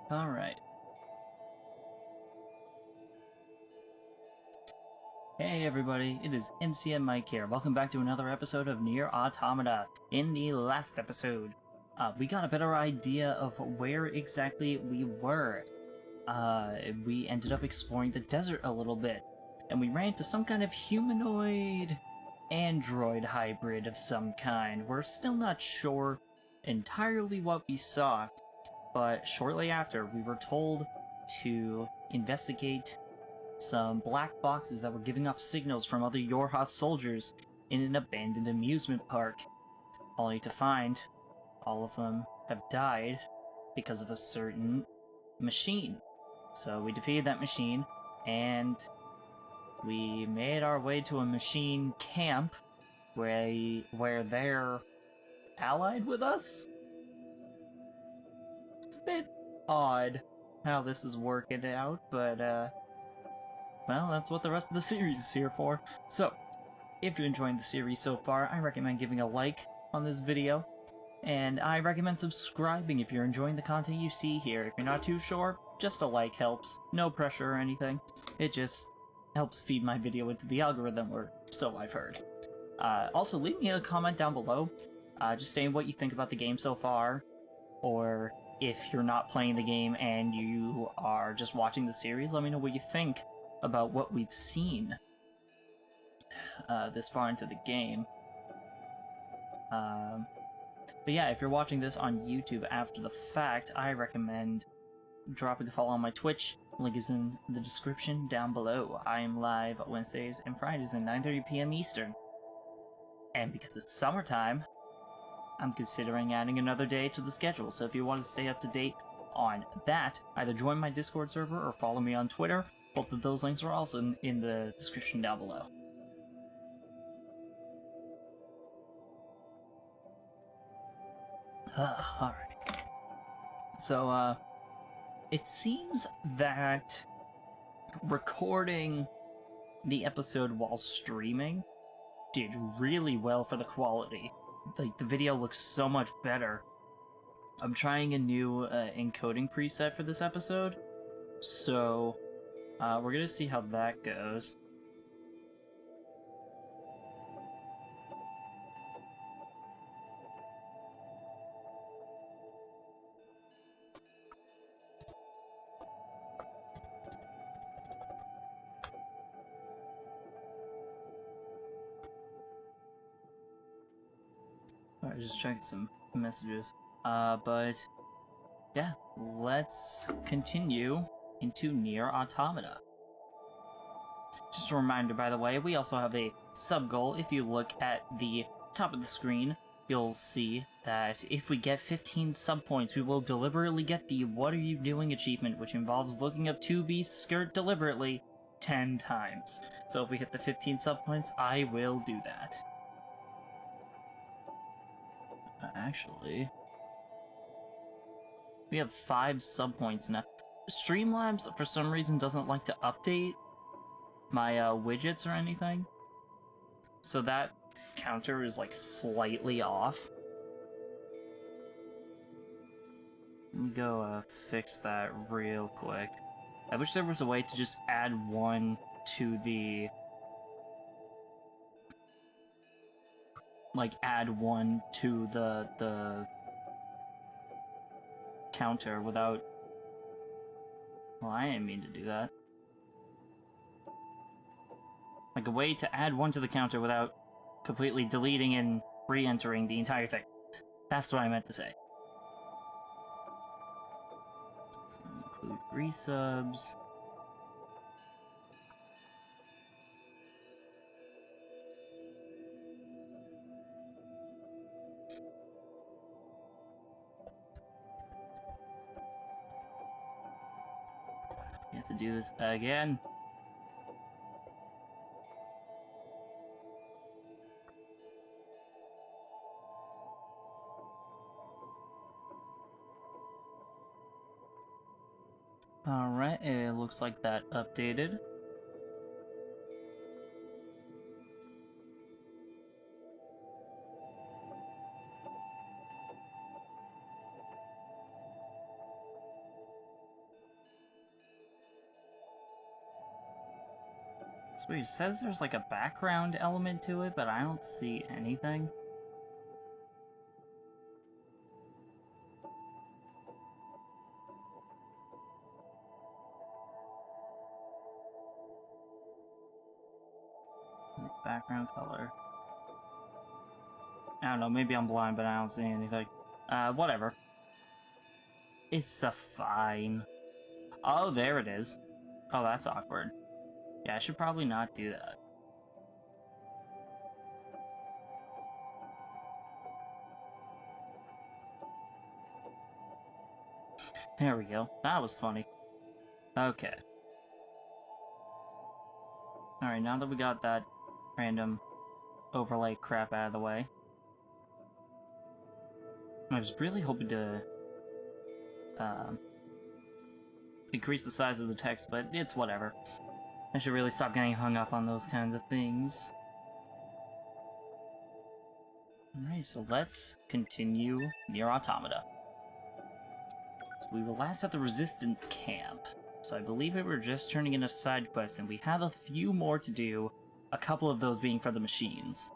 Alright. Hey everybody, it is MCM Mike here. Welcome back to another episode of NieR Automata. In the last episode, we got a better idea of where exactly we were. We ended up exploring the desert a little bit, and we ran into some kind of humanoid android hybrid of some kind. We're still not sure entirely what we saw, but shortly after, we were told to investigate some black boxes that were giving off signals from other Yorha soldiers in an abandoned amusement park, only to find all of them have died because of a certain machine. So we defeated that machine, and we made our way to a machine camp where they're allied with us? It's a bit odd how this is working out, but well, that's what the rest of the series is here for. So, if you're enjoying the series so far, I recommend giving a like on this video, and I recommend subscribing if you're enjoying the content you see here. If you're not too sure, just a like helps. No pressure or anything. It just helps feed my video into the algorithm, or so I've heard. Also, leave me a comment down below, just saying what you think about the game so far, or if you're not playing the game and you are just watching the series, let me know what you think about what we've seen this far into the game. But yeah, if you're watching this on YouTube after the fact, I recommend dropping a follow on my Twitch. Link is in the description down below. I am live Wednesdays and Fridays at 9:30 p.m. Eastern. And because it's summertime, I'm considering adding another day to the schedule, so if you want to stay up to date on that, either join my Discord server or follow me on Twitter. Both of those links are also in the description down below. Alright. So, it seems that recording the episode while streaming did really well for the quality. Like, the video looks so much better. I'm trying a new encoding preset for this episode, so we're gonna see how that goes. Alright, just checking some messages. But yeah, let's continue into NieR Automata. Just a reminder, by the way, we also have a sub-goal. If you look at the top of the screen, you'll see that if we get 15 sub-points, we will deliberately get the What Are You Doing achievement, which involves looking up 2B's skirt deliberately 10 times. So if we hit the 15 sub-points, I will do that. Actually, we have 5 sub-points now. Streamlabs, for some reason, doesn't like to update my widgets or anything, so that counter is like slightly off. Let me go fix that real quick. I wish there was a way to just add 1 to the... like, add 1 to the counter without... Well, I didn't mean to do that. Like, a way to add 1 to the counter without completely deleting and re-entering the entire thing. That's what I meant to say. So include resubs. We have to do this again. Alright, it looks like that updated. So it says there's like a background element to it, but I don't see anything. Background color. I don't know, maybe I'm blind, but I don't see anything. Whatever. It's a fine. Oh, there it is. Oh, that's awkward. Yeah, I should probably not do that. There we go. That was funny. Okay. Alright, now that we got that random overlay crap out of the way, I was really hoping to increase the size of the text, but it's whatever. I should really stop getting hung up on those kinds of things. Alright, so let's continue NieR Automata. So we were last at the Resistance camp, so I believe we were just turning in a side quest, and we have a few more to do, a couple of those being for the machines.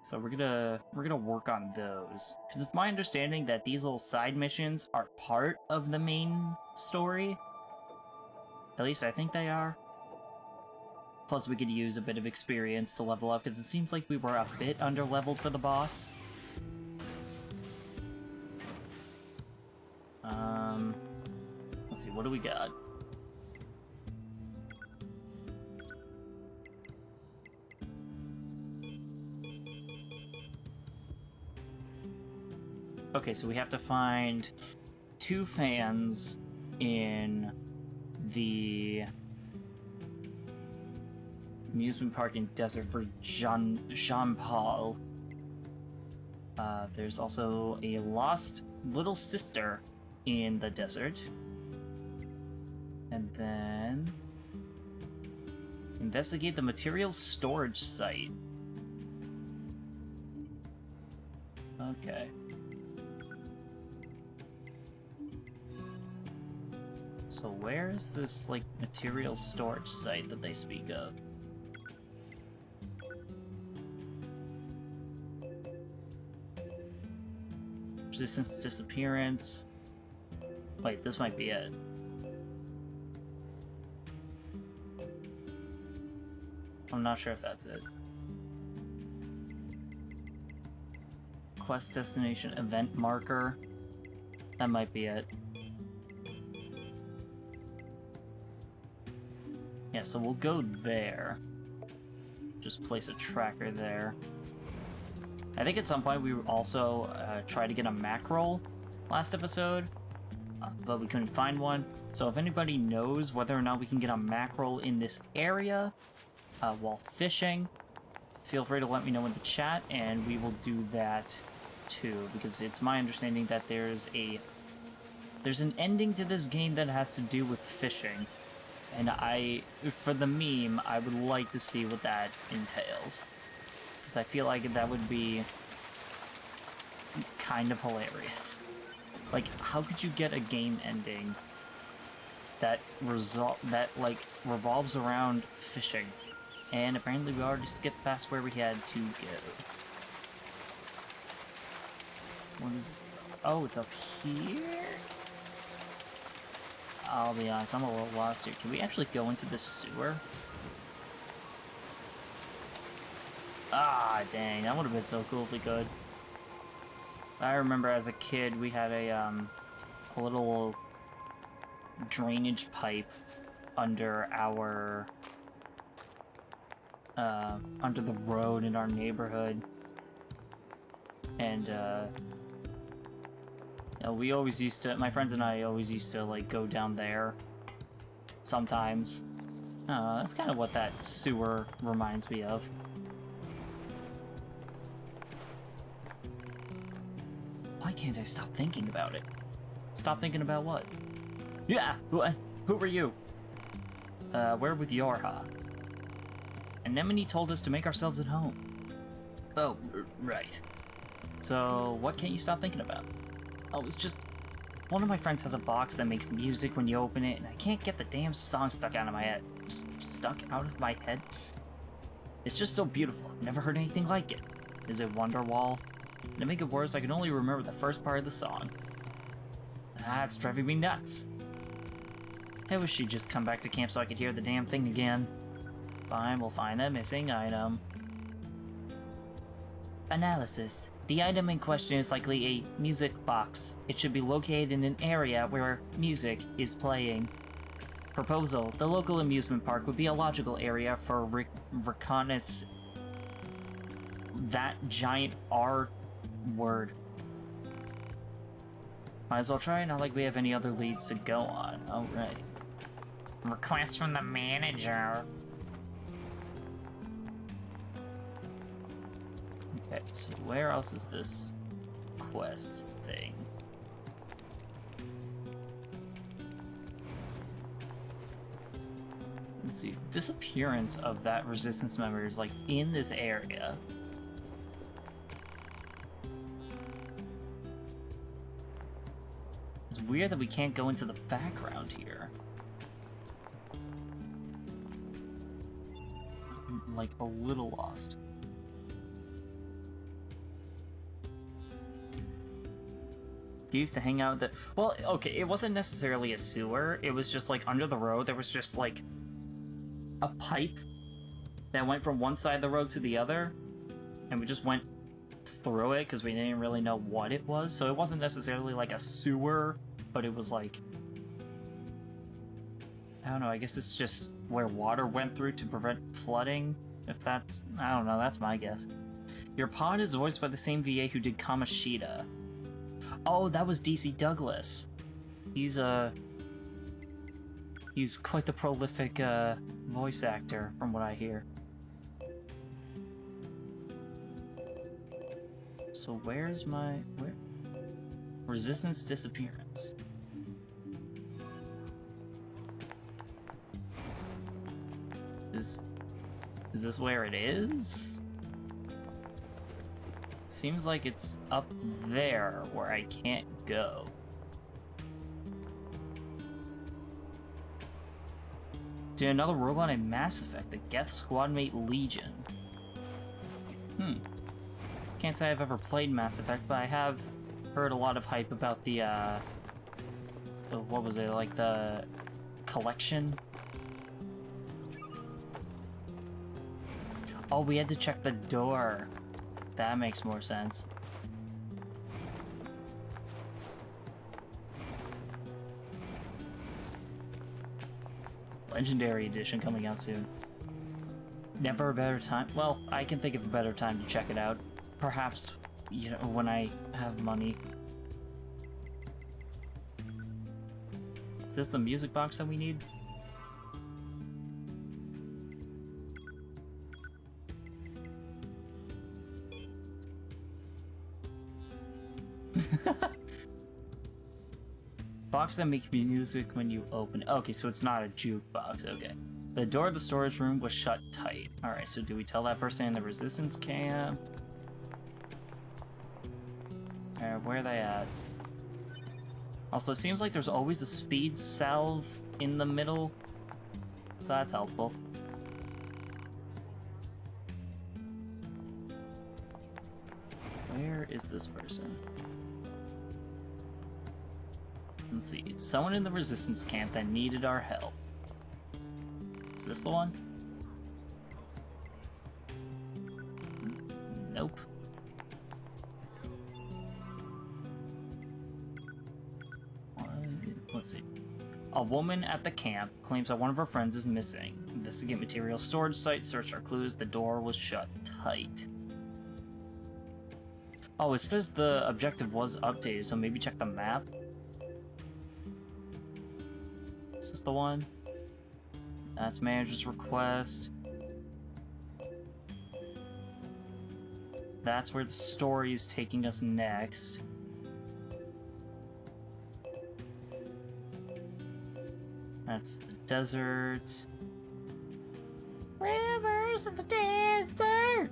So we're gonna work on those, because it's my understanding that these little side missions are part of the main story. At least I think they are. Plus we could use a bit of experience to level up, because it seems like we were a bit under-leveled for the boss. Let's see, what do we got? Okay, so we have to find 2 fans in the amusement park in Desert for Jean-Paul. There's also a lost little sister in the desert. And then investigate the materials storage site. Okay. So where is this, like, material storage site that they speak of? Resistance disappearance. Wait, this might be it. I'm not sure if that's it. Quest destination event marker. That might be it. Yeah, so we'll go there. Just place a tracker there. I think at some point we also tried to get a mackerel last episode, but we couldn't find one. So if anybody knows whether or not we can get a mackerel in this area while fishing, feel free to let me know in the chat, and we will do that too, because it's my understanding that there's an ending to this game that has to do with fishing. And for the meme, I would like to see what that entails. Because I feel like that would be kind of hilarious. Like, how could you get a game ending that revolves around fishing? And apparently we already skipped past where we had to go. What is it? Oh, it's up here? I'll be honest, I'm a little lost here. Can we actually go into the sewer? Ah, dang, that would have been so cool if we could. I remember as a kid, we had a little drainage pipe under our, under the road in our neighborhood. And, you know, we always used to, my friends and I always used to, like, go down there sometimes. That's kind of what that sewer reminds me of. Why can't I stop thinking about it? Stop thinking about what? Yeah! Who were you? We're with Yorha. Anemone told us to make ourselves at home. Oh, right. So, what can't you stop thinking about? Oh, it's just... one of my friends has a box that makes music when you open it, and I can't get the damn song stuck out of my head. just stuck out of my head. It's just so beautiful. I've never heard anything like it. Is it Wonderwall? And to make it worse, I can only remember the first part of the song. Ah, it's driving me nuts. I wish she'd just come back to camp so I could hear the damn thing again. Fine, we'll find a missing item. Analysis. The item in question is likely a music box. It should be located in an area where music is playing. Proposal. The local amusement park would be a logical area for reconnaissance. That giant R word. Might as well try, not like we have any other leads to go on. Alright. Request from the manager. Okay, so where else is this quest thing? Let's see. Disappearance of that resistance member is like in this area. It's weird that we can't go into the background here. I'm like a little lost. He used to hang out the... Well, okay, it wasn't necessarily a sewer. It was just like under the road. There was just like a pipe that went from one side of the road to the other. And we just went through it because we didn't really know what it was. So it wasn't necessarily like a sewer, but it was like... I don't know, I guess it's just where water went through to prevent flooding. If that's... I don't know, that's my guess. Your pod is voiced by the same VA who did Kamoshida. Oh, that was DC Douglas. He's quite the prolific voice actor, from what I hear. So where's my... where? Resistance disappearance. Is this where it is? Seems like it's up there where I can't go. Did another robot in Mass Effect, the Geth Squadmate Legion. Can't say I've ever played Mass Effect, but I have heard a lot of hype about the what was it, like the collection? Oh, we had to check the door. That makes more sense. Legendary Edition coming out soon. Never a better time. Well, I can think of a better time to check it out. Perhaps, you know, when I have money. Is this the music box that we need? Box that makes music when you open it. Okay, so it's not a jukebox. Okay. The door of the storage room was shut tight. Alright, so do we tell that person in the resistance camp? Where are they at? Also, it seems like there's always a speed salve in the middle. So that's helpful. Where is this person? Let's see, it's someone in the resistance camp that needed our help. Is this the one? Nope. Let's see. A woman at the camp claims that one of her friends is missing. Investigate material storage site, search our clues, the door was shut tight. Oh, it says the objective was updated, so maybe check the map. Is this the one? That's manager's request. That's where the story is taking us next. That's the desert. Rivers of the desert!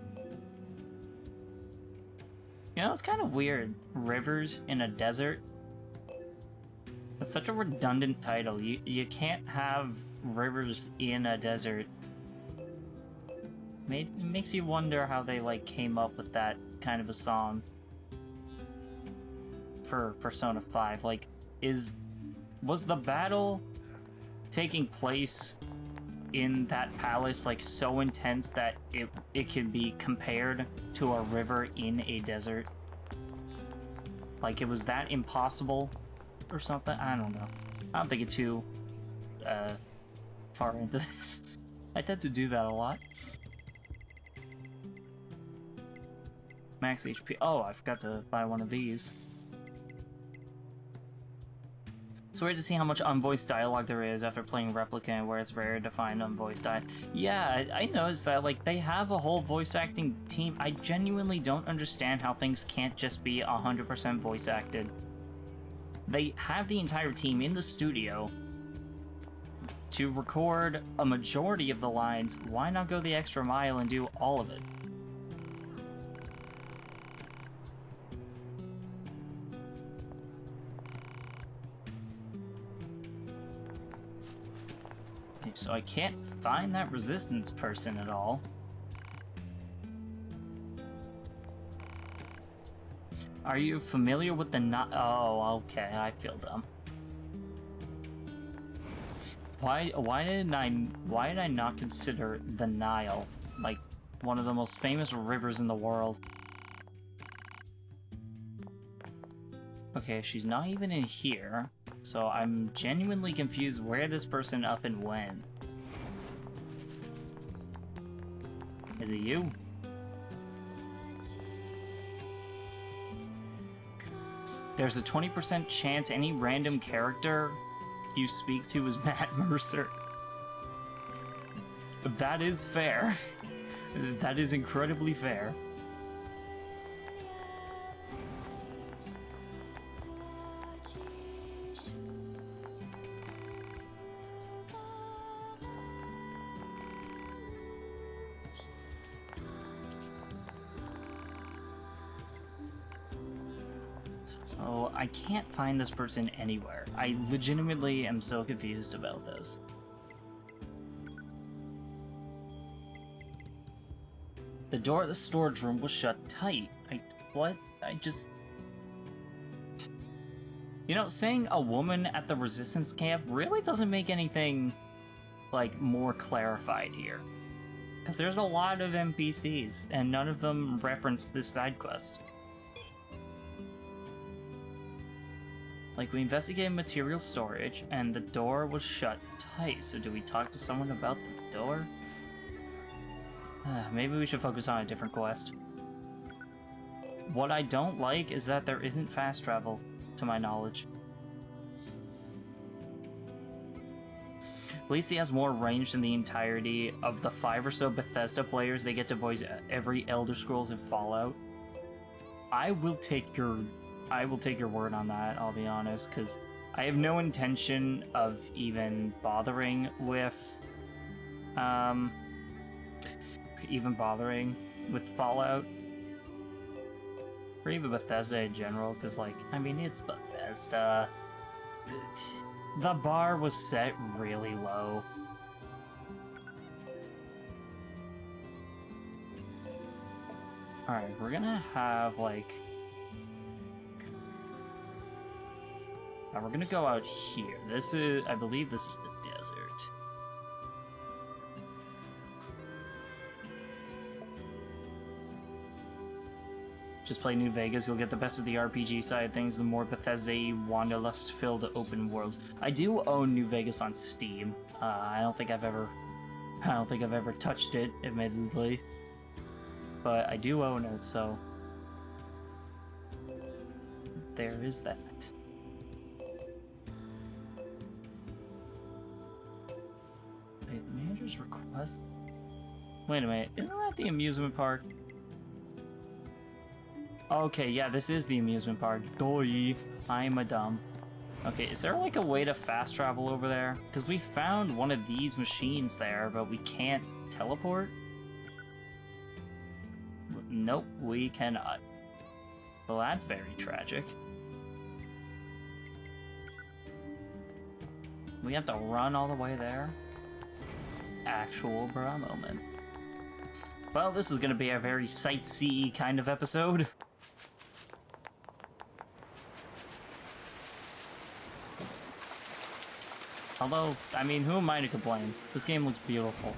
You know, it's kind of weird. Rivers in a desert. That's such a redundant title. You can't have rivers in a desert. It makes you wonder how they like came up with that kind of a song for Persona 5. Like, was the battle taking place in that palace like so intense that it can be compared to a river in a desert? Like, it was that impossible or something? I don't know. I don't think it's too far into this. I tend to do that a lot. Max HP. Oh, I forgot to buy one of these. It's weird to see how much unvoiced dialogue there is after playing Replicant, where it's rare to find unvoiced dialogue. Yeah, I noticed that, like, they have a whole voice acting team. I genuinely don't understand how things can't just be 100% voice acted. They have the entire team in the studio to record a majority of the lines. Why not go the extra mile and do all of it? So I can't find that resistance person at all. Are you familiar with the Oh, okay, I feel dumb. Why did I not consider the Nile like one of the most famous rivers in the world? Okay, she's not even in here, so I'm genuinely confused where this person up and went. Is it you? There's a 20% chance any random character you speak to is Matt Mercer. That is fair. That is incredibly fair. So I can't find this person anywhere. I legitimately am so confused about this. The door of the storage room was shut tight. What? You know, saying a woman at the resistance camp really doesn't make anything, like, more clarified here. Because there's a lot of NPCs, and none of them reference this side quest. Like, we investigated material storage, and the door was shut tight, so do we talk to someone about the door? Maybe we should focus on a different quest. What I don't like is that there isn't fast travel, to my knowledge. At least he has more range than the entirety of the 5 or so Bethesda players they get to voice every Elder Scrolls and Fallout. I will take your word on that, I'll be honest, because I have no intention of even bothering with Fallout. Or even Bethesda in general, because, like, I mean, it's Bethesda. The bar was set really low. Alright, we're gonna have, like... Now we're gonna go out here. I believe this is the desert. Just play New Vegas, you'll get the best of the RPG side of things, the more Bethesda-y, wanderlust-filled open worlds. I do own New Vegas on Steam. I don't think I've ever touched it, admittedly. But I do own it, so... there is that. Wait, the manager's request? Wait a minute, isn't that the amusement park? Okay, yeah, this is the amusement park. Doi, I'm a dumb. Okay, is there like a way to fast travel over there? Because we found one of these machines there, but we can't teleport? Nope, we cannot. Well, that's very tragic. We have to run all the way there? Actual bruh moment. Well, this is gonna be a very sightsee kind of episode. Although, I mean, who am I to complain? This game looks beautiful.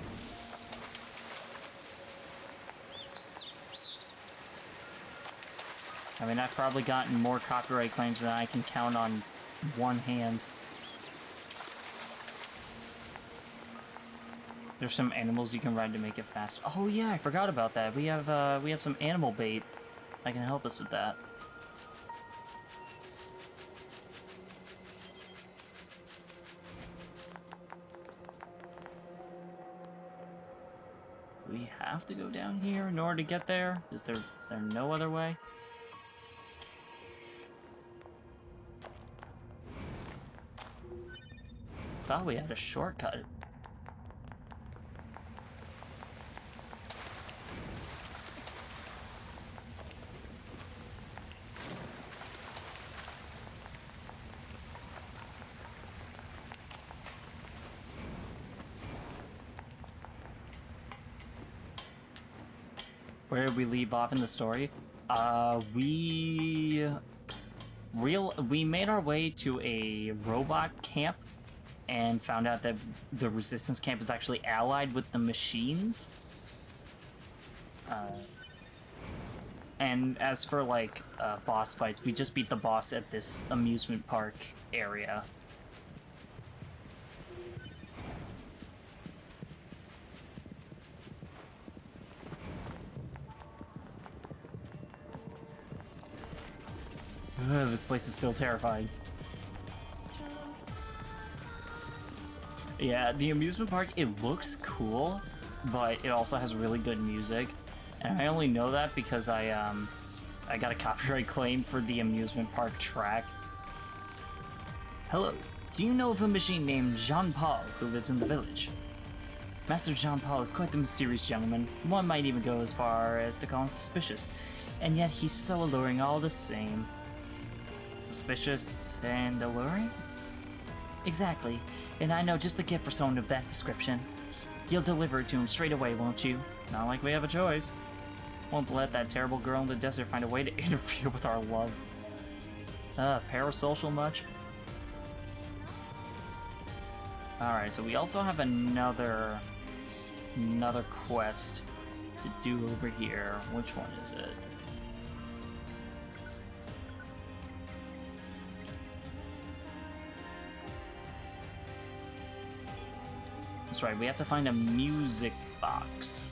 I mean, I've probably gotten more copyright claims than I can count on one hand. There's some animals you can ride to make it faster. Oh yeah, I forgot about that. We have some animal bait that can help us with that. We have to go down here in order to get there? Is there no other way? Thought we had a shortcut. Where did we leave off in the story? We made our way to a robot camp and found out that the resistance camp is actually allied with the machines. And as for like boss fights, we just beat the boss at this amusement park area. This place is still terrifying. Yeah, the amusement park, it looks cool, but it also has really good music. And I only know that because I got a copyright claim for the amusement park track. Hello, do you know of a machine named Jean-Paul who lives in the village? Master Jean-Paul is quite the mysterious gentleman. One might even go as far as to call him suspicious. And yet he's so alluring all the same. Suspicious and alluring? Exactly, and I know just the gift for someone of that description. You'll deliver it to him straight away, won't you? Not like we have a choice. Won't let that terrible girl in the desert find a way to interfere with our love. Parasocial much? Alright, so we also have another quest to do over here. Which one is it? That's right, we have to find a music box.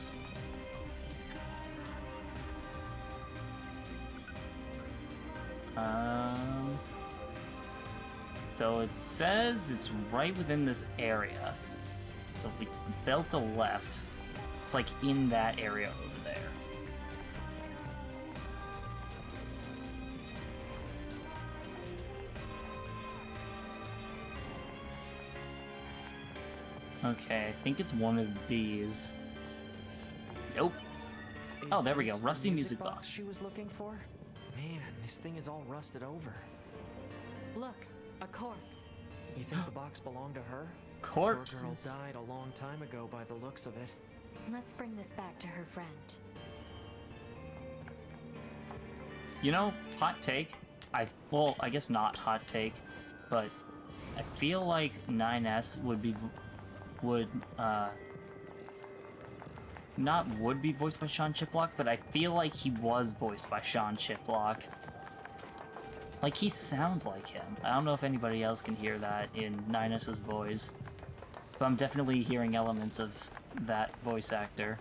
So it says it's right within this area. So if we belt to left, it's like in that area over there. Okay, I think it's one of these. Nope. Oh, there we go. Rusty music box. She was looking for? Man, this thing is all rusted over. Look, a corpse. You think the box belonged to her? Corpses. Poor girl died a long time ago by the looks of it. Let's bring this back to her friend. You know, hot take. Well, I guess not hot take, but I feel like 9S would be voiced by Sean Chiplock, but I feel like he was voiced by Sean Chiplock. Like, he sounds like him. I don't know if anybody else can hear that in 9S's voice, but I'm definitely hearing elements of that voice actor.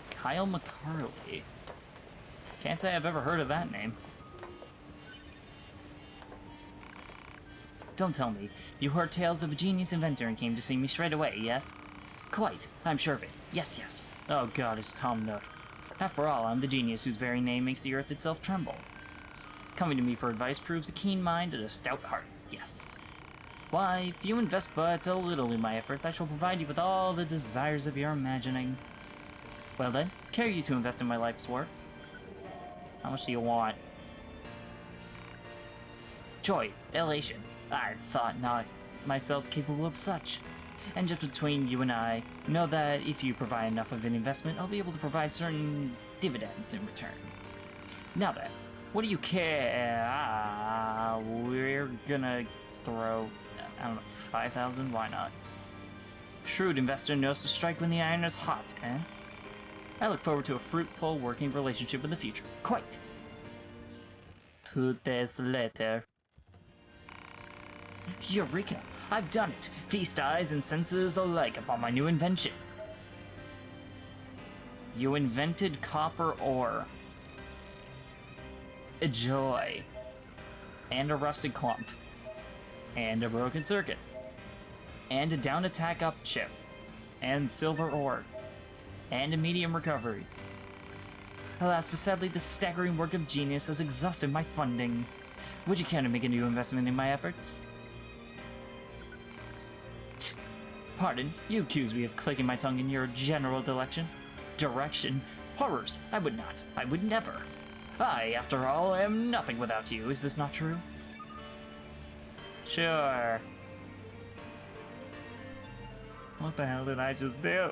Kyle McCarley. Can't say I've ever heard of that name. Don't tell me. You heard tales of a genius inventor and came to see me straight away, yes? Quite. I'm sure of it. Yes, yes. Oh god, it's Tom Nook. After all, I'm the genius whose very name makes the earth itself tremble. Coming to me for advice proves a keen mind and a stout heart. Yes. Why, if you invest but a little in my efforts, I shall provide you with all the desires of your imagining. Well then, carry you to invest in my life's work. How much do you want? Joy, elation. I thought not myself capable of such. And just between you and I, know that if you provide enough of an investment, I'll be able to provide certain dividends in return. Now then, what do you care? We're gonna throw, I don't know, 5,000? Why not? Shrewd investor knows to strike when the iron is hot, eh? I look forward to a fruitful working relationship in the future. Quite. 2 days later. Eureka! I've done it! Feast eyes and senses alike upon my new invention. You invented copper ore. A joy. And a rusted clump. And a broken circuit. And a down attack up chip. And silver ore. And a medium recovery. Alas, but sadly, the staggering work of genius has exhausted my funding. Would you care to make a new investment in my efforts? Pardon, you accuse me of clicking my tongue in your general direction. Horrors, I would not. I would never. I, after all, am nothing without you. Is this not true? Sure. What the hell did I just do?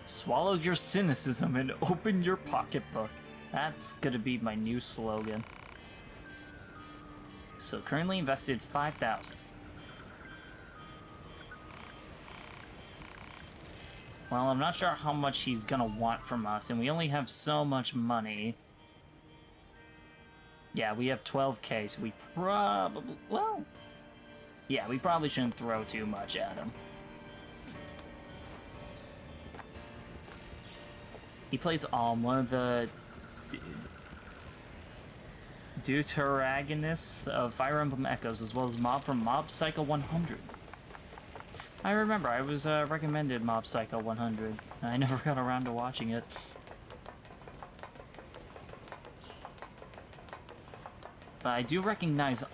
Swallow your cynicism and open your pocketbook. That's gonna be my new slogan. So currently invested 5,000. Well, I'm not sure how much he's gonna want from us, and we only have so much money. Yeah, we have 12k, so we probably... well... yeah, we probably shouldn't throw too much at him. He plays one of the deuteragonists of Fire Emblem Echoes, as well as Mob from Mob Psycho 100. I remember, I was recommended Mob Psycho 100. I never got around to watching it. But I do recognize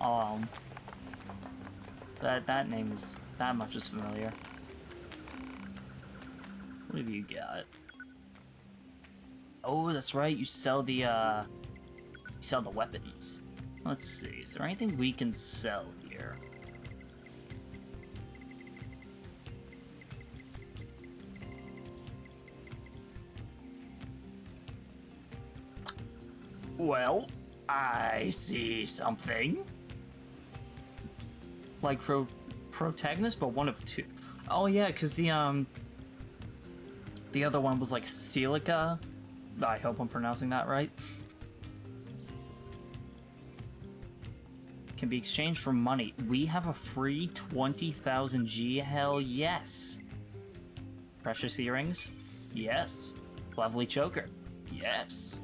that name is that much is familiar. What have you got? Oh, that's right, you sell the weapons. Let's see, is there anything we can sell here? Well, I see something. Like protagonist, but one of two. Oh yeah, because the other one was like Silica. I hope I'm pronouncing that right. Can be exchanged for money. We have a free 20,000 G. Hell yes. Precious earrings? Yes. Lovely choker? Yes.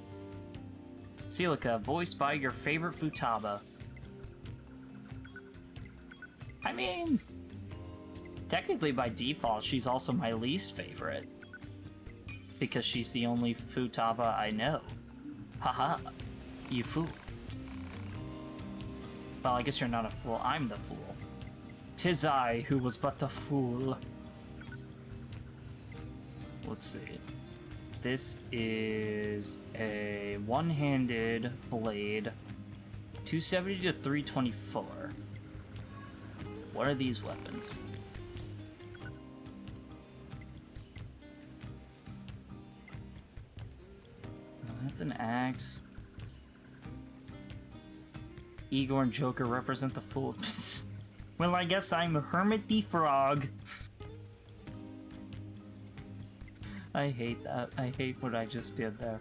Silica, voiced by your favorite Futaba. I mean, technically by default, she's also my least favorite. Because she's the only Futaba I know. Haha, you fool. Well, I guess you're not a fool, I'm the fool. 'Tis I who was but the fool. Let's see. This is a one-handed blade. 270 to 324. What are these weapons? That's an axe. Igor and Joker represent the fool. Well, I guess I'm Hermit the Frog. I hate that. I hate what I just did there.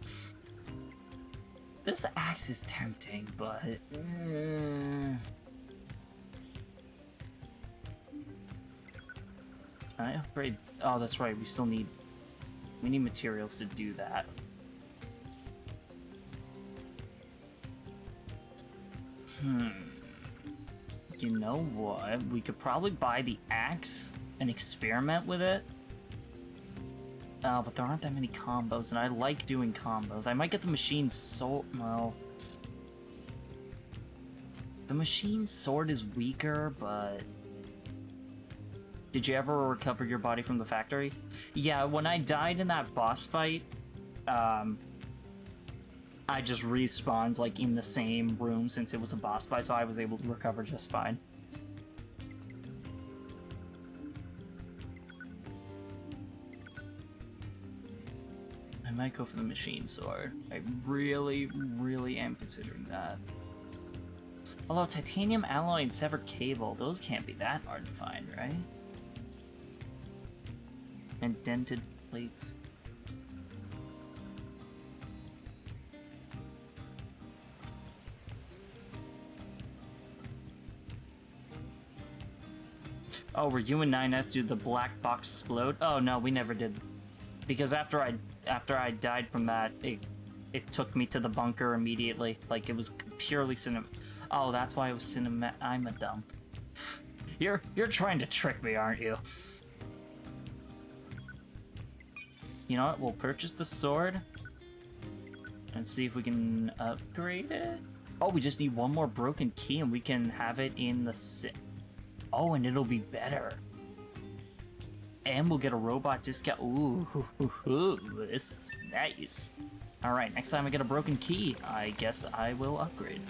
This axe is tempting, but... Can I upgrade? Oh, that's right. We still need... we need materials to do that. You know what? We could probably buy the axe and experiment with it. Oh, but there aren't that many combos, and I like doing combos. I might get the machine sword. Well, the machine sword is weaker, but Did you ever recover your body from the factory? Yeah, when I died in that boss fight, I just respawned, like, in the same room since it was a boss fight, so I was able to recover just fine. I might go for the machine sword. I really, really am considering that. Although titanium alloy and severed cable, those can't be that hard to find, right? And dented plates. Oh, were you and 9S do the black box explode? Oh no, we never did. Because after I died from that, it took me to the bunker immediately. Like, it was purely cinema. Oh, that's why it was cinema. I'm a dumb. You're trying to trick me, aren't you? You know what? We'll purchase the sword and see if we can upgrade it. Oh, we just need one more broken key and we can have it in the Oh, and it'll be better. And we'll get a robot discount. Ooh, this is nice. Alright, next time I get a broken key, I guess I will upgrade.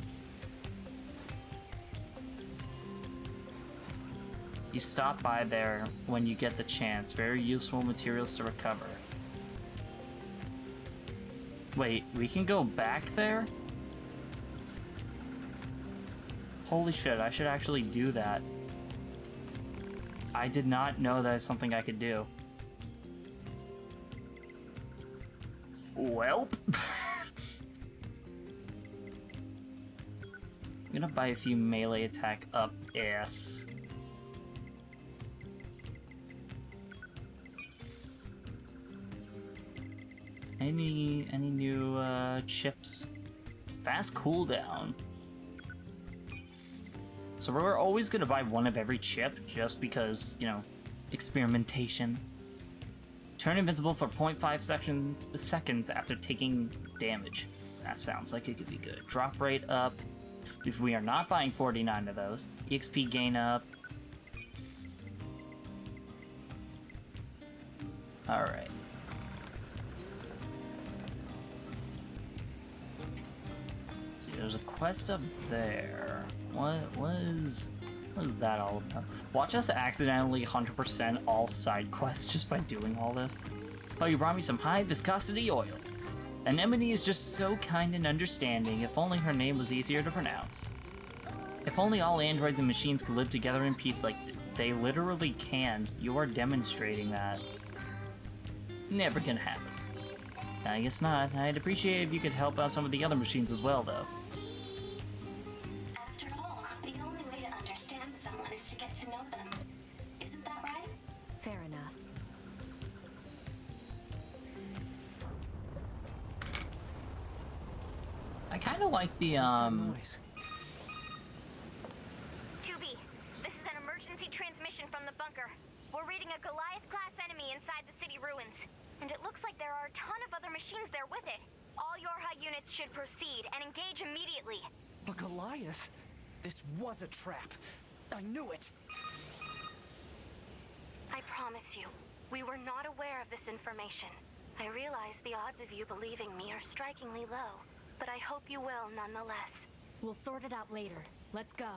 You stop by there when you get the chance. Very useful materials to recover. Wait, we can go back there? Holy shit, I should actually do that. I did not know that is something I could do. Welp. I'm gonna buy a few melee attack up ass. Any new chips? Fast cooldown. So we're always gonna buy one of every chip just because, you know, experimentation. Turn invincible for 0.5 seconds after taking damage. That sounds like it could be good. Drop rate up. If we are not buying 49 of those. EXP gain up. Alright. See, there's a quest up there. What is that all about? Watch us accidentally 100% all side quests just by doing all this. Oh, you brought me some high viscosity oil. Anemone is just so kind and understanding. If only her name was easier to pronounce. If only all androids and machines could live together in peace like they literally can. You are demonstrating that. Never gonna happen. I guess not. I'd appreciate if you could help out some of the other machines as well, though. After all, the only way to understand someone is to get to know them. Isn't that right? Fair enough. I kind of like the What's that noise? 2B, this is an emergency transmission from the bunker. We're reading a Goliath-class enemy inside the city ruins. And it looks like there are a ton of other machines there with it. All your high units should proceed and engage immediately. A Goliath? This was a trap. I knew it. I promise you, we were not aware of this information. I realize the odds of you believing me are strikingly low, but I hope you will nonetheless. We'll sort it out later. Let's go.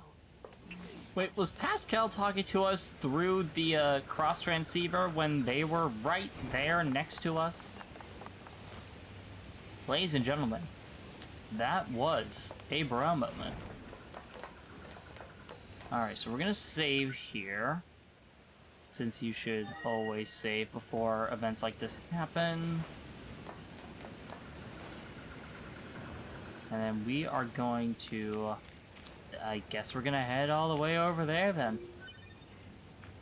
Wait, was Pascal talking to us through the cross transceiver when they were right there next to us? Ladies and gentlemen, that was a bra moment. Alright, so we're gonna save here, since you should always save before events like this happen. And then we are going to... I guess we're gonna head all the way over there then.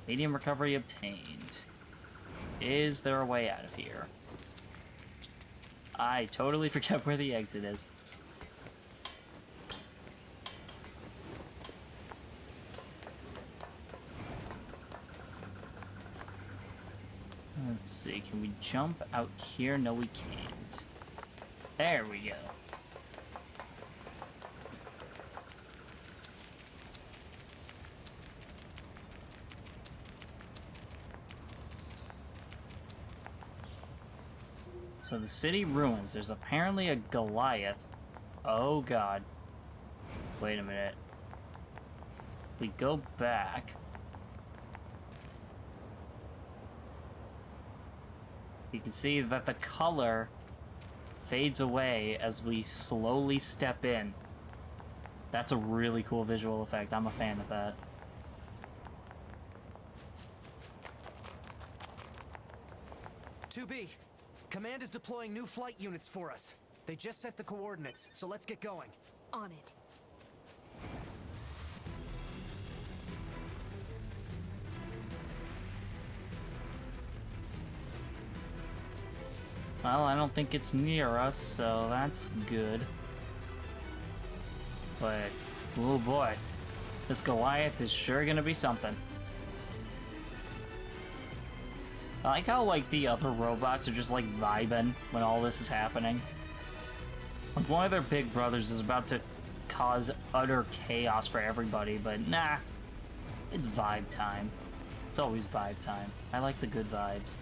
Medium recovery obtained. Is there a way out of here? I totally forget where the exit is. Let's see, can we jump out here? No, we can't. There we go. So the city ruins. There's apparently a Goliath. Oh god. Wait a minute. We go back. You can see that the color fades away as we slowly step in. That's a really cool visual effect. I'm a fan of that. "2B, Command is deploying new flight units for us. They just sent the coordinates, so let's get going." On it. Well, I don't think it's near us, so that's good. But, oh boy, this Goliath is sure gonna be something. I like how, like, the other robots are just, like, vibing when all this is happening. Like, one of their big brothers is about to cause utter chaos for everybody, but nah, it's vibe time. It's always vibe time. I like the good vibes.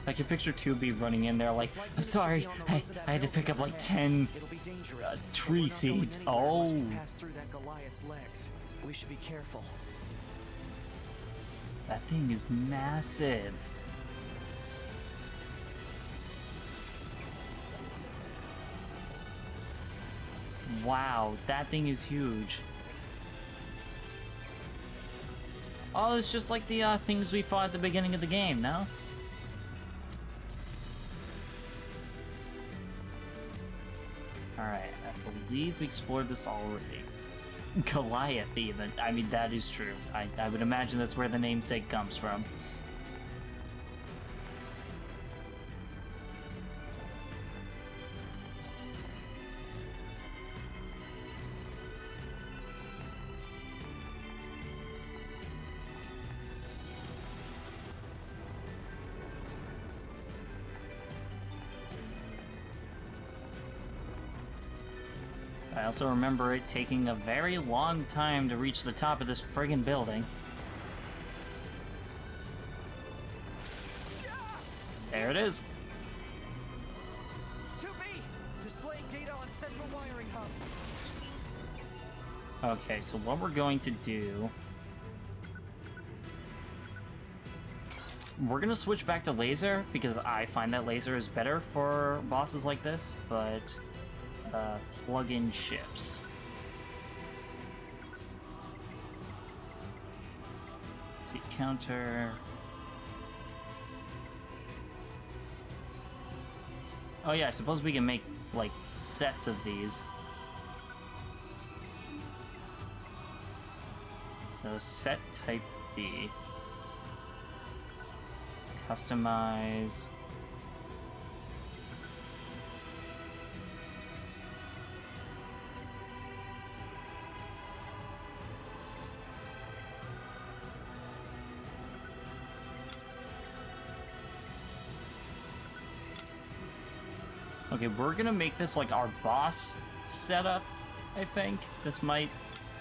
I can picture 2B running in there like, I'm sorry, I had to pick up like 10 tree seeds. Oh. Pass through that Goliath's legs. We should be careful. That thing is massive. Wow, that thing is huge. Oh, it's just like the things we fought at the beginning of the game, no? Alright, I believe we explored this already. Goliath, even. I mean, that is true. I would imagine that's where the namesake comes from. I also remember it taking a very long time to reach the top of this friggin' building. There it is. 2B, displaying data on central wiring hub. Okay, so what we're going to do... We're gonna switch back to laser, because I find that laser is better for bosses like this, but... plug-in ships. Let's see, counter... Oh yeah, I suppose we can make, like, sets of these. So, set type B. Customize... Okay, we're gonna make this like our boss setup, I think. This might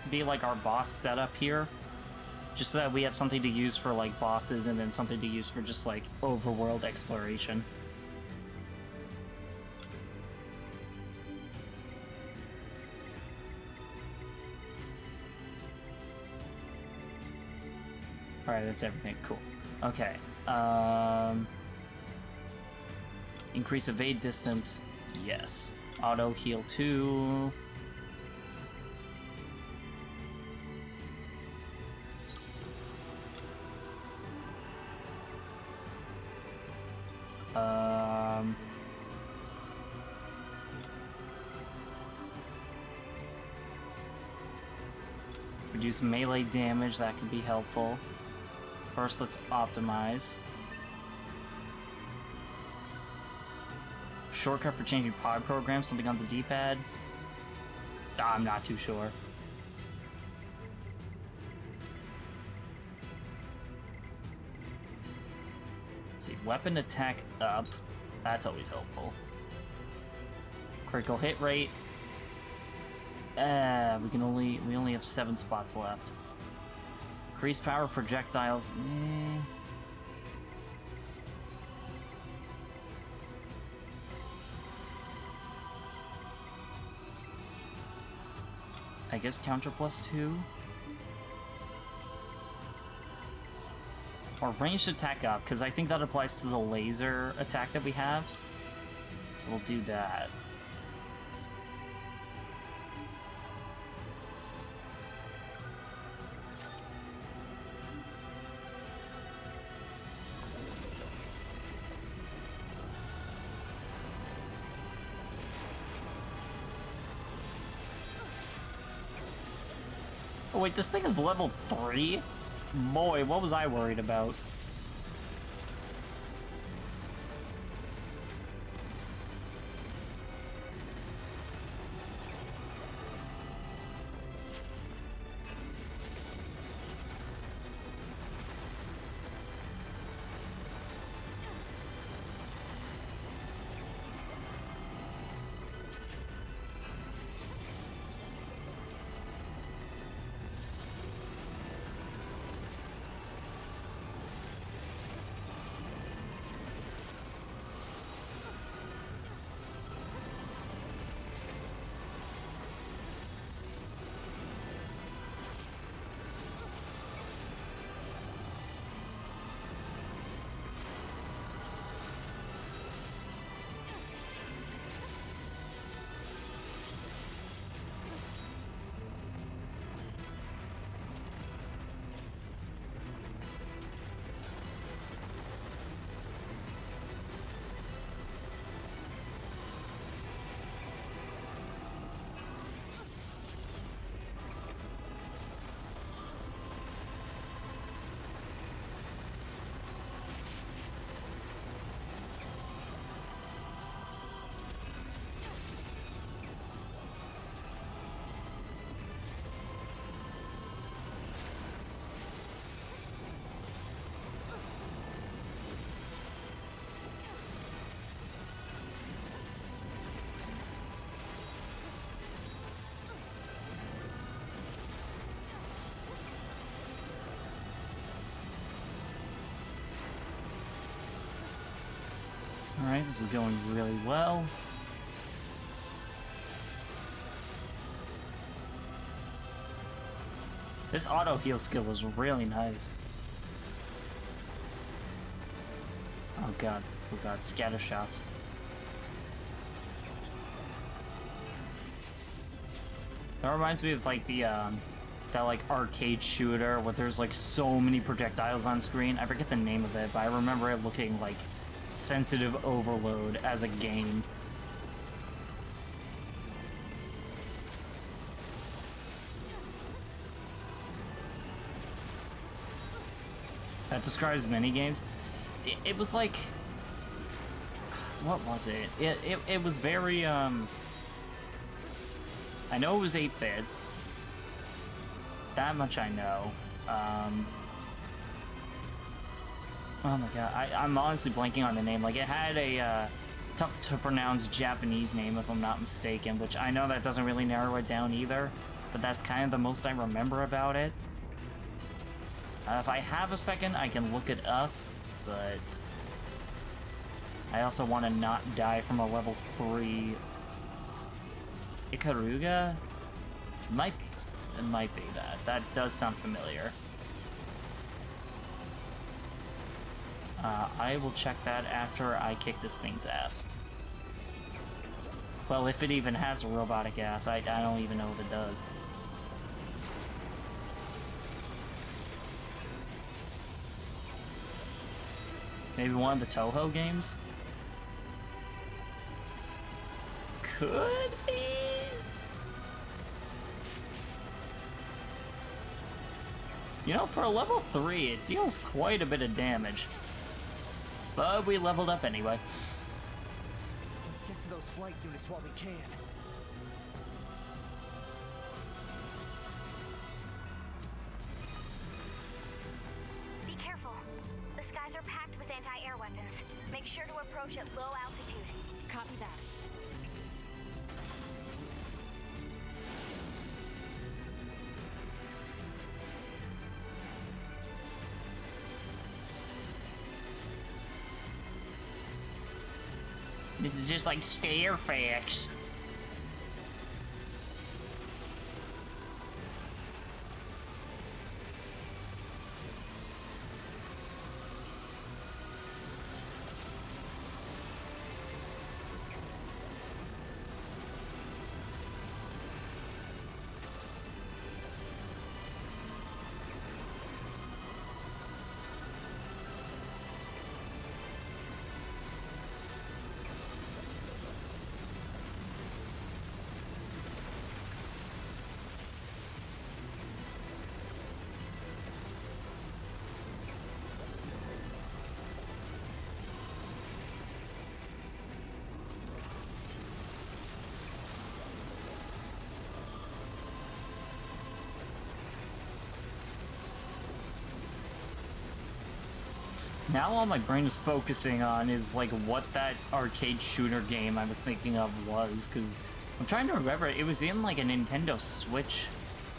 be like our boss setup here. Just so that we have something to use for like bosses and then something to use for just like overworld exploration. Alright, that's everything. Cool. Okay. Increase evade distance. Yes. Auto heal 2. Reduce melee damage, that could be helpful. First, let's optimize. Shortcut for changing pod programs, something on the D-pad? I'm not too sure. Let's see, weapon attack up. That's always helpful. Critical hit rate. we only have 7 spots left. Increase power projectiles. I guess counter +2. Or ranged attack up, because I think that applies to the laser attack that we have. So we'll do that. Oh wait, this thing is level 3? Boy, what was I worried about? Alright, this is going really well. This auto heal skill is really nice. Oh god, scatter shots. That reminds me of like the that like arcade shooter where there's like so many projectiles on screen. I forget the name of it, but I remember it looking like sensitive overload as a game. That describes many games. It was like, what was it? It was very I know it was 8-bit. That much I know. Oh my god, I'm honestly blanking on the name. Like, it had a tough to pronounce Japanese name, if I'm not mistaken, which I know that doesn't really narrow it down either, but that's kind of the most I remember about it. If I have a second, I can look it up, but I also want to not die from a level 3 Ikaruga? It might be that. That does sound familiar. I will check that after I kick this thing's ass. Well, if it even has a robotic ass, I don't even know if it does. Maybe one of the Toho games? Could be? You know, for a level 3, it deals quite a bit of damage. But we leveled up anyway. Let's get to those flight units while we can. Be careful. The skies are packed with anti-air weapons. Make sure to approach at low altitude. Copy that. This is just like scare facts. Now all my brain is focusing on is, like, what that arcade shooter game I was thinking of was, because I'm trying to remember, it was in, like, a Nintendo Switch,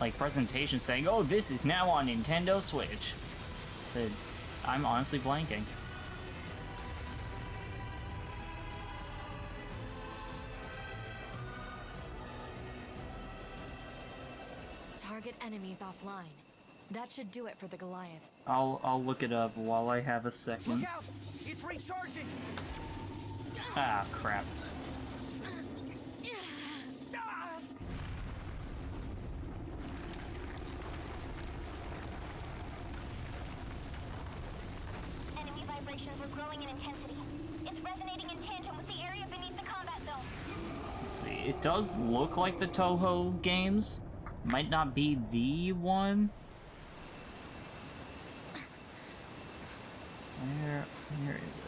like, presentation saying, oh, this is now on Nintendo Switch. But I'm honestly blanking. Target enemies offline. That should do it for the Goliaths. I'll look it up while I have a second. Look out! It's recharging! Ah, crap. Ah! Enemy vibrations were growing in intensity. It's resonating in tandem with the area beneath the combat zone. Let's see, it does look like the Toho games. Might not be the one. Where is it?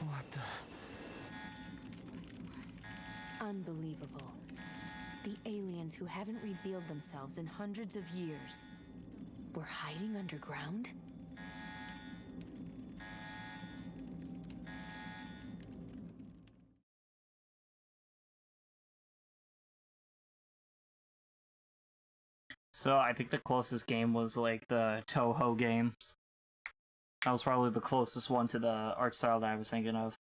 What the... Unbelievable. The aliens who haven't revealed themselves in hundreds of years were hiding underground? So I think the closest game was like the Toho games. That was probably the closest one to the art style that I was thinking of.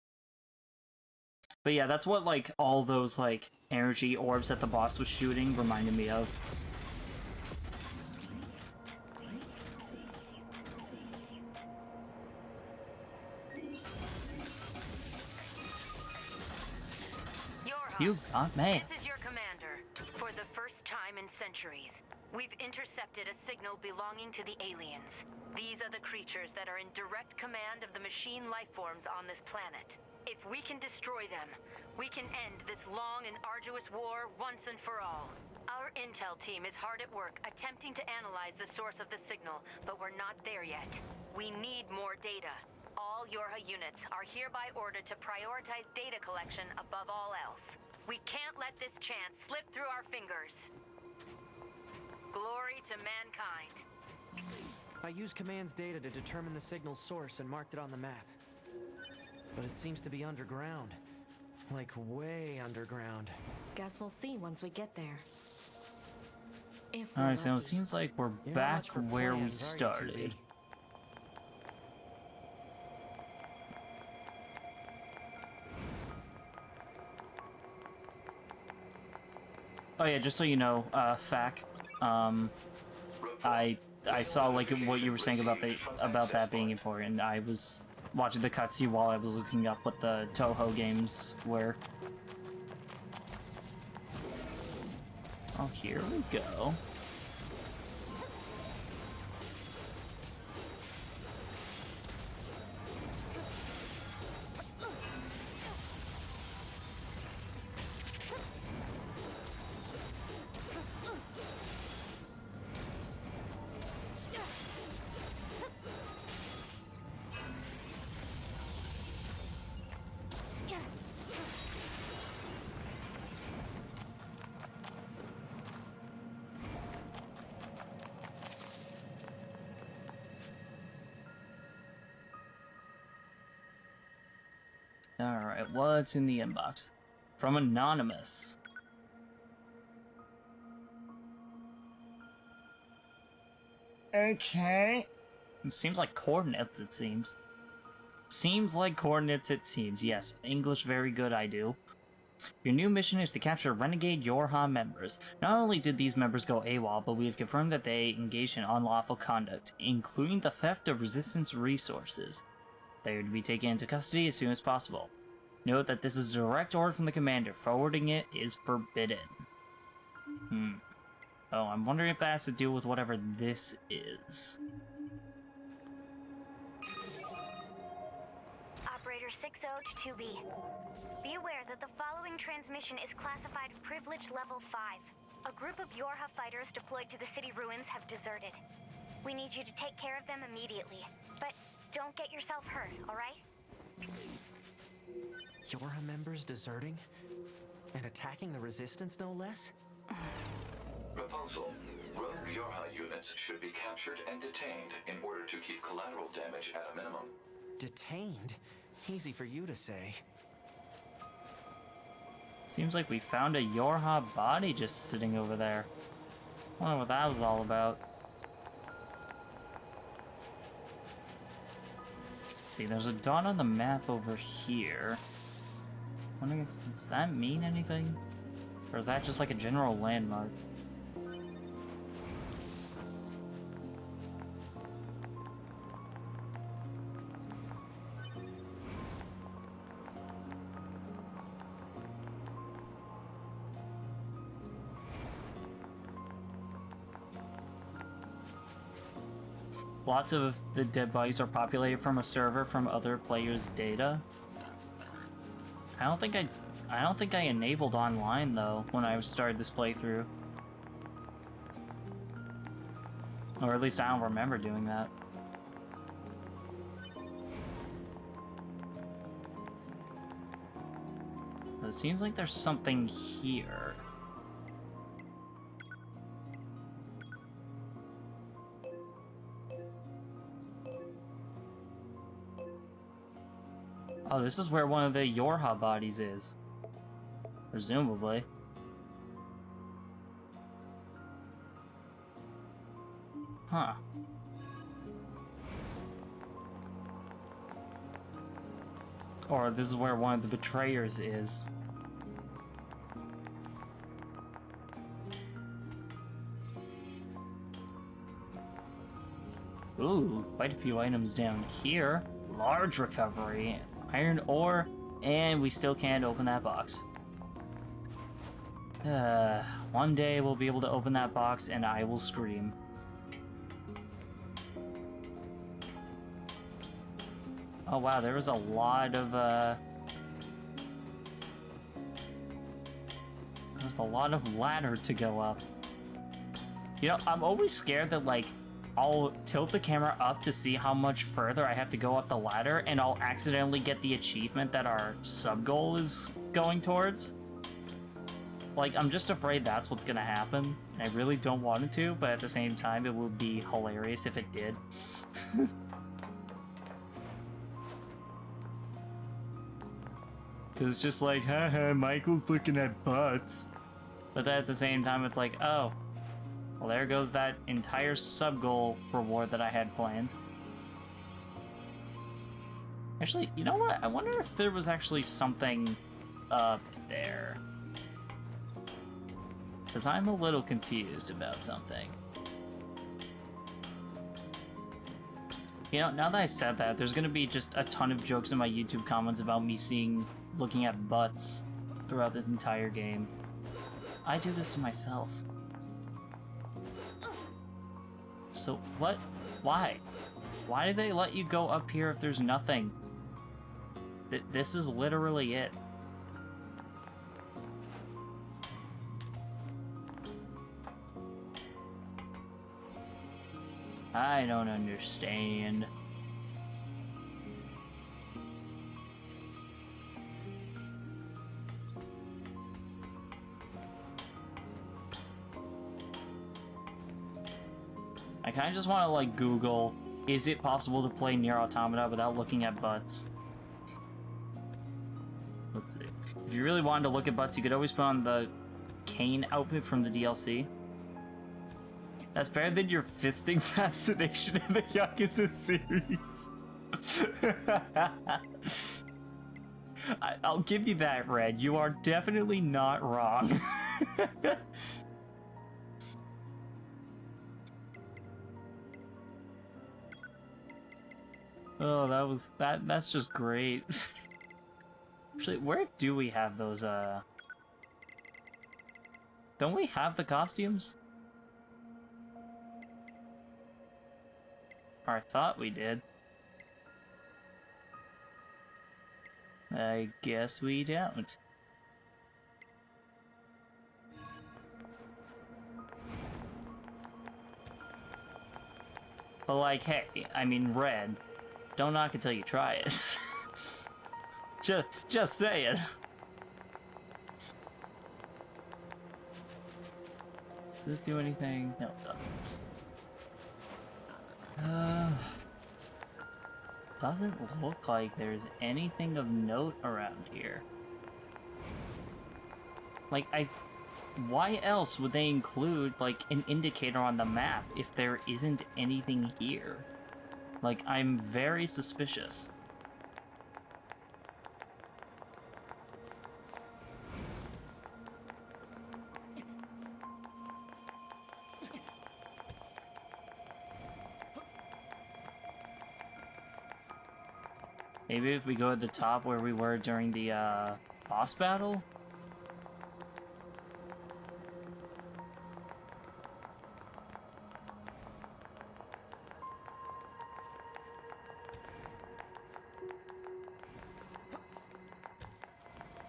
But yeah, that's what like all those like energy orbs that the boss was shooting reminded me of. You've got mail. This is your commander. For the first time in centuries, we've intercepted a signal belonging to the aliens. These are the creatures that are in direct command of the machine life forms on this planet. If we can destroy them, we can end this long and arduous war once and for all. Our intel team is hard at work attempting to analyze the source of the signal, but we're not there yet. We need more data. All Yorha units are hereby ordered to prioritize data collection above all else. We can't let this chance slip through our fingers. Glory to mankind. I used command's data to determine the signal's source and marked it on the map. But it seems to be underground. Like, way underground. Guess we'll see once we get there. If we're Alright, so it lucky. seems like we're You're not back much for where we plans, are you, 2B? started. Oh yeah, just so you know, Fac, I saw like what you were saying about that being important. I was watching the cutscene while I was looking up what the Toho games were. Oh, here we go. Alright, what's in the inbox? From Anonymous. Okay. It seems like coordinates, it seems. Seems like coordinates it seems. Yes, English very good, I do. Your new mission is to capture renegade Yorha members. Not only did these members go AWOL, but we have confirmed that they engaged in unlawful conduct, including the theft of Resistance resources. They are to be taken into custody as soon as possible. Note that this is a direct order from the commander. Forwarding it is forbidden. Oh, I'm wondering if that has to do with whatever this is. Operator 60 to 2B. Be aware that the following transmission is classified Privilege Level 5. A group of Yorha fighters deployed to the city ruins have deserted. We need you to take care of them immediately. But don't get yourself hurt, alright? Yorha members deserting? And attacking the Resistance, no less? Proposal. Rogue Yorha units should be captured and detained in order to keep collateral damage at a minimum. Detained? Easy for you to say. Seems like we found a Yorha body just sitting over there. Wonder what that was all about. Let's see, there's a dot on the map over here. Wondering if does that mean anything? Or is that just like a general landmark? Lots of the dead bodies are populated from a server from other players' data. I don't think I enabled online though when I started this playthrough. Or at least I don't remember doing that. But it seems like there's something here. Oh, this is where one of the Yorha bodies is. Presumably. Huh. Or this is where one of the betrayers is. Ooh, quite a few items down here. Large recovery. Iron ore, and we still can't open that box. One day we'll be able to open that box and I will scream. Oh wow, there was a lot of there's a lot of ladder to go up. You know, I'm always scared that like I'll tilt the camera up to see how much further I have to go up the ladder, and I'll accidentally get the achievement that our sub-goal is going towards. Like, I'm just afraid that's what's gonna happen, and I really don't want it to, but at the same time, it would be hilarious if it did. Because it's just like, haha, Michael's looking at butts. But then at the same time, it's like, oh, well, there goes that entire sub-goal reward that I had planned. Actually, you know what? I wonder if there was actually something up there. Because I'm a little confused about something. You know, now that I said that, there's gonna be just a ton of jokes in my YouTube comments about me looking at butts throughout this entire game. I do this to myself. So, what? Why? Why do they let you go up here if there's nothing? This is literally it. I don't understand. I kind of just want to, like, Google, is it possible to play NieR Automata without looking at butts? Let's see. If you really wanted to look at butts, you could always put on the Kane outfit from the DLC. That's better than your fisting fascination in the Yakuza series. I'll give you that, Red. You are definitely not wrong. Oh, that's just great. Actually, where do we have those, don't we have the costumes? Or I thought we did. I guess we don't. But like, hey, I mean, Red, don't knock until you try it. just say it. Does this do anything? No, it doesn't. Doesn't look like there's anything of note around here. Like, why else would they include, like, an indicator on the map if there isn't anything here? Like, I'm very suspicious. Maybe if we go at the top where we were during the, boss battle?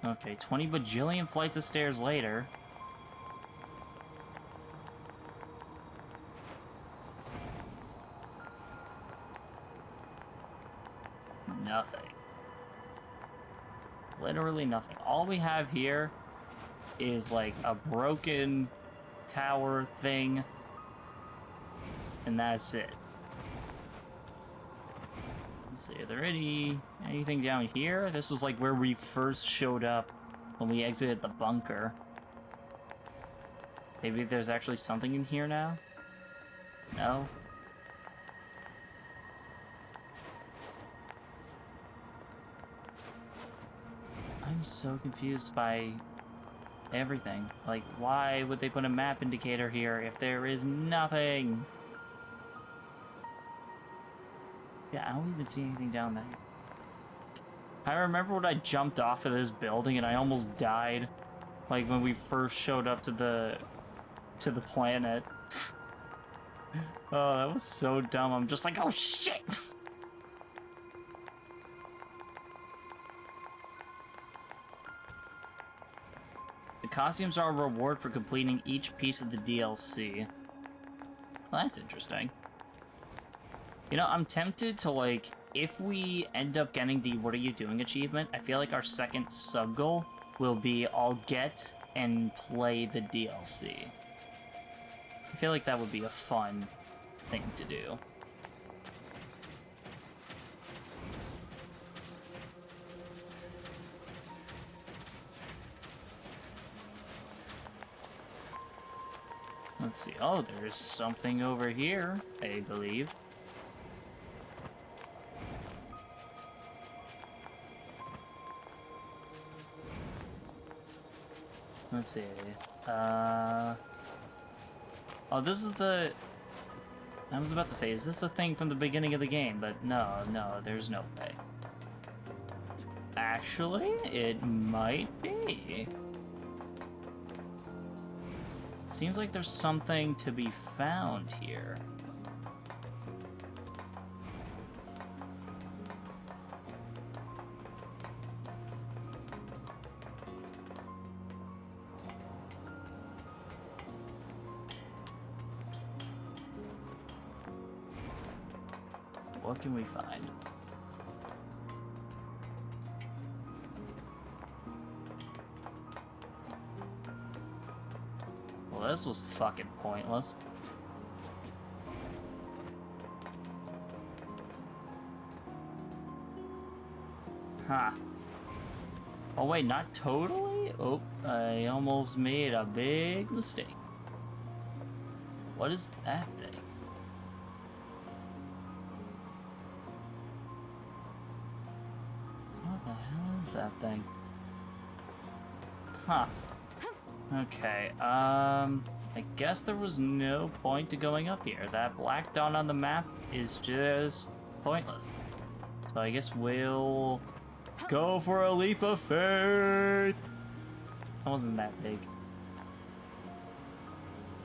Okay, 20 bajillion flights of stairs later. Nothing. Literally nothing. All we have here is like a broken tower thing, and that's it. Let's see, are there anything down here? This is like where we first showed up when we exited the bunker. Maybe there's actually something in here now? No? I'm so confused by everything. Like, why would they put a map indicator here if there is nothing? Yeah, I don't even see anything down there. I remember when I jumped off of this building and I almost died. Like, when we first showed up to the planet. Oh, that was so dumb. I'm just like, oh shit! The costumes are a reward for completing each piece of the DLC. Well, that's interesting. You know, I'm tempted to, like, if we end up getting the What Are You Doing achievement, I feel like our second sub-goal will be I'll get and play the DLC. I feel like that would be a fun thing to do. Let's see. Oh, there's something over here, I believe. Let's see. Oh, this is the... I was about to say, is this a thing from the beginning of the game? But no, there's no way. Actually, it might be. Seems like there's something to be found here. What can we find? Well, this was fucking pointless. Huh. Oh wait, not totally? Oh, I almost made a big mistake. What is that thing? that thing? Huh. Okay, I guess there was no point to going up here. That black dot on the map is just pointless. So I guess we'll go for a leap of faith. That wasn't that big.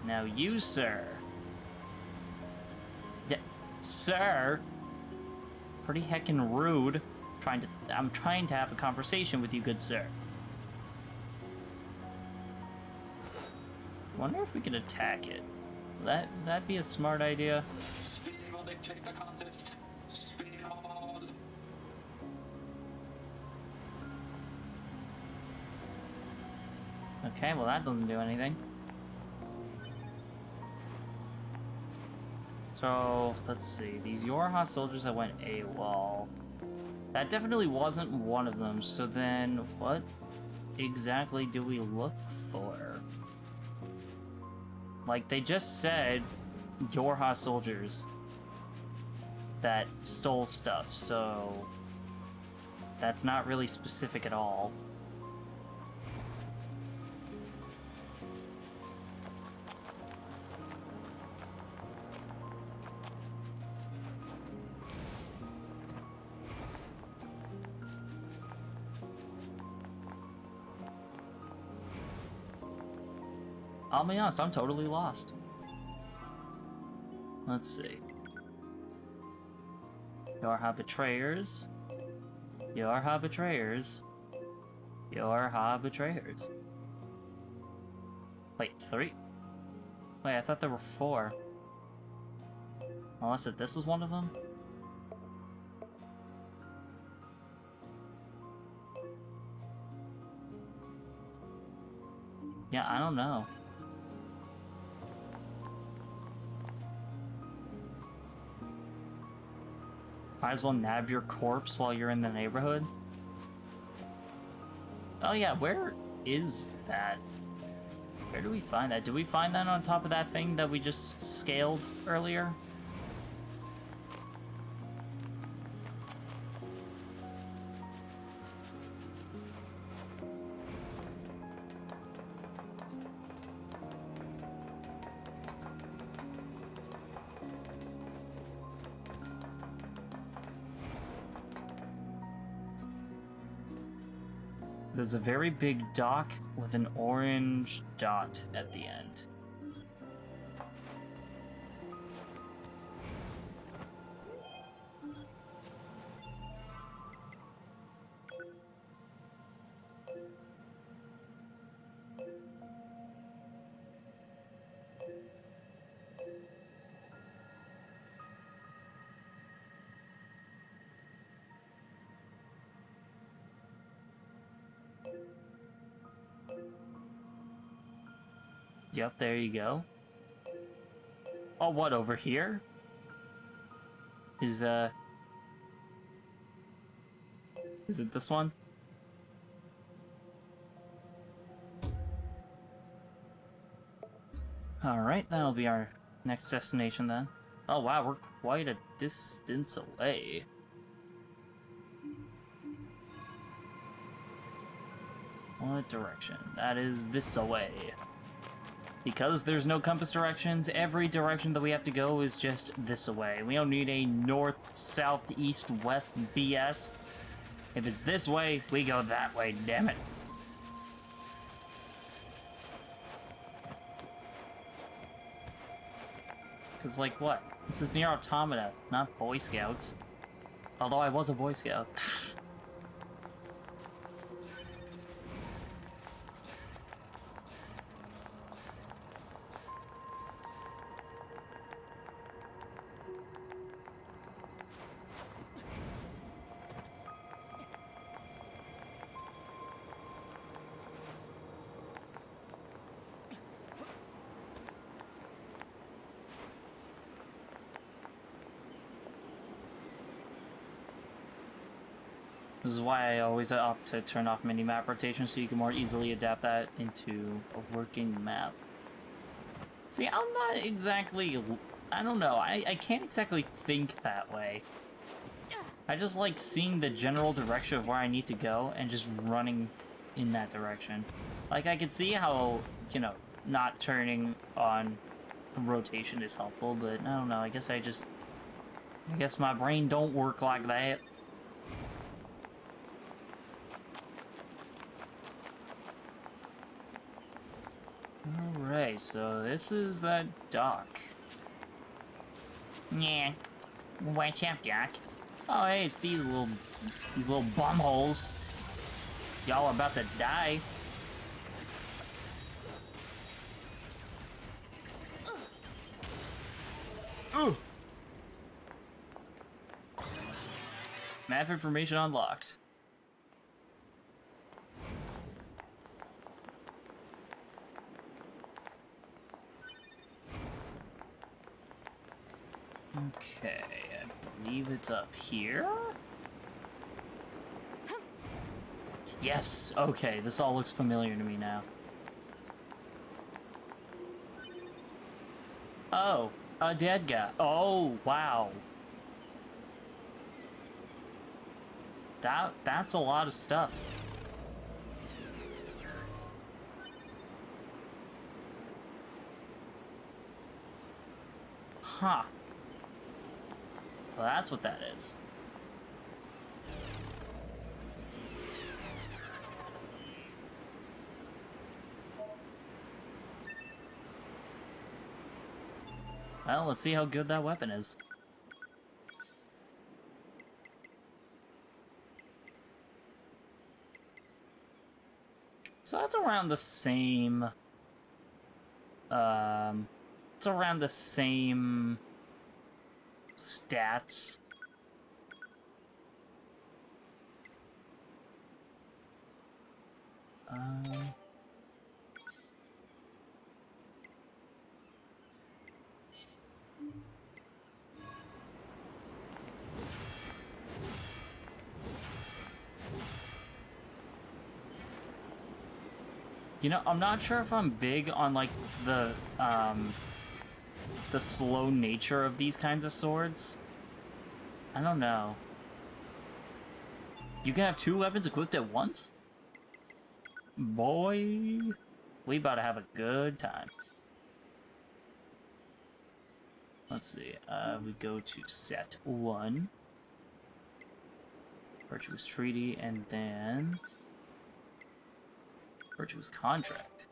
Now you, sir. Yeah, sir. Pretty heckin' rude. I'm trying to have a conversation with you, good sir. Wonder if we could attack it. That'd be a smart idea. Speed will dictate the contest. Speed on. Okay, well that doesn't do anything. So, let's see. These Yorha soldiers that went AWOL. That definitely wasn't one of them, so then what exactly do we look for? Like, they just said Yorha soldiers that stole stuff, so that's not really specific at all. I'll be honest, I'm totally lost. Let's see. Yorha betrayers. Yorha betrayers. Yorha betrayers. Wait, 3? Wait, I thought there were 4. Unless if this is one of them? Yeah, I don't know. Might as well nab your corpse while you're in the neighborhood. Oh yeah, where is that? Where do we find that? Did we find that on top of that thing that we just scaled earlier? There's a very big dock with an orange dot at the end. Yep, there you go. Oh, what, over here? Is it this one? Alright, that'll be our next destination then. Oh wow, we're quite a distance away. What direction? That is this away. Because there's no compass directions, every direction that we have to go is just this away. We don't need a north, south, east, west BS. If it's this way, we go that way, damn it. Because, like, what? This is NieR Automata, not Boy Scouts. Although I was a Boy Scout. This is why I always opt to turn off mini-map rotation so you can more easily adapt that into a working map. See, I'm not exactly... I don't know, I can't exactly think that way. I just like seeing the general direction of where I need to go and just running in that direction. Like, I can see how, you know, not turning on rotation is helpful, but I don't know, I guess my brain don't work like that. Alright, so this is that dock. Yeah. What's up, Doc? Oh, hey, it's these little bumholes. Y'all are about to die. Ugh. Map information unlocked. Okay, I believe it's up here. Yes, okay, this all looks familiar to me now. Oh, a dead guy. Oh, wow. That's a lot of stuff. Huh. Well, that's what that is. Well, let's see how good that weapon is. So that's around the same... it's around the same... stats. You know, I'm not sure if I'm big on, like, the slow nature of these kinds of swords. I don't know. You can have two weapons equipped at once? Boy, we about to have a good time. Let's see, we go to set 1. Virtuous Treaty, and then... Virtuous Contract.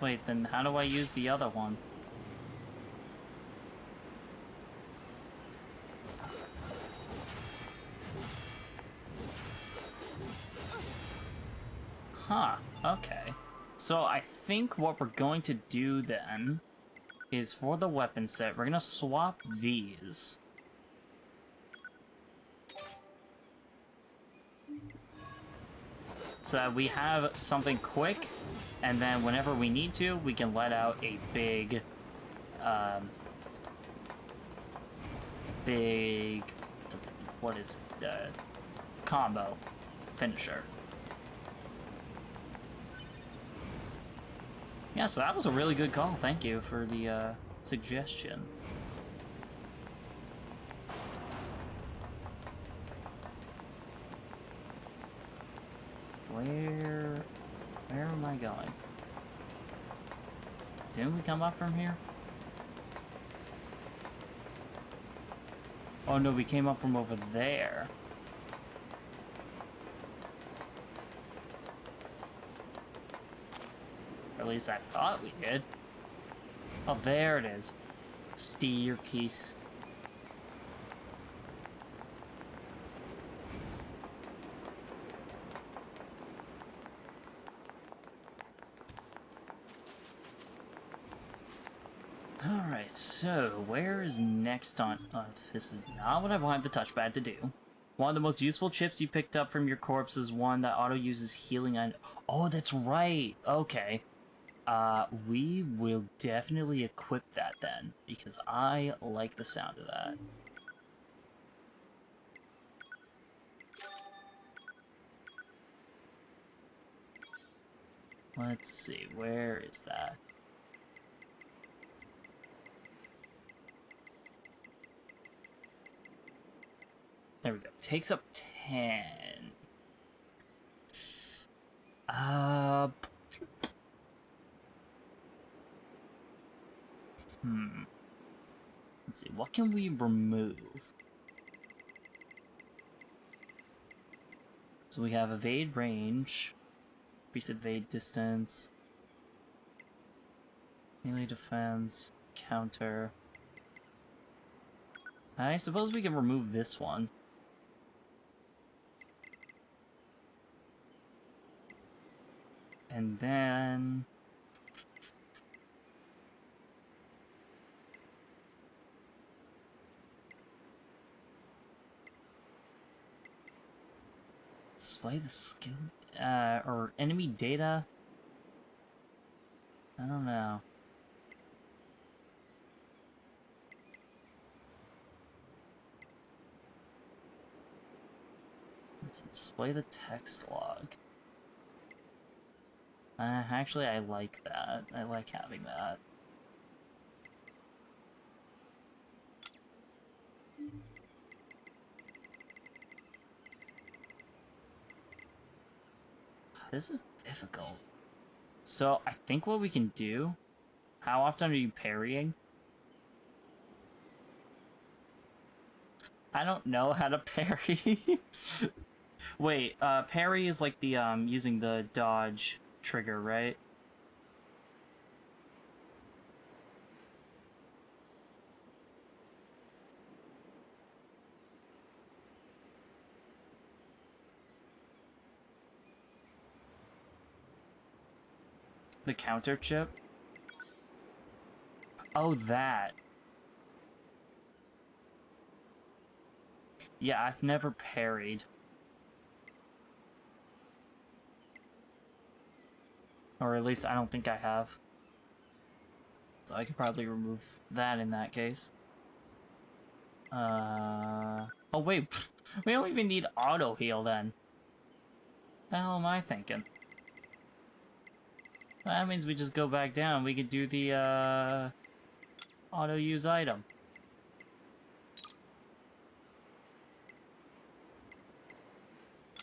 Wait, then how do I use the other one? Huh, okay. So I think what we're going to do then is for the weapon set, we're gonna swap these. So that we have something quick, and then whenever we need to, we can let out a big, what is it, combo finisher. Yeah, so that was a really good call. Thank you for the suggestion. Where am I going? Didn't we come up from here? Oh no, we came up from over there. Or at least I thought we did. Oh, there it is. Staircase. Alright, so where is next on... this is not what I wanted the touchpad to do. One of the most useful chips you picked up from your corpse is one that auto-uses healing on... Oh, that's right! Okay. We will definitely equip that then, because I like the sound of that. Let's see, where is that? There we go. Takes up 10. Let's see, what can we remove? So we have evade range, increase evade distance, melee defense, counter. I suppose we can remove this one. And then... display the skill... or enemy data? I don't know. Let's display the text log. Actually, I like that. I like having that. This is difficult. So, I think what we can do... How often are you parrying? I don't know how to parry. Wait, parry is like the, using the dodge trigger, right? The counter chip? Oh, that. Yeah, I've never parried. Or at least I don't think I have. So I could probably remove that in that case. Oh wait, we don't even need auto heal then. The hell am I thinking? That means we just go back down. We could do the auto use item.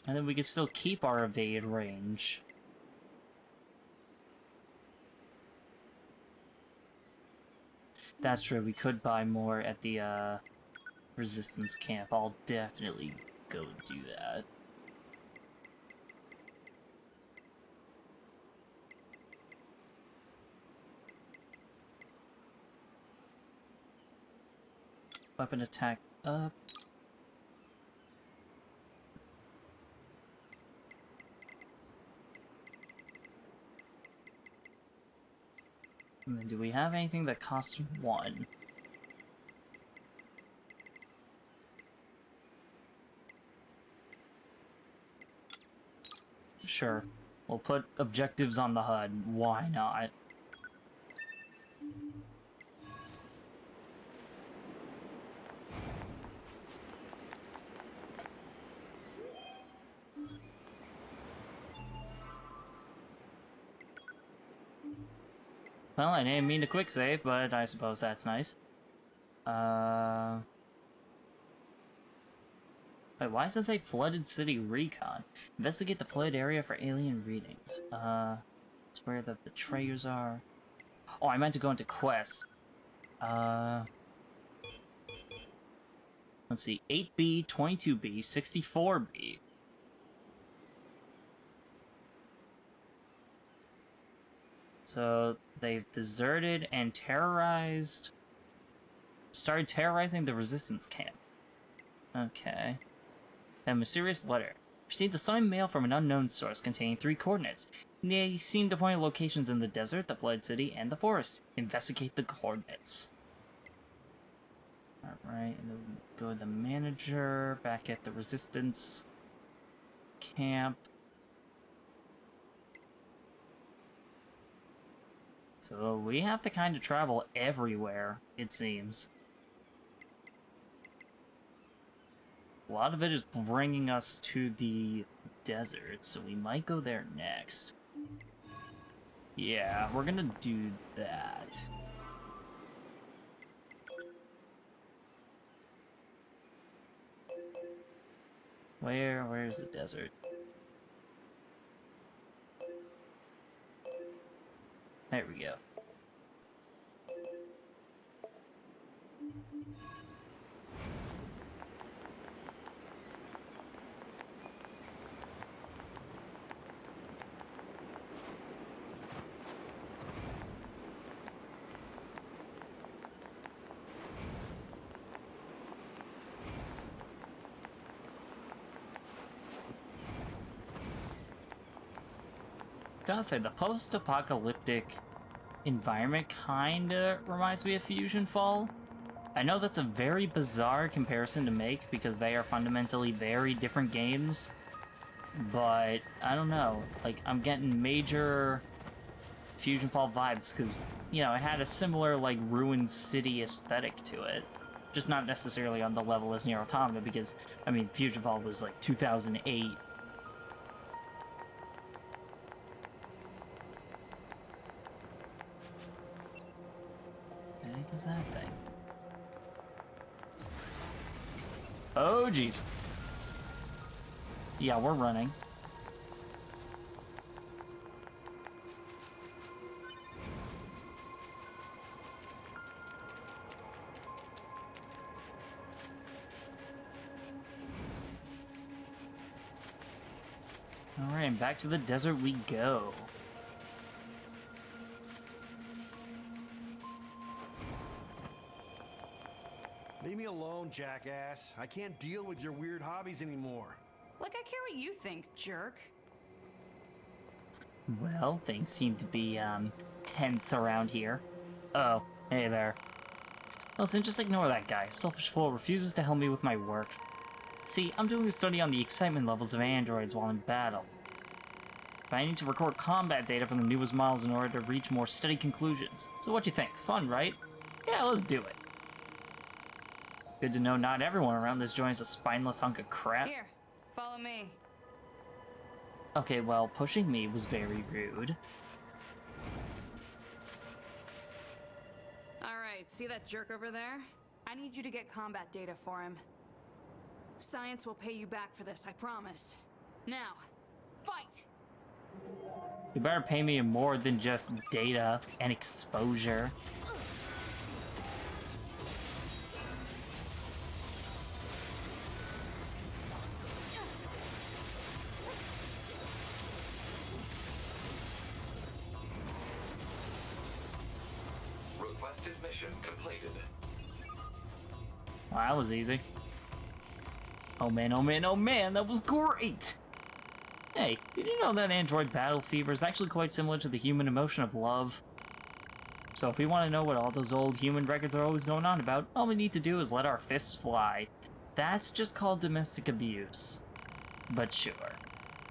And then we can still keep our evade range. That's true, we could buy more at the resistance camp. I'll definitely go do that. Weapon attack up. And then do we have anything that costs 1? Sure. We'll put objectives on the HUD. Why not? Well, I didn't mean to quick save, but I suppose that's nice. Wait, why does it say Flooded City Recon? Investigate the flooded area for alien readings. It's where the betrayers are. Oh, I meant to go into quests. Let's see. 8B, 22B, 64B. So, they've deserted and terrorized... started terrorizing the resistance camp. Okay. A mysterious letter. Received a signed mail from an unknown source containing 3 coordinates. They seem to point at locations in the desert, the flooded city, and the forest. Investigate the coordinates. Alright, and then we go to the manager, back at the resistance camp. So we have to kind of travel everywhere, it seems. A lot of it is bringing us to the desert, so we might go there next. Yeah, we're gonna do that. Where's the desert? There we go. Gotta say, the post-apocalyptic environment kinda reminds me of Fusion Fall. I know that's a very bizarre comparison to make because they are fundamentally very different games, but I don't know. Like, I'm getting major Fusion Fall vibes because, you know, it had a similar, like, ruined city aesthetic to it. Just not necessarily on the level as NieR Automata because, I mean, Fusion Fall was like 2008. What the heck is that thing? Oh, jeez. Yeah, we're running. Alright, back to the desert we go. Leave me alone, jackass. I can't deal with your weird hobbies anymore. Like I care what you think, jerk. Well, things seem to be, tense around here. Oh, hey there. Listen, just ignore that guy. Selfish fool refuses to help me with my work. See, I'm doing a study on the excitement levels of androids while in battle. But I need to record combat data from the newest models in order to reach more steady conclusions. So what you think? Fun, right? Yeah, let's do it. Good to know not everyone around this joint is a spineless hunk of crap. Here, follow me. Okay, well, pushing me was very rude. Alright, see that jerk over there? I need you to get combat data for him. Science will pay you back for this, I promise. Now, fight! You better pay me more than just data and exposure. Requested mission completed. Wow, that was easy. Oh man, oh man, oh man, that was great! Hey, did you know that android battle fever is actually quite similar to the human emotion of love? So if we want to know what all those old human records are always going on about, all we need to do is let our fists fly. That's just called domestic abuse. But sure.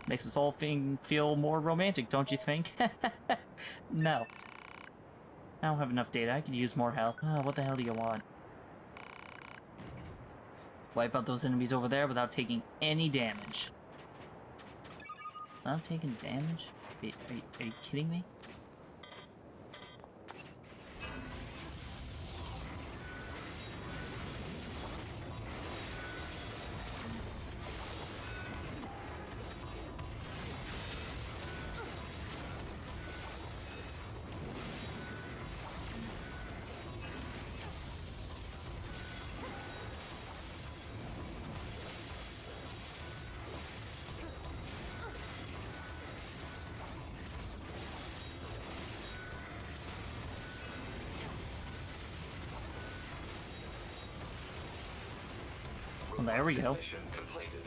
Makes this whole thing feel more romantic, don't you think? No. I don't have enough data, I could use more help. What the hell do you want? Wipe out those enemies over there without taking any damage. Without taking damage? Are you kidding me? Well, there we go. Mission completed.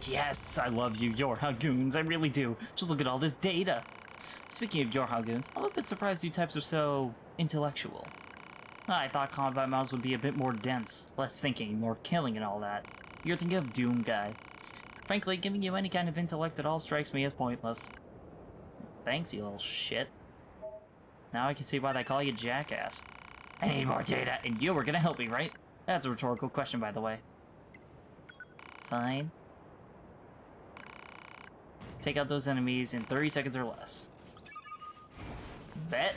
Yes, I love you, Yorha goons, I really do. Just look at all this data. Speaking of Yorha goons, I'm a bit surprised you types are so intellectual. I thought combat models would be a bit more dense, less thinking, more killing and all that. You're thinking of Doom Guy. Frankly, giving you any kind of intellect at all strikes me as pointless. Thanks, you little shit. Now I can see why they call you Jackass. I need more data, and you were gonna help me, right? That's a rhetorical question, by the way. Fine. take out those enemies in 30 seconds or less. Bet.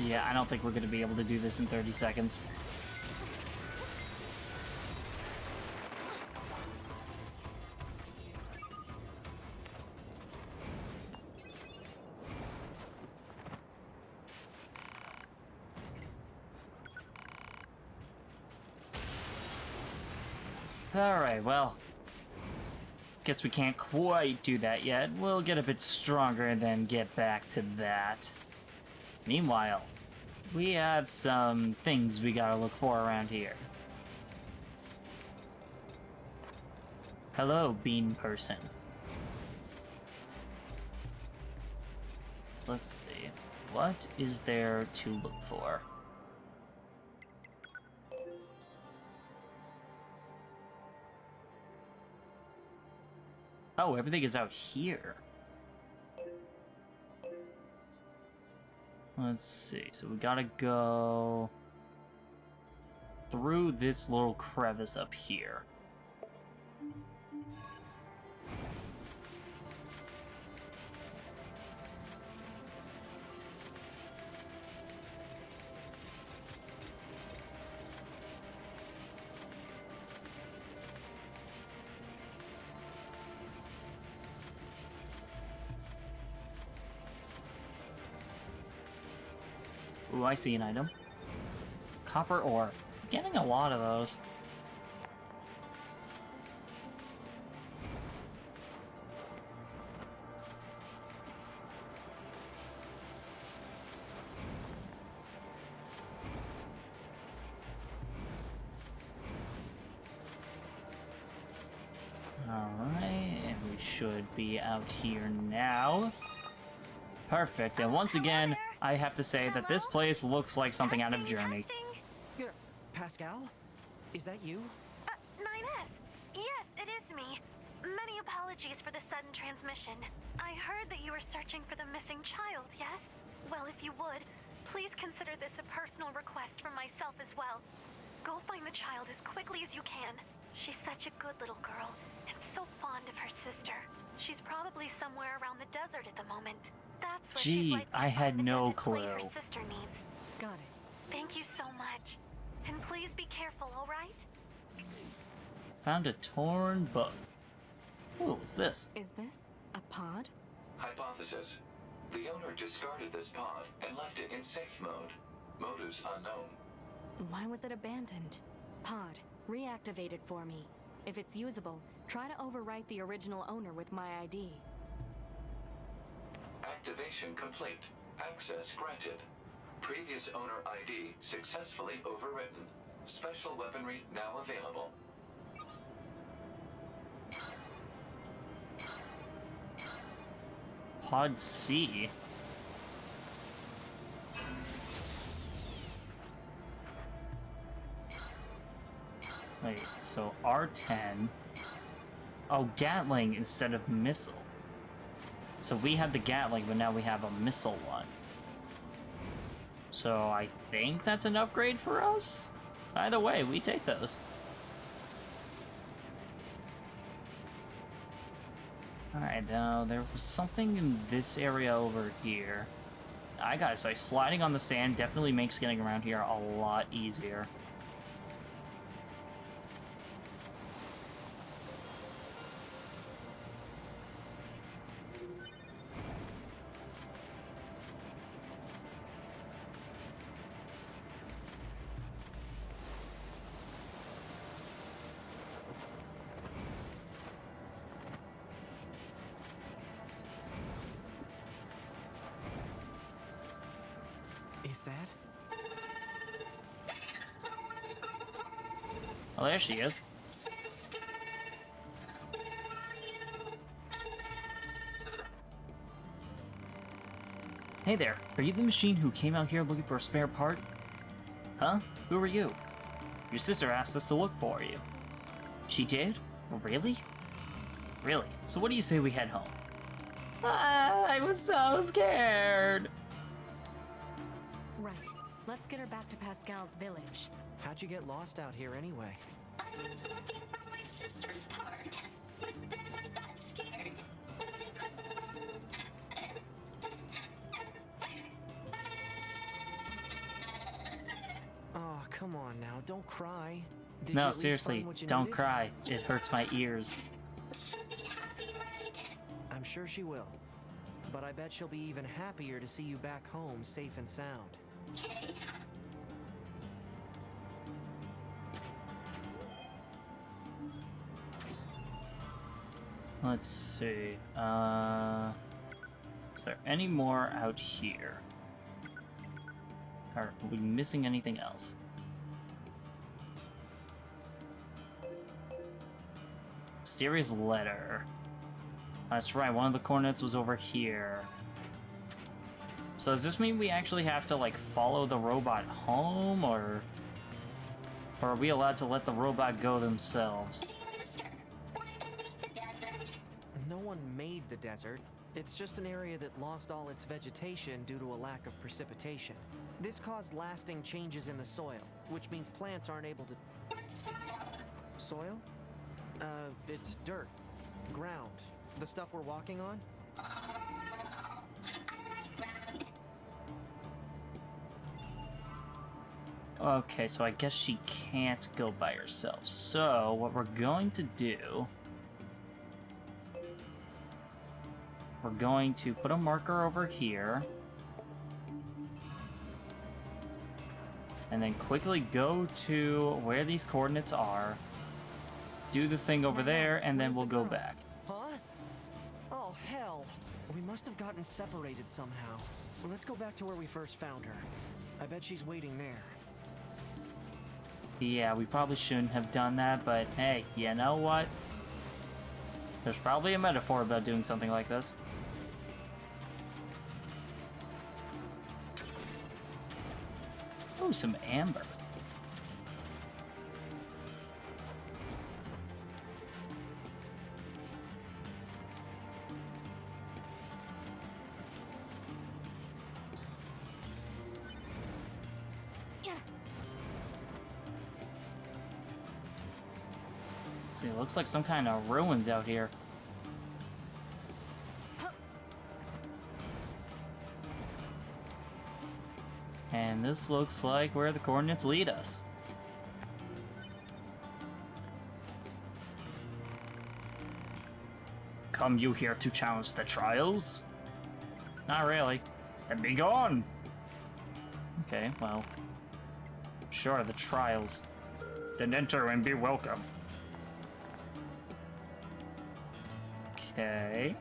Yeah, I don't think we're going to be able to do this in 30 seconds. Alright, well, guess we can't quite do that yet. We'll get a bit stronger and then get back to that. Meanwhile, we have some things we gotta look for around here. Hello, bean person. So let's see. What is there to look for? Oh, everything is out here. Let's see. So we gotta go through this little crevice up here. Ooh, I see an item. Copper ore. Getting a lot of those. Alright, and we should be out here now. Perfect, and once again, I have to say that this place looks like something out of Journey. Pascal? Is that you? NieR. Yes, it is me. Many apologies for the sudden transmission. I heard that you were searching for the missing child, yes? Well, if you would, please consider this a personal request from myself as well. Go find the child as quickly as you can. She's such a good little girl, and so fond of her sister. She's probably somewhere around the desert at the moment. That's where she's likely to I had find the no dented clay her clue. sister needs. Got it. Thank you so much. And please be careful, alright? Found a torn book. Ooh, what's this? Is this a pod? Hypothesis. The owner discarded this pod and left it in safe mode. Motives unknown. Why was it abandoned? Pod, reactivate it for me. If it's usable, try to overwrite the original owner with my ID. Activation complete. Access granted. Previous owner ID successfully overwritten. Special weaponry now available. Pod C. Wait, so R10. Oh, Gatling instead of missile. So we had the Gatling, but now we have a missile one. So I think that's an upgrade for us? Either way, we take those. Alright, now there was something in this area over here. I gotta say, sliding on the sand definitely makes getting around here a lot easier. Is that? Oh, there she is. Hey there, are you the machine who came out here looking for a spare part? Huh? Who are you? Your sister asked us to look for you. She did? Really? Really? So what do you say we head home? I was so scared. Right. Let's get her back to Pascal's village. How'd you get lost out here anyway? I was looking for my sister's part, but then I got scared. Oh, come on now, don't cry. Did you No, at least seriously, find what you don't needed? cry. It hurts my ears. She'll be happy, right? I'm sure she will. But I bet she'll be even happier to see you back home safe and sound. Okay. Let's see. Is there any more out here? Are we missing anything else? Mysterious letter. That's right, one of the coordinates was over here. So does this mean we actually have to, like, follow the robot home, or are we allowed to let the robot go themselves? Hey, mister, why don't we make the desert? No one made the desert. It's just an area that lost all its vegetation due to a lack of precipitation. This caused lasting changes in the soil, which means plants aren't able to... What's Soil? It's dirt. Ground. The stuff we're walking on? I like ground. Okay, so I guess she can't go by herself. So, what we're going to do... We're going to put a marker over here. And then quickly go to where these coordinates are. Do the thing over there, and then Where's we'll the go girl? back. Huh? Oh, hell. We must have gotten separated somehow. Well, let's go back to where we first found her. I bet she's waiting there. Yeah, we probably shouldn't have done that, but hey, you know what? There's probably a metaphor about doing something like this. Oh, some amber. See, it looks like some kind of ruins out here. And this looks like where the coordinates lead us. Come you here to challenge the trials? Not really. Then be gone! Okay, well. Sure, the trials. Then enter and be welcome. Okay.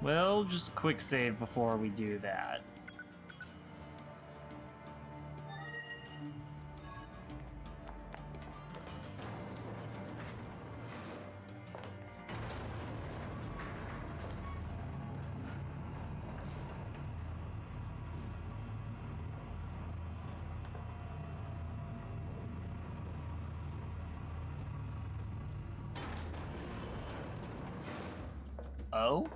Well, just quick save before we do that. Oh?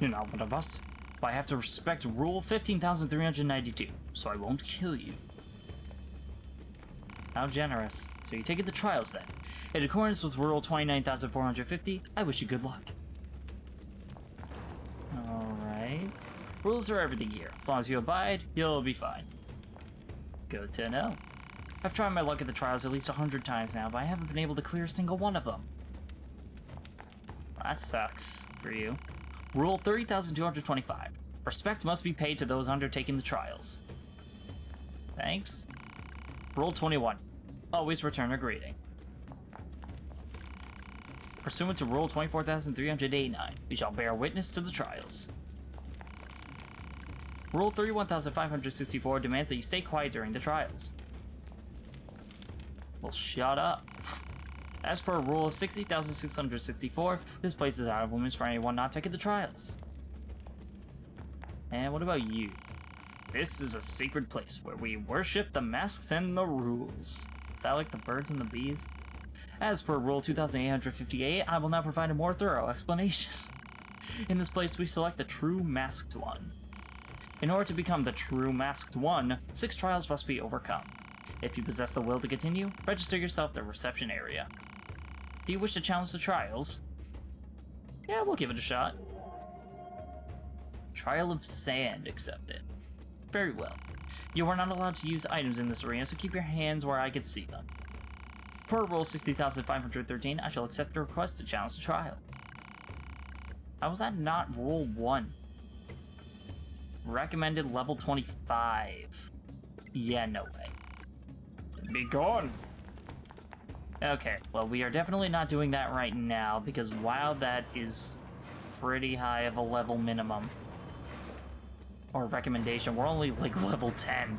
You're not one of us. But I have to respect Rule 15,392, so I won't kill you. How generous. So you take it to trials then. In accordance with Rule 29,450, I wish you good luck. Alright. Rules are everything here. As long as you abide, you'll be fine. Good to know. I've tried my luck at the trials at least 100 times now, but I haven't been able to clear a single one of them. That sucks for you. Rule 30,225. Respect must be paid to those undertaking the trials. Thanks. Rule 21. Always return a greeting. Pursuant to Rule 24,389, we shall bear witness to the trials. Rule 31,564 demands that you stay quiet during the trials. Well, shut up. As per Rule 60,664, this place is out of limits for anyone not taking the trials. And what about you? This is a sacred place where we worship the masks and the rules. Is that like the birds and the bees? As per Rule 2858, I will now provide a more thorough explanation. In this place, we select the true masked one. In order to become the true masked one, 6 trials must be overcome. If you possess the will to continue, register yourself at the reception area. Do you wish to challenge the trials? Yeah, we'll give it a shot. Trial of Sand accepted. Very well. You are not allowed to use items in this arena, so keep your hands where I can see them. Per Rule 60,513, I shall accept the request to challenge the trial. How was that not Rule 1? Recommended level 25. Yeah, no way. Be gone! Okay, well, we are definitely not doing that right now, because wow, that is pretty high of a level minimum. Or recommendation. We're only, like, level 10.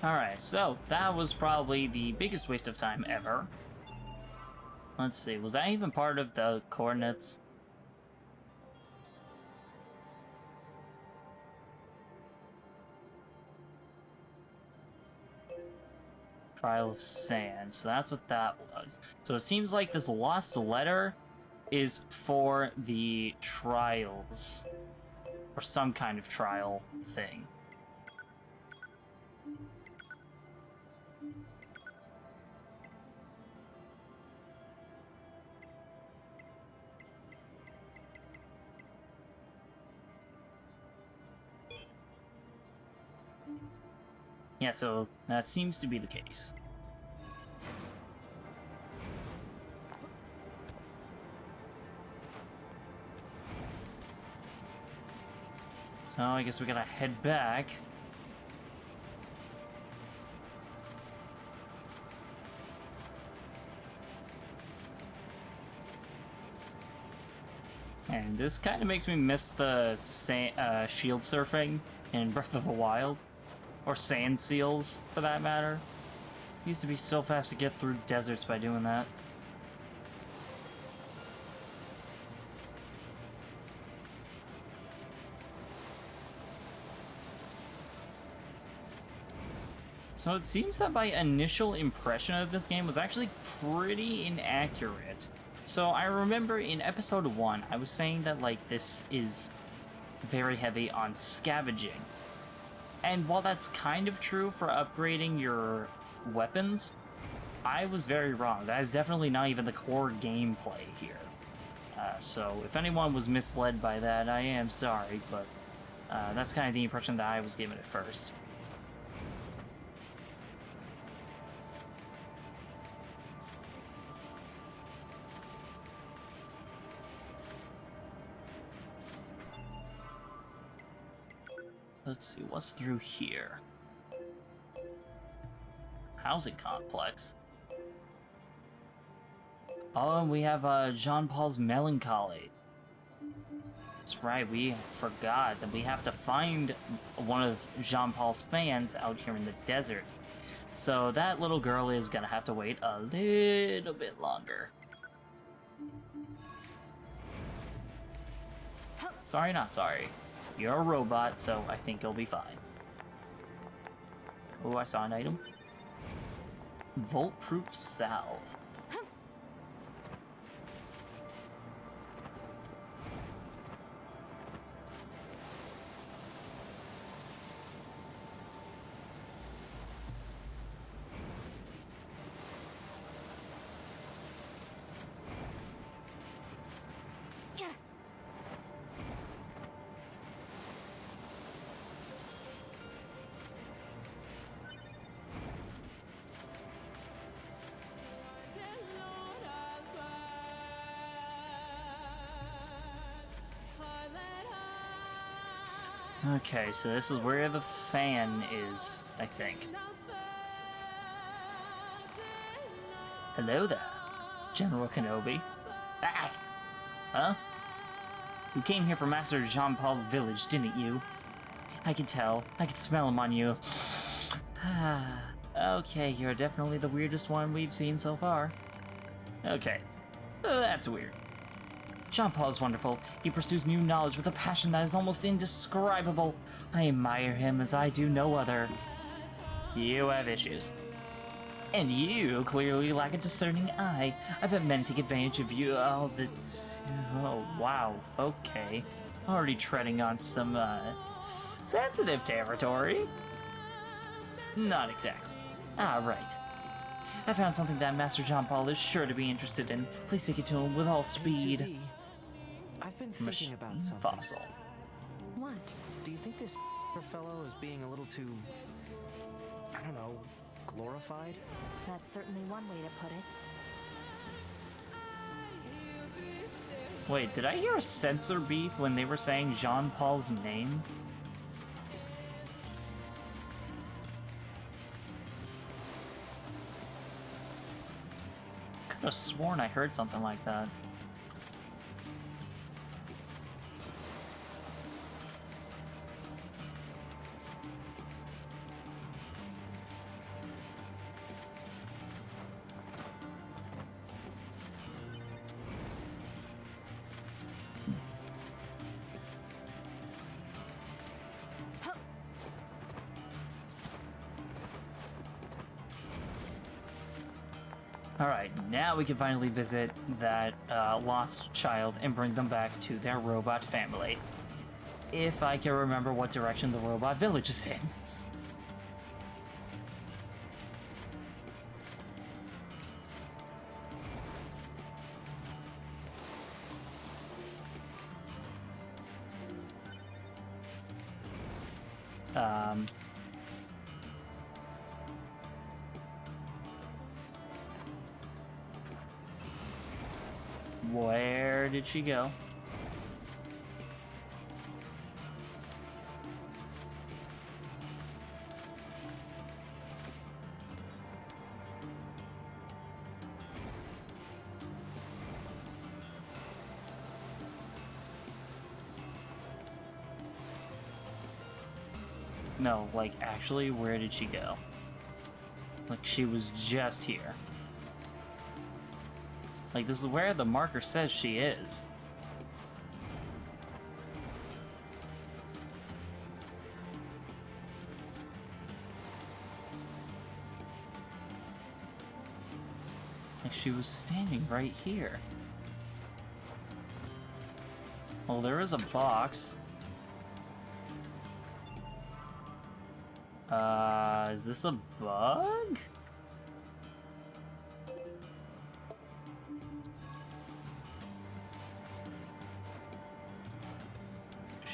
Alright, so that was probably the biggest waste of time ever. Let's see, was that even part of the coordinates? Trial of Sand, so that's what that was. So it seems like this lost letter is for the trials. Or some kind of trial thing. Yeah, so that seems to be the case. So I guess we gotta head back. And this kind of makes me miss the shield surfing in Breath of the Wild. Or sand seals, for that matter. It used to be so fast to get through deserts by doing that. So it seems that my initial impression of this game was actually pretty inaccurate. So I remember in episode 1, I was saying that, like, this is very heavy on scavenging. And while that's kind of true for upgrading your weapons, I was very wrong. That is definitely not even the core gameplay here. So if anyone was misled by that, I am sorry, but that's kind of the impression that I was given at first. Let's see, what's through here? Housing complex. Oh, and we have Jean Paul's Melancholy. That's right, we forgot that we have to find one of Jean Paul's fans out here in the desert. So that little girl is gonna have to wait a little bit longer. Sorry, not sorry. You're a robot, so I think you'll be fine. Oh, I saw an item. Volt-proof salve. Okay, so this is where the fan is, I think. Hello there, General Kenobi. Back! Huh? You came here from Master Jean Paul's village, didn't you? I can tell. I can smell him on you. Okay, you're definitely the weirdest one we've seen so far. Okay, that's weird. Jean Paul is wonderful. He pursues new knowledge with a passion that is almost indescribable. I admire him as I do no other. You have issues. And you clearly lack a discerning eye. I bet men take advantage of you all the oh, wow. Okay. Already treading on some, sensitive territory. Not exactly. Ah, right. I found something that Master Jean Paul is sure to be interested in. Please take it to him with all speed. 2B, I've been thinking about something. Fossil. What? Do you think this fellow is being a little too, I don't know, glorified? That's certainly one way to put it. Wait, did I hear a sensor beep when they were saying Jean Paul's name? Could have sworn I heard something like that. Alright, now we can finally visit that lost child and bring them back to their robot family. If I can remember what direction the robot village is in. Where did she go? No, like, actually, where did she go? Like, she was just here. Like, this is where the marker says she is. Like, she was standing right here. Well, there is a box. Is this a bug?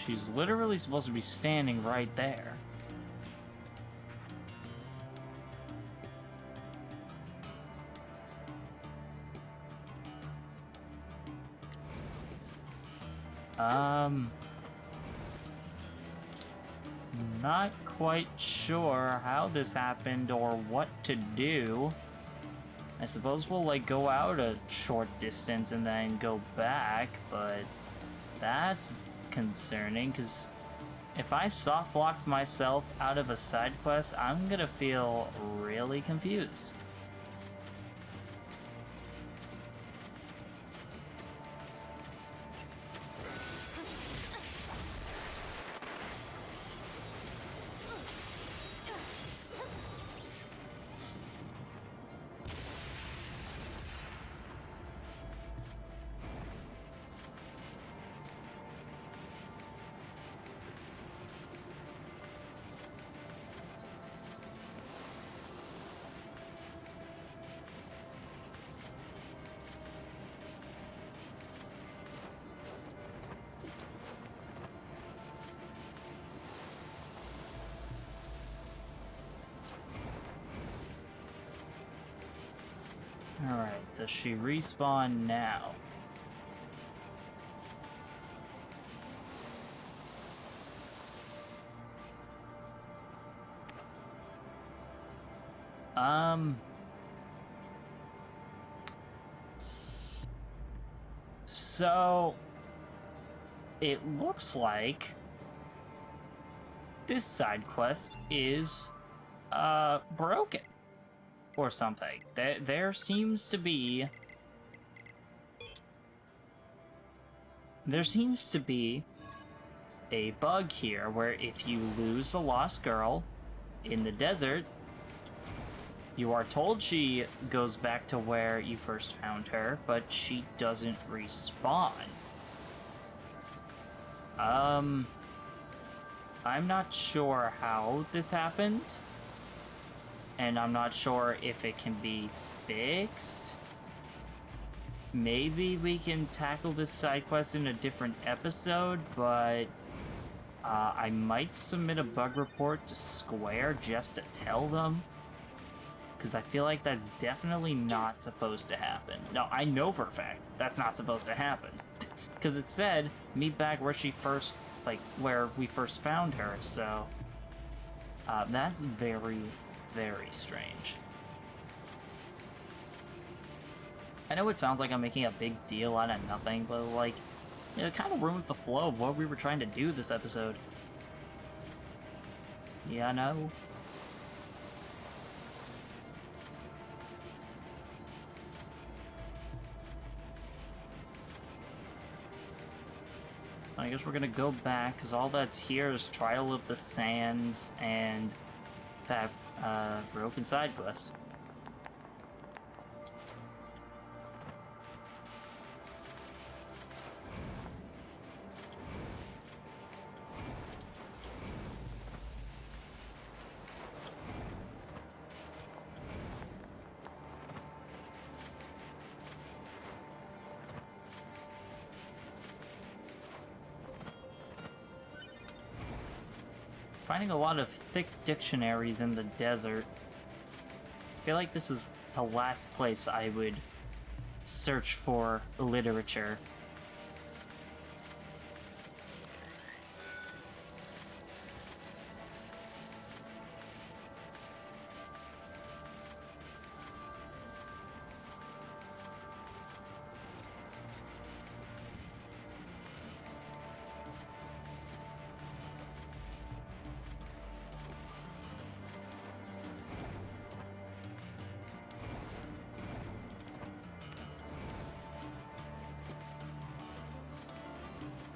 She's literally supposed to be standing right there. Not quite sure how this happened or what to do. I suppose we'll, like, go out a short distance and then go back, but that's concerning, because if I soft-locked myself out of a side quest, I'm gonna feel really confused. Alright, does she respawn now? So it looks like this side quest is broken or something. There seems to be a bug here where if you lose the lost girl in the desert, you are told she goes back to where you first found her, but she doesn't respawn. I'm not sure how this happened, and I'm not sure if it can be fixed. Maybe we can tackle this side quest in a different episode, but I might submit a bug report to Square just to tell them, because I feel like that's definitely not supposed to happen. No, I know for a fact that's not supposed to happen, because it said meet back where she first, like, where we first found her, so that's very, very strange. I know it sounds like I'm making a big deal out of nothing, but, like, it kind of ruins the flow of what we were trying to do this episode. Yeah, I know. I guess we're gonna go back, because all that's here is Trial of the Sands and that broken side quest. Finding a lot of thick dictionaries in the desert. I feel like this is the last place I would search for literature.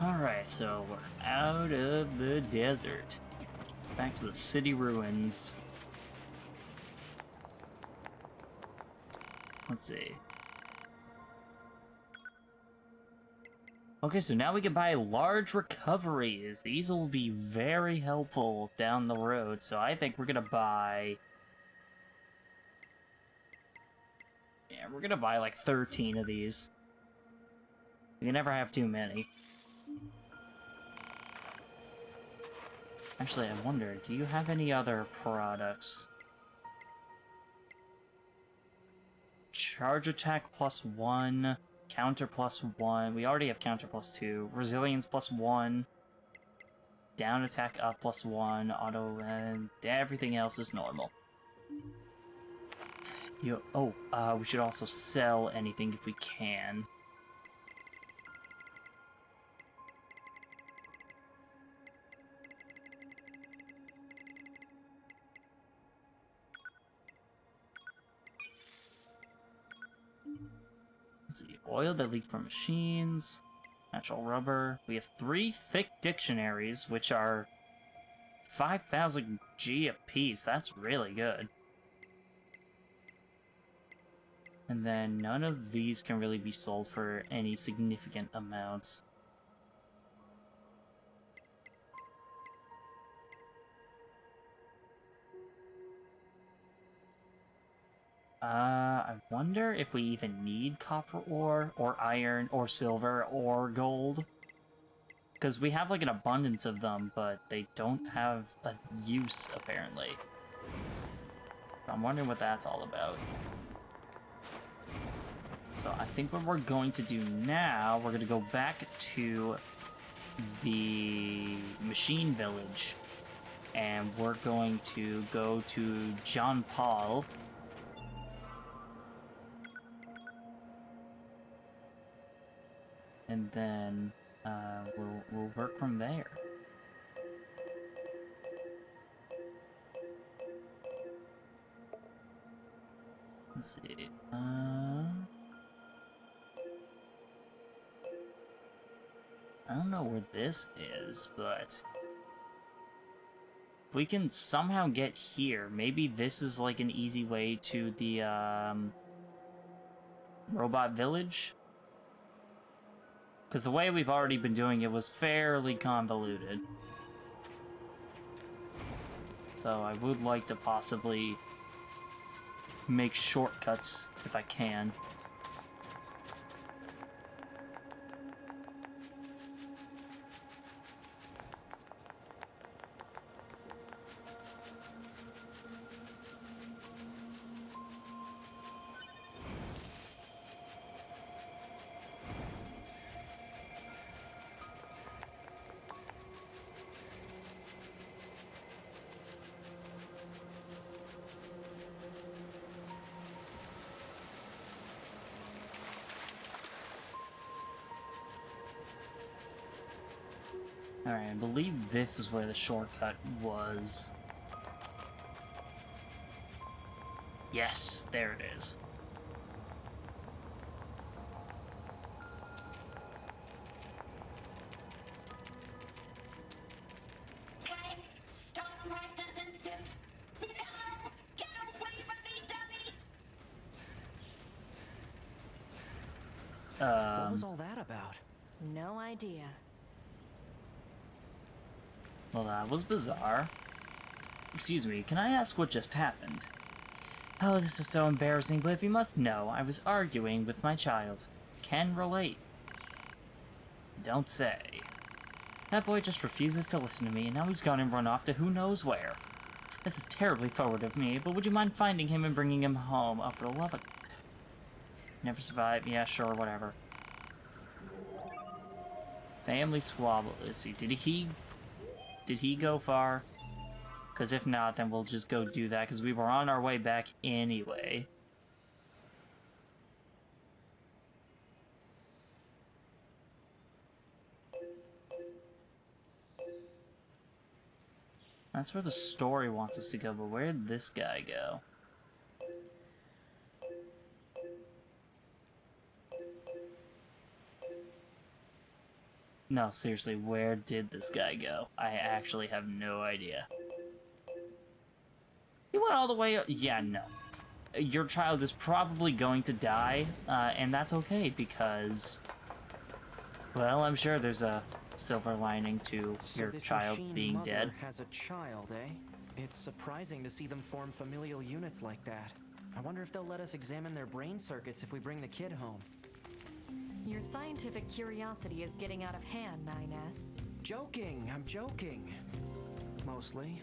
Alright, so we're out of the desert. Back to the city ruins. Let's see. Okay, so now we can buy large recoveries. These will be very helpful down the road, so I think we're gonna buy... Yeah, we're gonna buy like 13 of these. We can never have too many. Actually, I wonder, do you have any other products? Charge attack +1, counter +1. We already have counter +2. Resilience +1. Down attack up +1. Auto, and everything else is normal. We should also sell anything if we can. Let's see, oil that leaked from machines, natural rubber. We have 3 thick dictionaries, which are 5,000 G apiece. That's really good. And then none of these can really be sold for any significant amounts. I wonder if we even need copper ore, or iron, or silver, or gold. Because we have, like, an abundance of them, but they don't have a use, apparently. I'm wondering what that's all about. So I think what we're going to do now, we're going to go back to the machine village. And we're going to go to John Paul and then we'll work from there. Let's see. I don't know where this is, but if we can somehow get here, maybe this is like an easy way to the robot village? Because the way we've already been doing it was fairly convoluted. So I would like to possibly make shortcuts if I can. Alright, I believe this is where the shortcut was. Yes, there it is. Okay, stop right this instant. No! Get away from me, dummy! What was all that about? No idea. Well, that was bizarre. Excuse me, can I ask what just happened? Oh, this is so embarrassing, but if you must know, I was arguing with my child. Can relate. Don't say. That boy just refuses to listen to me, and now he's gone and run off to who knows where. This is terribly forward of me, but would you mind finding him and bringing him home? Oh, for the love of... Never survived. Yeah, sure, whatever. Family squabble. Let's see, did he go far? Because if not, then we'll just go do that, because we were on our way back anyway. That's where the story wants us to go, but where did this guy go? No, seriously, where did this guy go? I actually have no idea. He went all the way up. Yeah, no. Your child is probably going to die, and that's okay, because... Well, I'm sure there's a silver lining to your child being dead. Has a child, eh? It's surprising to see them form familial units like that. I wonder if they'll let us examine their brain circuits if we bring the kid home. Your scientific curiosity is getting out of hand, 9S. Joking, I'm joking. Mostly.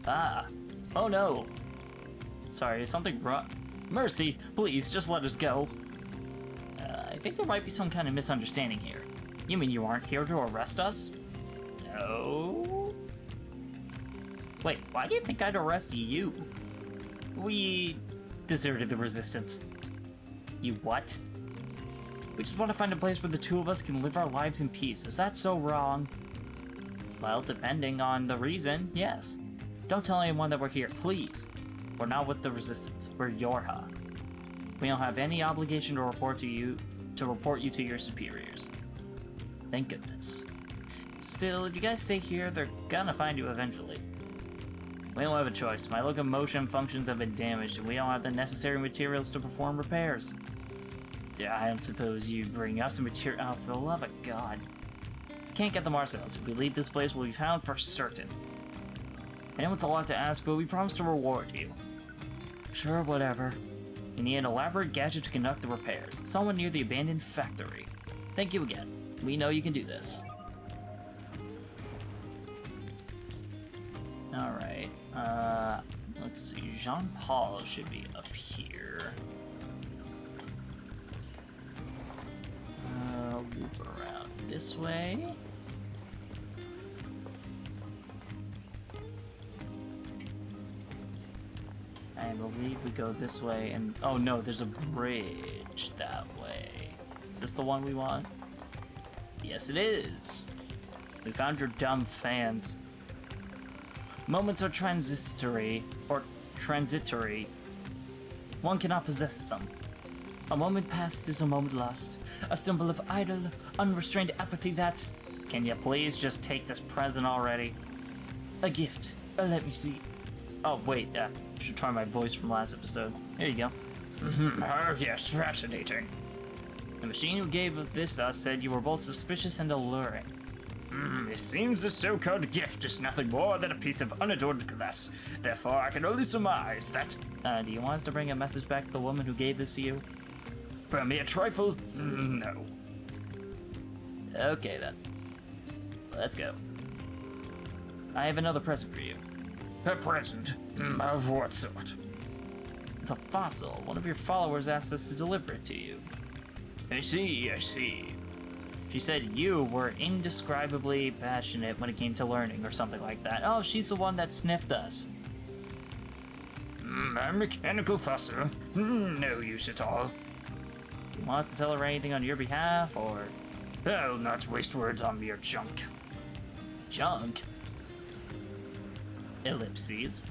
Ah. Oh no. Sorry, is something wrong? Mercy, please, just let us go. I think there might be some kind of misunderstanding here. You mean you aren't here to arrest us? No? Wait, why do you think I'd arrest you? We deserted the resistance. You what? We just want to find a place where the two of us can live our lives in peace. Is that so wrong? Well, depending on the reason, yes. Don't tell anyone that we're here, please. We're not with the resistance. We're Yorha. We don't have any obligation to report you to your superiors. Thank goodness. Still, if you guys stay here, they're gonna find you eventually. We don't have a choice. My locomotion functions have been damaged, and we don't have the necessary materials to perform repairs. I don't suppose you'd bring us the material. Oh, for the love of God. Can't get them ourselves. If we leave this place, we'll be found for certain. I know it's a lot to ask, but we promise to reward you. Sure, whatever. You need an elaborate gadget to conduct the repairs. Someone near the abandoned factory. Thank you again. We know you can do this. Alright. Let's see. Jean-Paul should be up here. Loop around this way. I believe we go this way, and oh no, there's a bridge that way. Is this the one we want? Yes, it is. We found your dumb fans. Moments are transitory. One cannot possess them. A moment past is a moment lost. A symbol of idle, unrestrained apathy that... Can you please just take this present already? A gift. Let me see. Oh, wait. I should try my voice from last episode. There you go. Yes, fascinating. The machine who gave this us said you were both suspicious and alluring. It seems the so-called gift is nothing more than a piece of unadorned glass. Therefore, I can only surmise that... do you want us to bring a message back to the woman who gave this to you? For a mere trifle? No. Okay, then. Let's go. I have another present for you. A present? Of what sort? It's a fossil. One of your followers asked us to deliver it to you. I see. She said you were indescribably passionate when it came to learning or something like that. Oh, she's the one that sniffed us. A mechanical fossil? No use at all. You want us to tell her anything on your behalf, or... I'll not waste words on mere junk. Junk? Ellipses.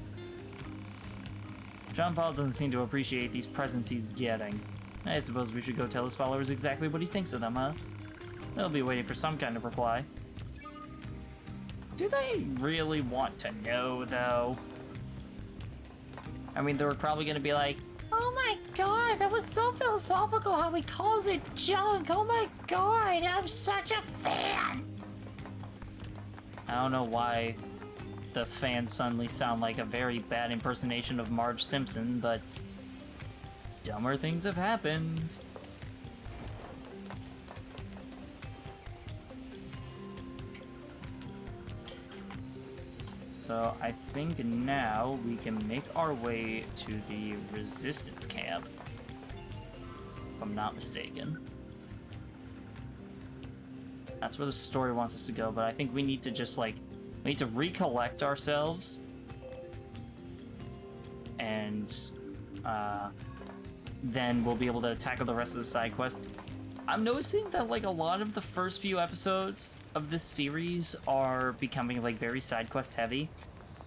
John Paul doesn't seem to appreciate these presents he's getting. I suppose we should go tell his followers exactly what he thinks of them, huh? They'll be waiting for some kind of reply. Do they really want to know, though? I mean, they're probably gonna be like, oh my god, that was so philosophical how he calls it junk. Oh my god, I'm such a fan. I don't know why the fans suddenly sound like a very bad impersonation of Marge Simpson, but dumber things have happened. So I think now we can make our way to the resistance camp, if I'm not mistaken. That's where the story wants us to go, but I think we need to just we need to recollect ourselves and then we'll be able to tackle the rest of the side quest. I'm noticing that a lot of the first few episodes of this series are becoming very side quest heavy.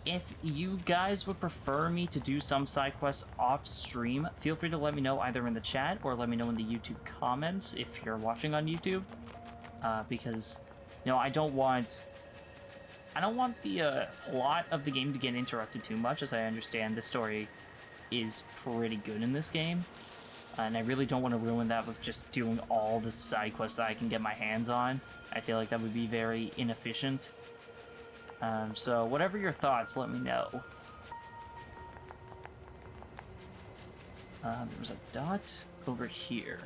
If you guys would prefer me to do some side quests off stream, feel free to let me know either in the chat or let me know in the YouTube comments if you're watching on YouTube. Because I don't want the plot of the game to get interrupted too much. As I understand, the story is pretty good in this game. And I really don't want to ruin that with just doing all the side quests that I can get my hands on. I feel like that would be very inefficient. So whatever your thoughts, let me know. There was a dot over here.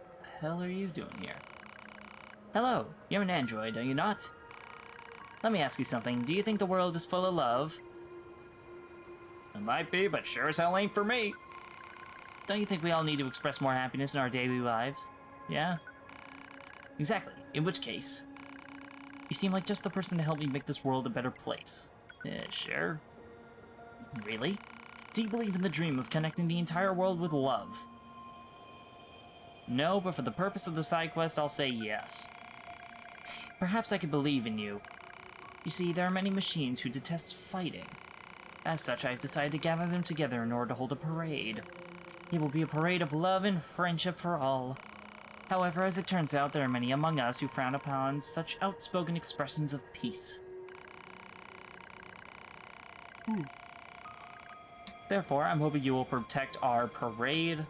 What the hell are you doing here? Hello, you're an android, are you not? Let me ask you something. Do you think the world is full of love? It might be, but sure as hell ain't for me. Don't you think we all need to express more happiness in our daily lives? Yeah? Exactly. In which case, you seem like just the person to help me make this world a better place. Sure. Really? Do you believe in the dream of connecting the entire world with love? No, but for the purpose of the side quest, I'll say yes. Perhaps I could believe in you. You see, there are many machines who detest fighting. As such, I've decided to gather them together in order to hold a parade. It will be a parade of love and friendship for all. However, as it turns out, there are many among us who frown upon such outspoken expressions of peace. Therefore, I'm hoping you will protect our parade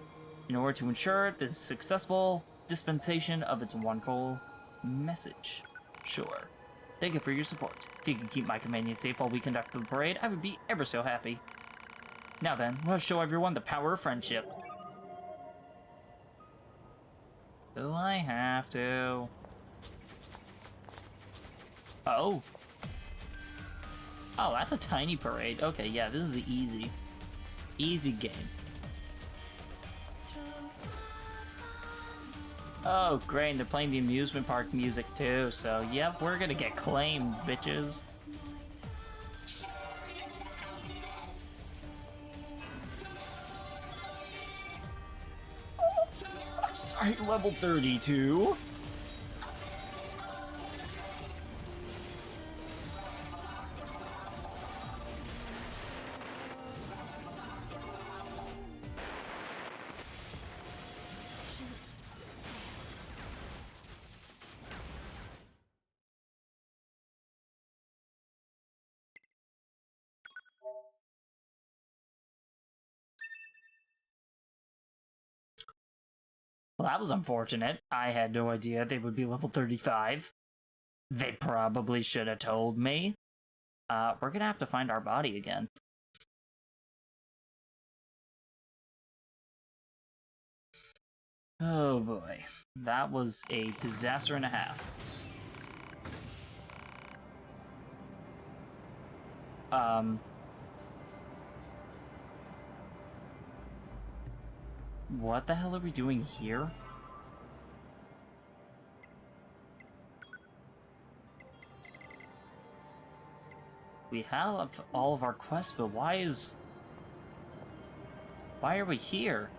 in order to ensure the successful dispensation of its wonderful message. Sure. Thank you for your support. If you can keep my companions safe while we conduct the parade, I would be ever so happy. Now then, let's show everyone the power of friendship. Do I have to? Oh. Oh, that's a tiny parade. Okay, yeah, this is easy. Easy game. Oh, great, and they're playing the amusement park music too, so yep, we're gonna get claimed, bitches. Alright, level 32. Well, that was unfortunate. I had no idea they would be level 35. They probably should have told me. We're gonna have to find our body again. Oh boy. That was a disaster and a half. What the hell are we doing here? We have all of our quests, but why are we here?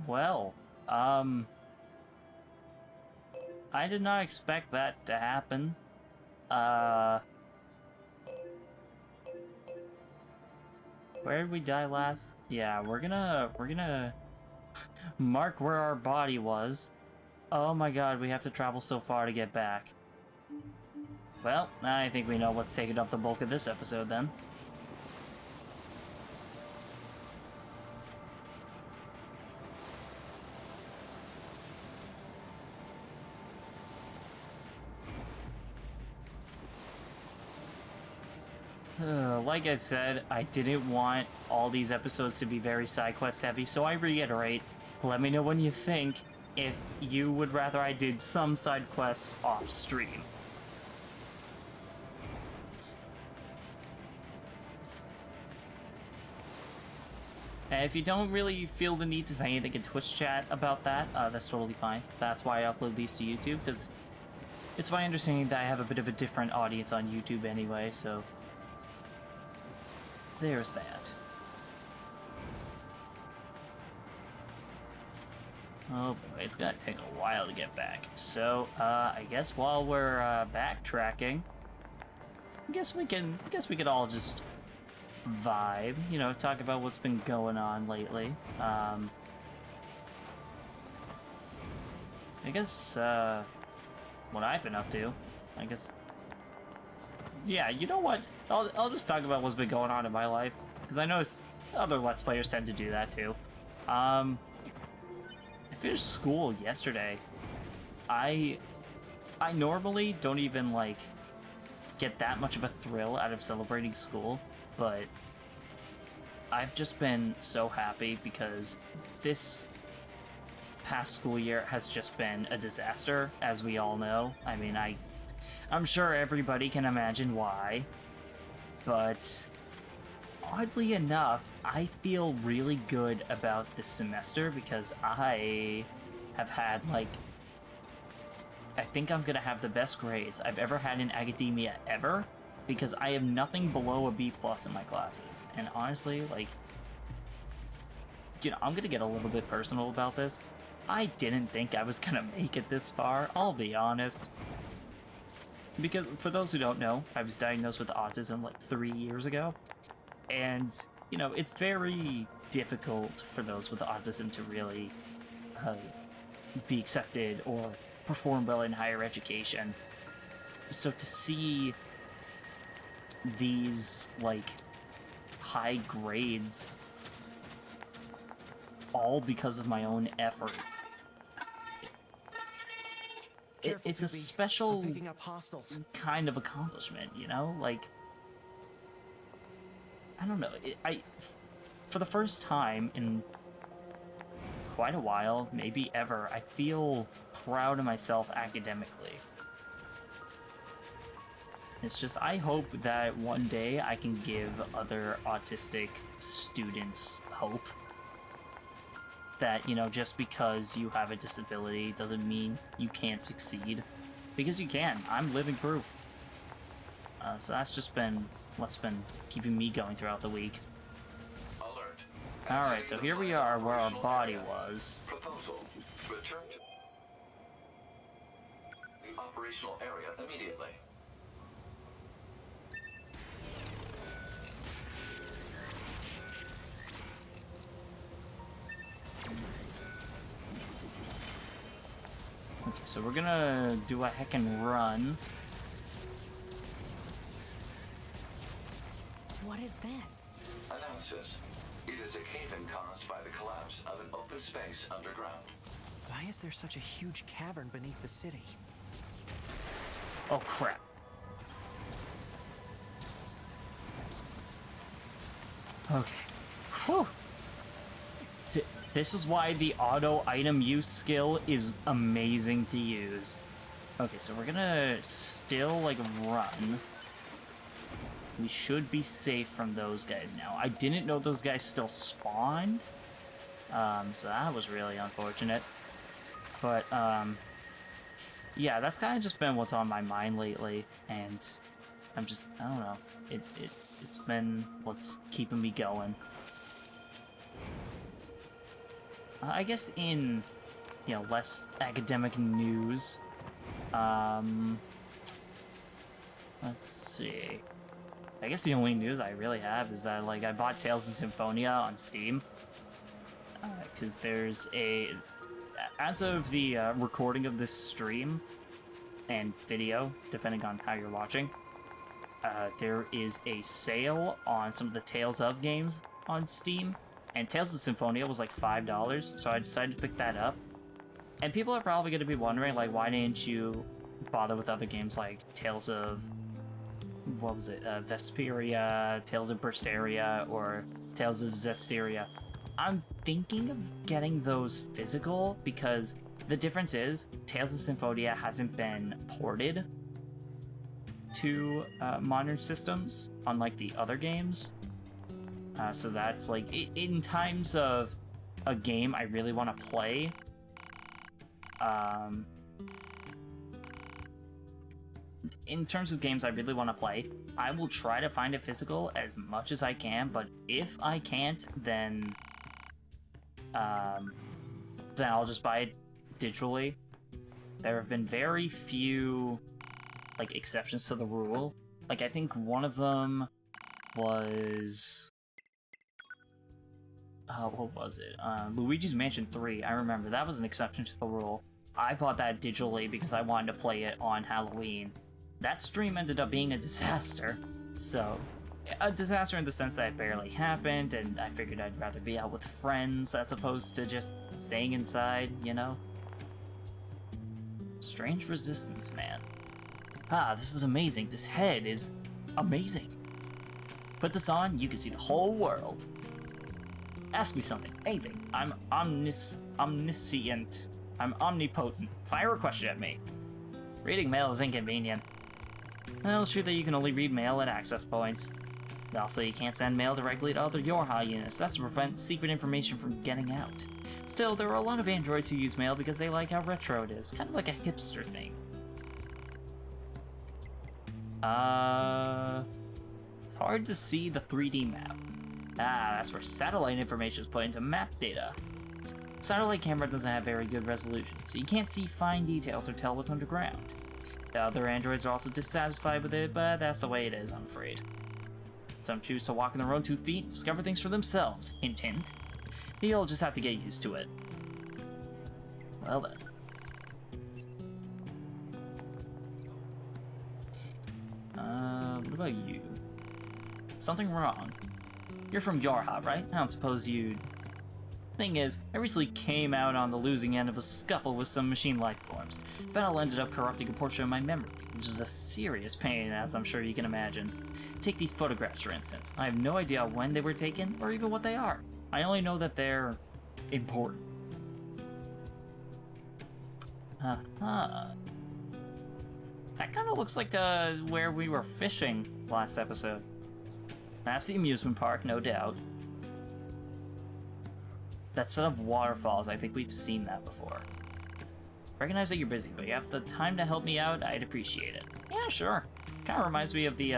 Well, I did not expect that to happen. Where did we die last? Yeah, we're gonna mark where our body was. Oh my god, we have to travel so far to get back. Well, I think we know what's taking up the bulk of this episode then. Like I said, I didn't want all these episodes to be very side quest heavy, so I reiterate, let me know when you think if you would rather I did some side quests off stream. And if you don't really feel the need to say anything in Twitch chat about that, that's totally fine. That's why I upload these to YouTube, because it's my understanding that I have a bit of a different audience on YouTube anyway, so there's that. Oh boy, it's gonna take a while to get back. So, I guess while we're backtracking, I guess we could all just vibe, you know, talk about what's been going on lately. I guess what I've been up to. I guess, yeah, you know what? I'll just talk about what's been going on in my life, because I know other Let's Players tend to do that too. I finished school yesterday. I normally don't even, like, get that much of a thrill out of celebrating school, but I've just been so happy because this past school year has just been a disaster, as we all know. I mean, I'm sure everybody can imagine why, but oddly enough, I feel really good about this semester because I have had, like, I think I'm gonna have the best grades I've ever had in academia ever, because I have nothing below a B+ in my classes. And honestly, like, you know, I'm gonna get a little bit personal about this. I didn't think I was gonna make it this far, I'll be honest. Because, for those who don't know, I was diagnosed with autism like 3 years ago. And, you know, it's very difficult for those with autism to really be accepted or perform well in higher education. So to see these, like, high grades all because of my own effort, it's a special kind of accomplishment, you know? Like, I don't know, for the first time in quite a while, maybe ever, I feel proud of myself academically. It's just, I hope that one day I can give other autistic students hope. that, you know, just because you have a disability doesn't mean you can't succeed. Because you can. I'm living proof. So that's just been what's been keeping me going throughout the week. Alert. Alright, so here we are where our body was. Proposal. Return to the operational area immediately. Okay, so we're gonna do a heckin' run. What is this? Announces. It is a cave-in caused by the collapse of an open space underground. Why is there such a huge cavern beneath the city? Oh crap. Okay. Whew. This is why the auto item use skill is amazing to use. Okay, so we're gonna still, like, run. We should be safe from those guys now. I didn't know those guys still spawned. So that was really unfortunate. But, yeah, that's kind of just been what's on my mind lately. And I'm just, I don't know. It's been what's keeping me going. I guess in, you know, less academic news, let's see. I guess the only news I really have is that, like, I bought Tales of Symphonia on Steam, because there's a, as of the recording of this stream and video, depending on how you're watching, there is a sale on some of the Tales of games on Steam. And Tales of Symphonia was like $5, so I decided to pick that up. And people are probably going to be wondering, like, why didn't you bother with other games like Tales of, what was it, Vesperia, Tales of Berseria, or Tales of Zestiria. I'm thinking of getting those physical, because the difference is, Tales of Symphonia hasn't been ported to modern systems, unlike the other games. So that's, like, in times of a game I really want to play, in terms of games I really want to play, I will try to find it physical as much as I can, but if I can't, then I'll just buy it digitally. There have been very few, like, exceptions to the rule. Like, I think one of them was... what was it? Luigi's Mansion 3, I remember. That was an exception to the rule. I bought that digitally because I wanted to play it on Halloween. That stream ended up being a disaster. So, a disaster in the sense that it barely happened, and I figured I'd rather be out with friends as opposed to just staying inside, you know? Strange resistance, man. Ah, this is amazing. This head is amazing. Put this on, you can see the whole world. Ask me something, anything. I'm omniscient. I'm omnipotent. Fire a question at me. Reading mail is inconvenient. Well, it's true that you can only read mail at access points. Also, you can't send mail directly to other Yorha units. That's to prevent secret information from getting out. Still, there are a lot of androids who use mail because they like how retro it is. Kind of like a hipster thing. It's hard to see the 3D map. Ah, that's where satellite information is put into map data. Satellite camera doesn't have very good resolution, so you can't see fine details or tell what's underground. The other androids are also dissatisfied with it, but that's the way it is, I'm afraid. Some choose to walk in their own 2 feet, discover things for themselves. Hint, hint. You'll just have to get used to it. Well then. What about you? Something wrong. You're from Yorha, right? I don't suppose you'd... Thing is, I recently came out on the losing end of a scuffle with some machine life forms. Battle ended up corrupting a portion of my memory, which is a serious pain, as I'm sure you can imagine. Take these photographs, for instance. I have no idea when they were taken, or even what they are. I only know that they're... important. That kind of looks like where we were fishing last episode. That's the amusement park, no doubt. that set of waterfalls, I think we've seen that before. Recognize that you're busy, but you have the time to help me out, I'd appreciate it. Yeah, sure. Kind of reminds me of the,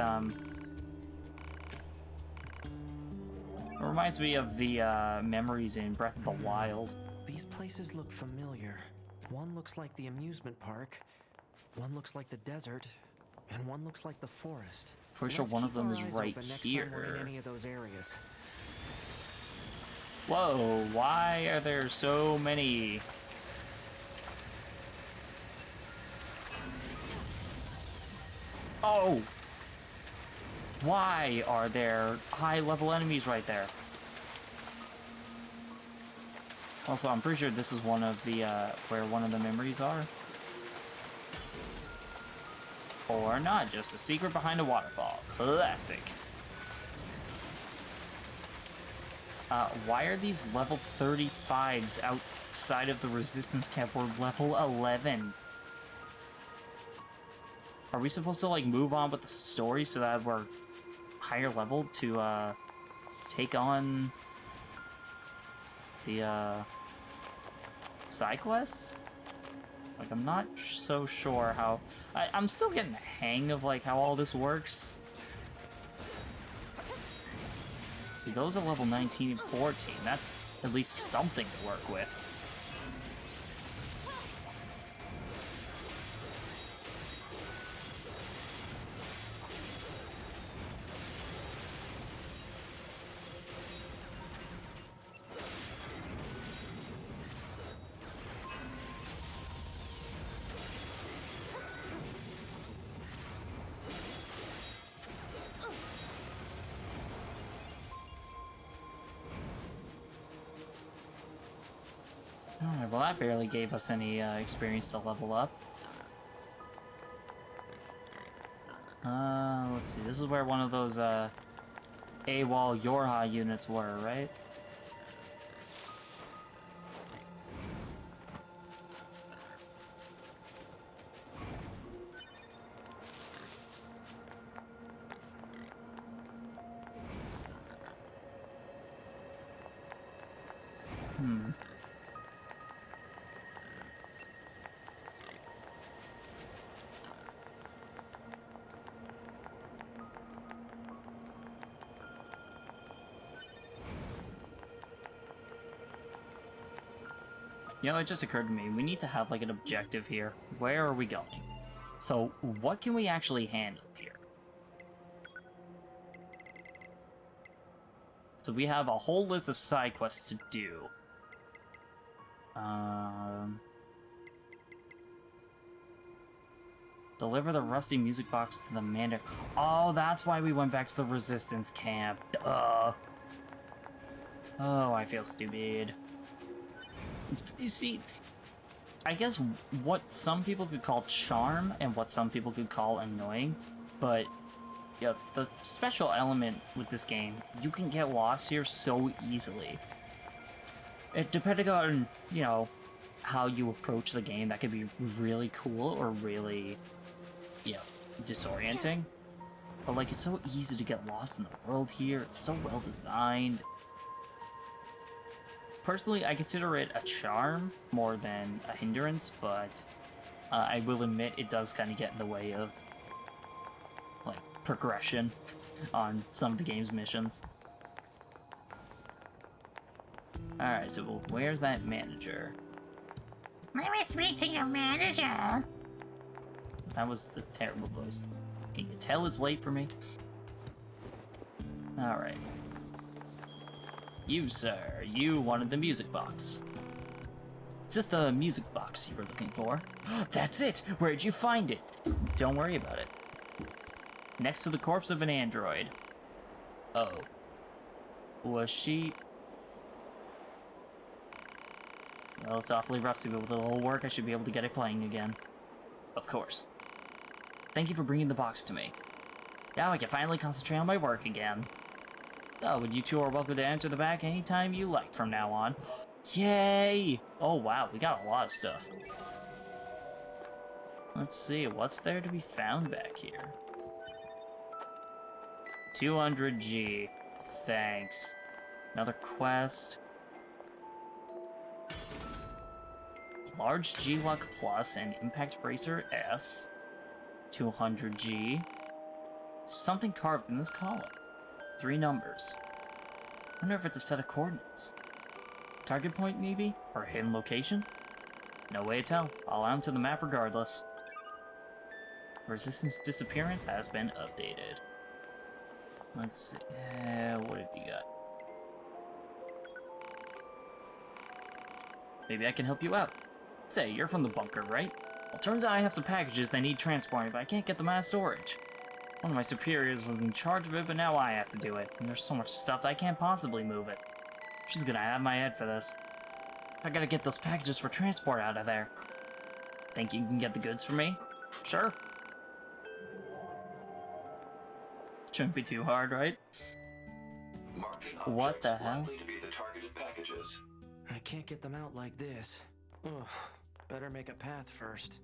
memories in Breath of the Wild. These places look familiar. One looks like the amusement park, one looks like the desert, and one looks like the forest. Pretty sure Let's one of keep them our is eyes right open next time we're in here. any of those areas. Whoa, why are there so many? Oh! Why are there high-level enemies right there? Also, I'm pretty sure this is one of the, where one of the memories are. Or not, just a secret behind a waterfall. Classic. Why are these level 35s outside of the resistance camp? We're level 11. Are we supposed to, like, move on with the story so that we're higher level to, take on the, Sidequests? Like, I'm not so sure how... I'm still getting the hang of, like, how all this works. See, those are level 19 and 14. That's at least something to work with. Alright, well that barely gave us any experience to level up. Let's see, this is where one of those AWOL Yorha units were, right? You know, it just occurred to me, we need to have, like, an objective here. Where are we going? So, what can we actually handle here? So we have a whole list of side quests to do. Deliver the rusty music box to the Mandarin. Oh, that's why we went back to the Resistance camp. Duh. Oh, I feel stupid. You see, I guess what some people could call charm and what some people could call annoying, but yeah, the special element with this game, you can get lost here so easily. Depending on, you know, how you approach the game, that could be really cool or really, you know, disorienting. But like, it's so easy to get lost in the world here, it's so well designed. Personally, I consider it a charm more than a hindrance, but I will admit it does kind of get in the way of, like, progression on some of the game's missions. Alright, so where's that manager? May we speak to your manager? That was a terrible voice. Can you tell it's late for me? Alright. You, sir, you wanted the music box. Is this the music box you were looking for? That's it! Where'd you find it? Don't worry about it. Next to the corpse of an android. Oh. Was she... Well, it's awfully rusty, but with a little work, I should be able to get it playing again. Of course. Thank you for bringing the box to me. Now I can finally concentrate on my work again. Oh, and you two are welcome to enter the back anytime you like from now on. Yay! Oh wow, we got a lot of stuff. Let's see, what's there to be found back here? 200G. Thanks. Another quest. Large G-Lock Plus and Impact Bracer S. 200G. Something carved in this column. 3 numbers. Wonder if it's a set of coordinates. Target point, maybe? Or hidden location? No way to tell. I'll add them to the map regardless. Resistance disappearance has been updated. Let's see. What have you got? Maybe I can help you out. Say, you're from the bunker, right? Well, turns out I have some packages that need transporting, but I can't get them out of storage. One of my superiors was in charge of it, but now I have to do it. And there's so much stuff that I can't possibly move it. She's gonna have my head for this. I gotta get those packages for transport out of there. Think you can get the goods for me? Sure. Shouldn't be too hard, right? What the hell? Likely to be the targeted packages. I can't get them out like this. Ugh. Better make a path first.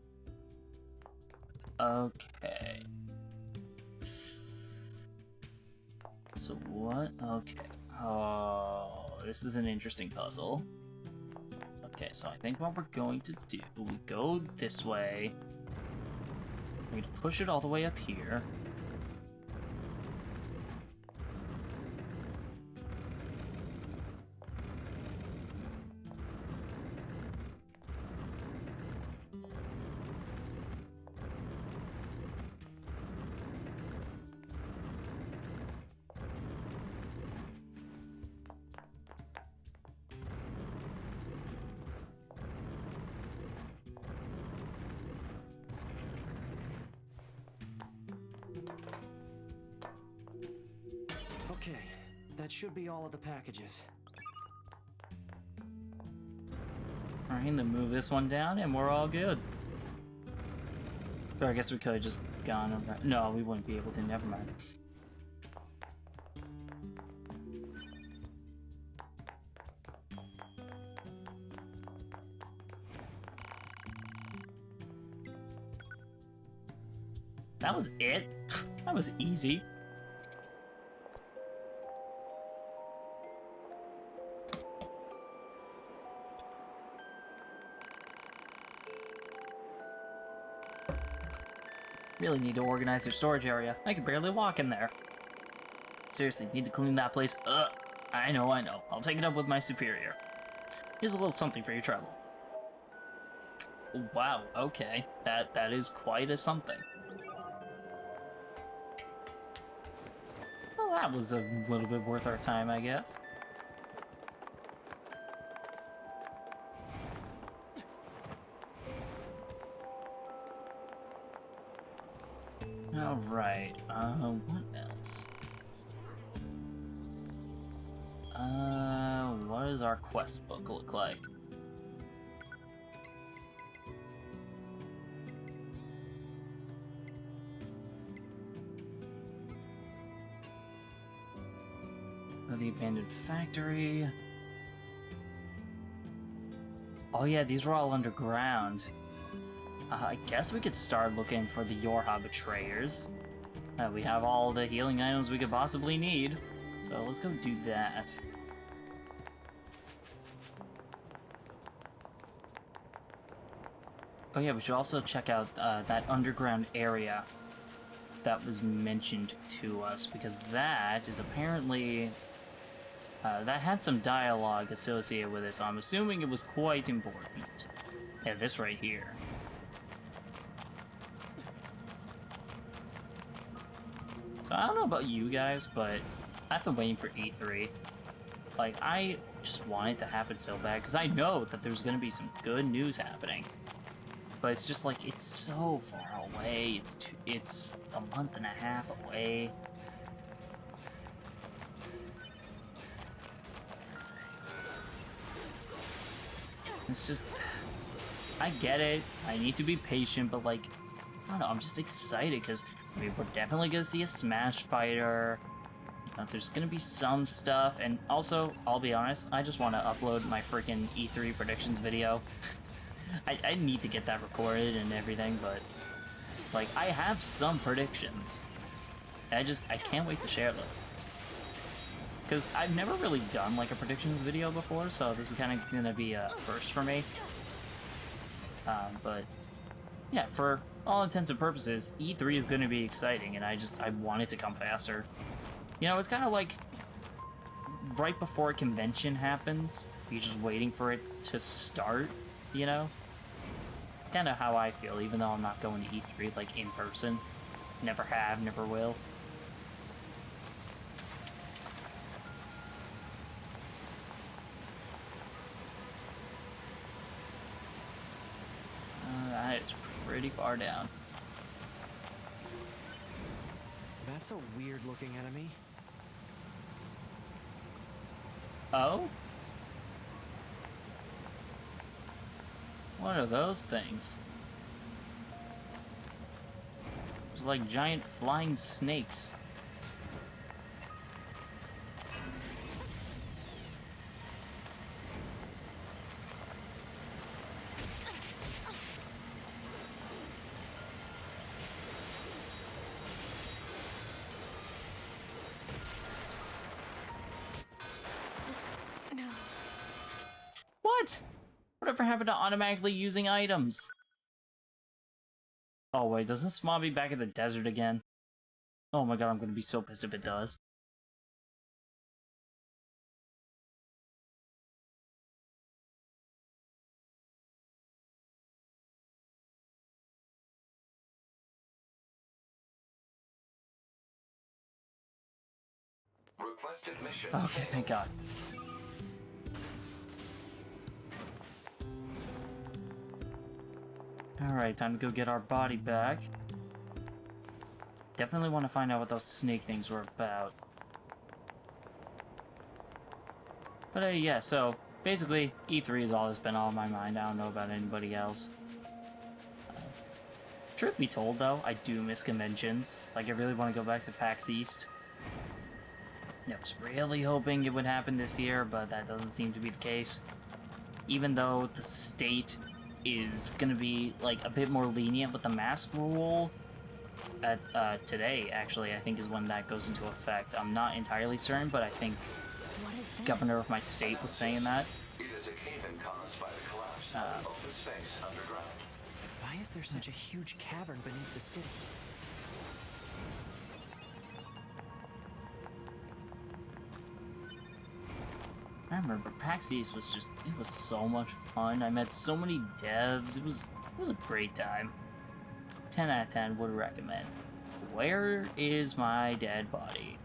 Okay. So what? Okay. Oh, this is an interesting puzzle. Okay, so I think what we're going to do, we go this way. We're going to push it all the way up here. Okay, that should be all of the packages. Alright, then move this one down and we're all good. Or I guess we could have just gone over. No, we wouldn't be able to, never mind. That was it? That was easy. Really need to organize their storage area. I can barely walk in there. Seriously, need to clean that place up. I know. I'll take it up with my superior. Here's a little something for your trouble. Wow, okay. That is quite a something. Well, that was a little bit worth our time, I guess. Alright, what else? What does our quest book look like? The abandoned factory. Oh yeah, these were all underground. I guess we could start looking for the Yorha betrayers. We have all the healing items we could possibly need, so let's go do that. Oh yeah, we should also check out that underground area that was mentioned to us, because that is apparently... that had some dialogue associated with it, so I'm assuming it was quite important. Yeah, this right here. So I don't know about you guys, but I've been waiting for E3. Like, I just want it to happen so bad, because I know that there's going to be some good news happening. But it's just like, it's so far away, it's a month and a half away. It's just, I get it, I need to be patient, but like, I don't know, I'm just excited, because I mean, we're definitely gonna see a Smash fighter. There's gonna be some stuff, and also, I'll be honest, I just want to upload my freaking E3 predictions video. I need to get that recorded and everything, but like, I have some predictions. I can't wait to share them. Because I've never really done like a predictions video before, so this is kind of gonna be a first for me. But yeah, for all intents and purposes, E3 is going to be exciting, and I want it to come faster. You know, it's kind of like right before a convention happens, you're just waiting for it to start, you know? It's kind of how I feel, even though I'm not going to E3, like, in person. Never have, never will. It's pretty far down. That's a weird-looking enemy. Oh? What are those things? They're like giant flying snakes. What? Whatever happened to automatically using items? Oh wait, does this spawn me back in the desert again? Oh my god, I'm gonna be so pissed if it does. Requested mission. Okay, thank god. Alright, time to go get our body back. Definitely want to find out what those snake things were about. But yeah, so basically, E3 is all that's been on my mind. I don't know about anybody else. Truth be told, though, I do miss conventions. Like, I really want to go back to PAX East. I was really hoping it would happen this year, but that doesn't seem to be the case. Even though the state is gonna be, like, a bit more lenient with the mask rule at, today, actually, I think is when that goes into effect. I'm not entirely certain, but I think the governor of my state was saying that. It is a cave-in caused by the collapse of open space underground. Why is there such a huge cavern beneath the city? I remember PAX East was just, it was so much fun. I met so many devs. It was a great time. 10 out of 10 would recommend. Where is my dead body?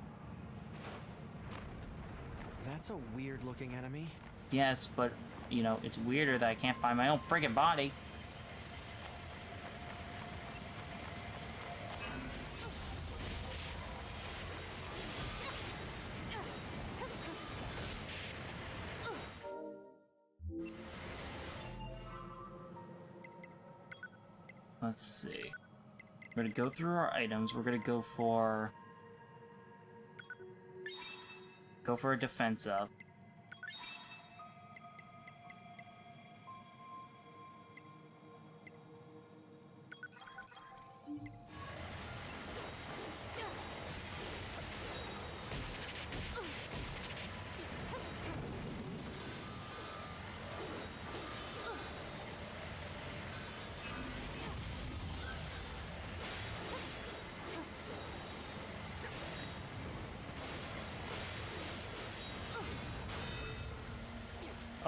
That's a weird-looking enemy. Yes, but, you know, it's weirder that I can't find my own friggin' body. Let's see. We're gonna go through our items. We're gonna go for a defense up.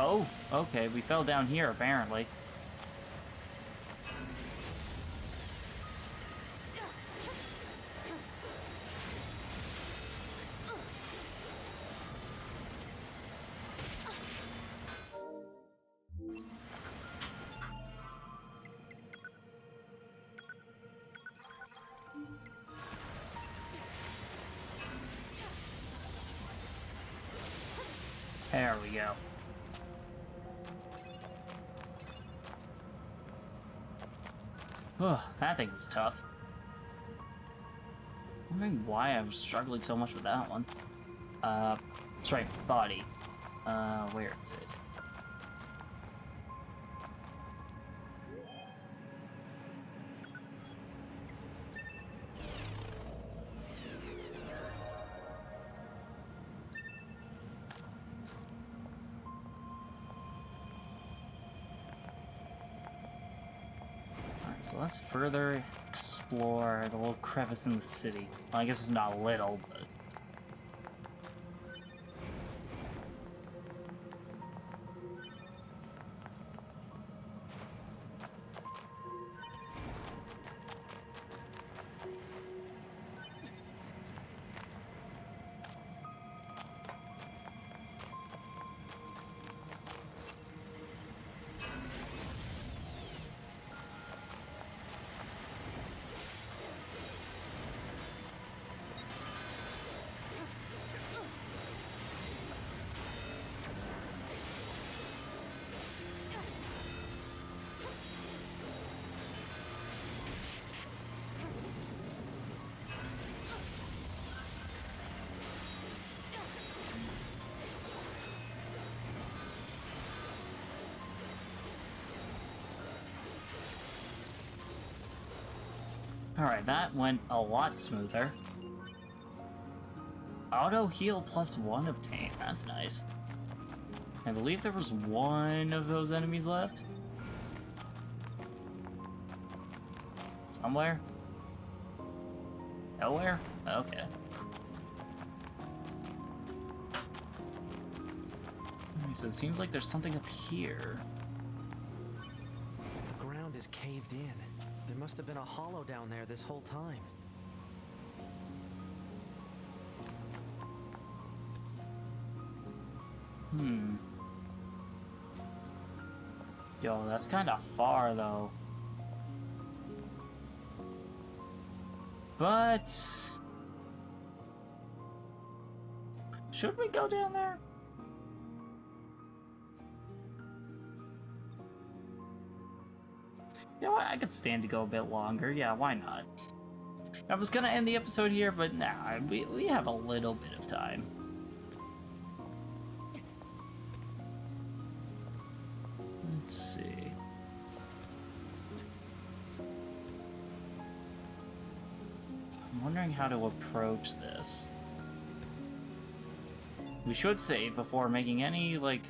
Oh, okay, we fell down here, apparently. There we go. That thing was tough. I'm wondering why I was struggling so much with that one. That's right, body. Where is it? So let's further explore the little crevice in the city. Well, I guess it's not little, but... Alright, that went a lot smoother. Auto heal +1 obtained. That's nice. I believe there was one of those enemies left. Somewhere? Nowhere? Okay. Alright, so it seems like there's something up here. The ground is caved in. There must have been a hollow down there this whole time. Yo, that's kind of far, though. But... should we go down there? You know what? I could stand to go a bit longer. Yeah, why not? I was gonna end the episode here, but nah, we have a little bit of time. Let's see. I'm wondering how to approach this. We should save before making any, like...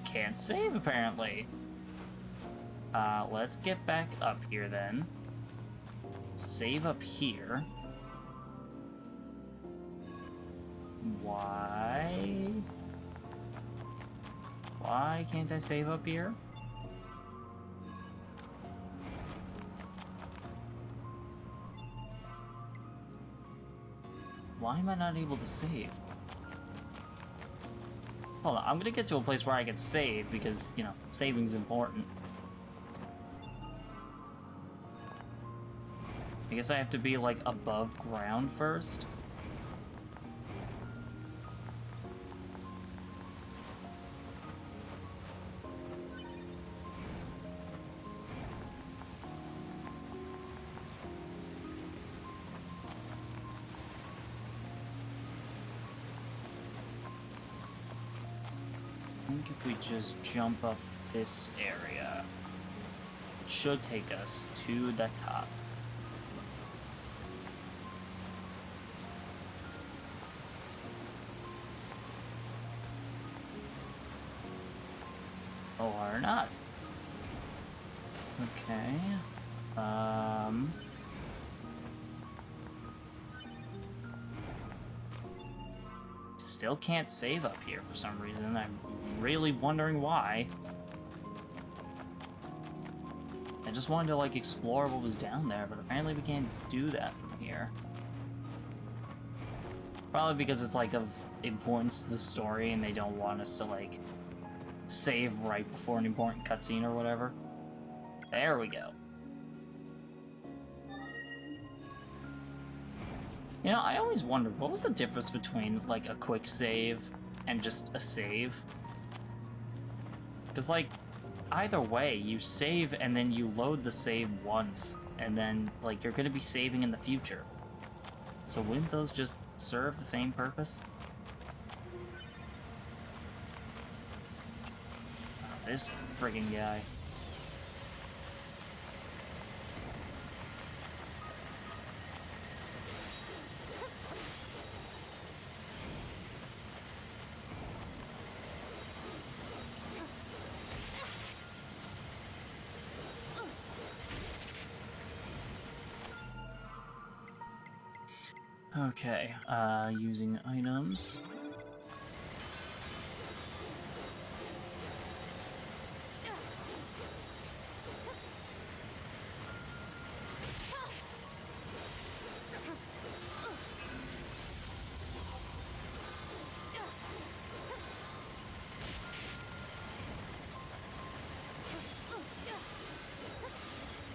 Can't save, apparently. Let's get back up here, then. Save up here. Why? Why can't I save up here? Why am I not able to save? Hold on, I'm gonna get to a place where I can save because, you know, saving's important. I guess I have to be, like, above ground first. I think if we just jump up this area, it should take us to the top. Or not. Okay. Still can't save up here for some reason. I'm really wondering why. I just wanted to, like, explore what was down there, but apparently we can't do that from here. Probably because it's, like, of importance to the story and they don't want us to, like, save right before an important cutscene or whatever. There we go. You know, I always wondered, what was the difference between, like, a quick save and just a save? Because, like, either way, you save and then you load the save once, and then, like, you're gonna be saving in the future. So wouldn't those just serve the same purpose? This friggin' guy. Okay, using items.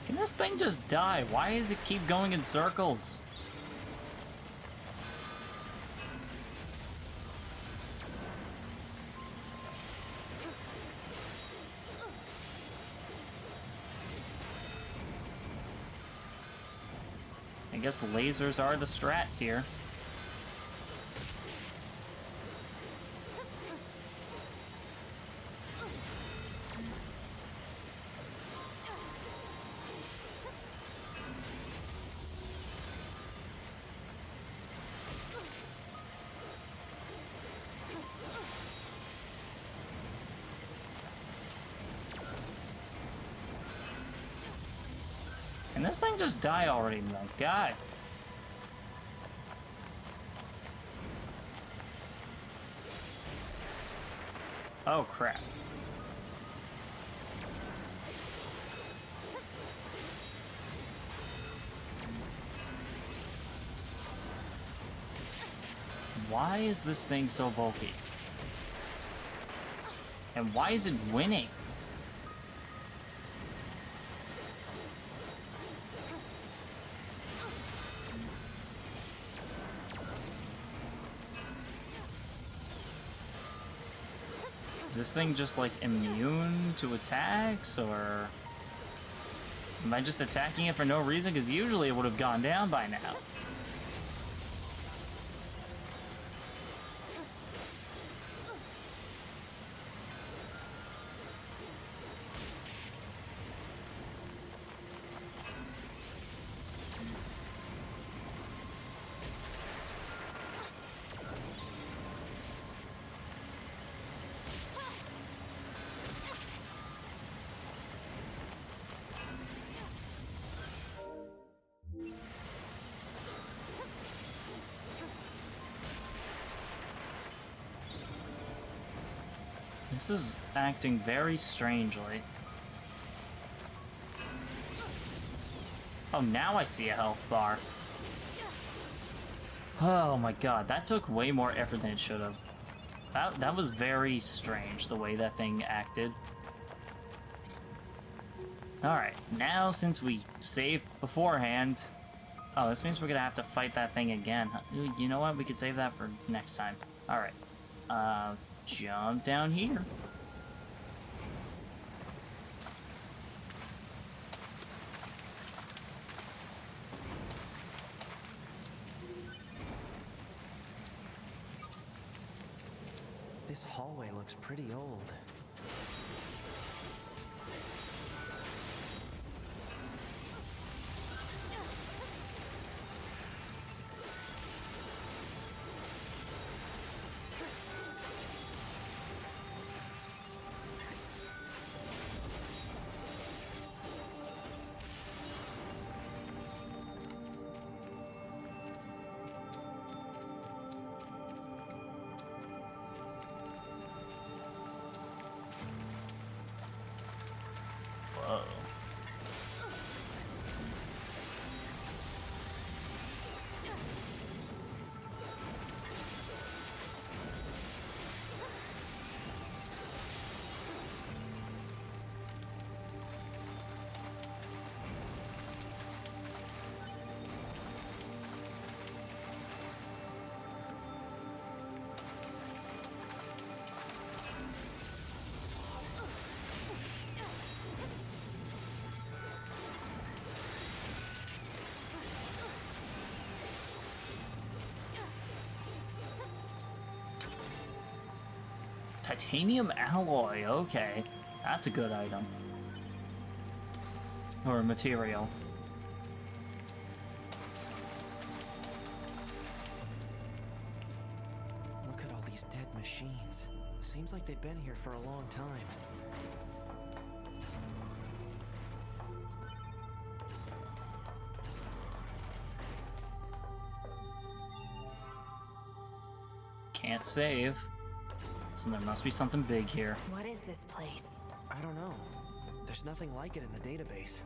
Can this thing just die? Why does it keep going in circles? I guess lasers are the strat here. Can this thing just die already, my god? Oh crap. Why is this thing so bulky? And why is it winning? Is this thing just like immune to attacks, or am I just attacking it for no reason? Because usually it would have gone down by now. This is acting very strangely. Oh, now I see a health bar. Oh my god, that took way more effort than it should have. That was very strange, the way that thing acted. Alright, now since we saved beforehand... Oh, this means we're gonna have to fight that thing again. You know what? We could save that for next time. Alright. Let's jump down here. This hallway looks pretty old. Whoa. Titanium alloy, okay. That's a good item. Or material. Look at all these dead machines. Seems like they've been here for a long time. Can't save. So there must be something big here. What is this place? I don't know. There's nothing like it in the database.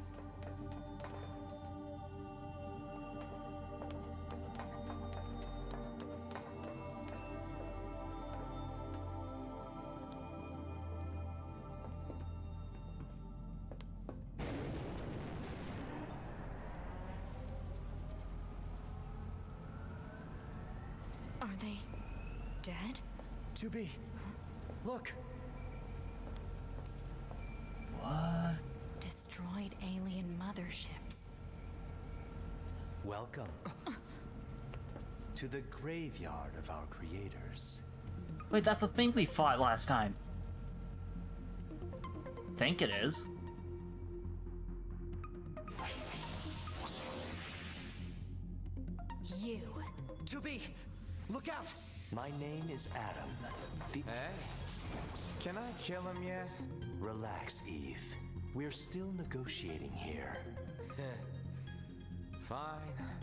Are they dead? 2B, look! What? Destroyed alien motherships. Welcome to the graveyard of our creators. Wait, that's the thing we fought last time. Think it is. You. 2B, look out! My name is Adam. Hey, can I kill him yet? Relax, Eve. We're still negotiating here. Fine.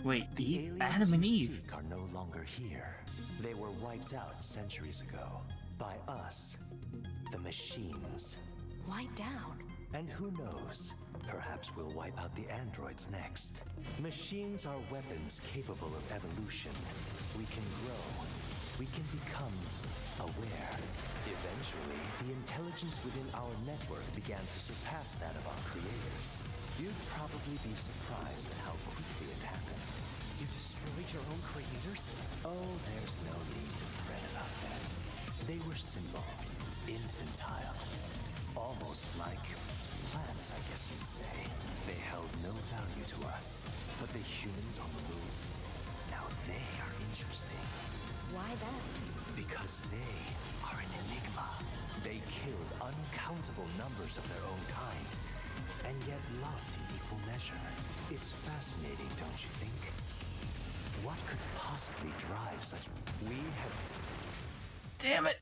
Wait, The Eve, aliens Adam and you Eve. seek are no longer here. They were wiped out centuries ago by us, the machines. Wiped out. And who knows? Perhaps we'll wipe out the androids next. Machines are weapons capable of evolution. We can grow. We can become aware. Eventually, the intelligence within our network began to surpass that of our creators. You'd probably be surprised at how quickly it happened. You destroyed your own creators? Oh, there's no need to fret about that. They were simple, infantile, almost like plants, I guess you'd say. They held no value to us. But the humans on the moon, now they are interesting. Why that? Because they are an enigma. They killed uncountable numbers of their own kind, and yet loved in equal measure. It's fascinating, don't you think? What could possibly drive such... We have... Damn it!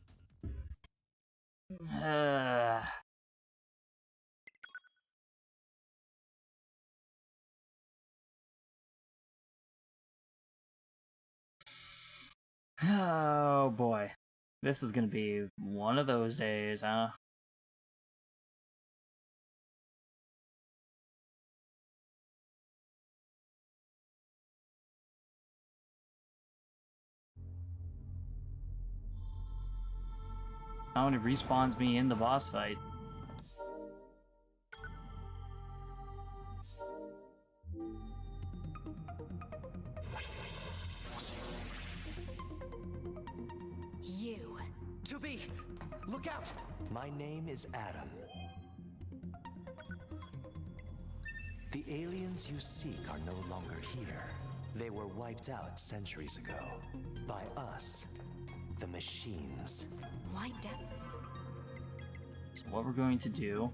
Oh boy. This is gonna be one of those days, huh? How many respawns me in the boss fight? You. 2B, look out! My name is Adam. The aliens you seek are no longer here. They were wiped out centuries ago by us, the machines. Wiped out. So what we're going to do...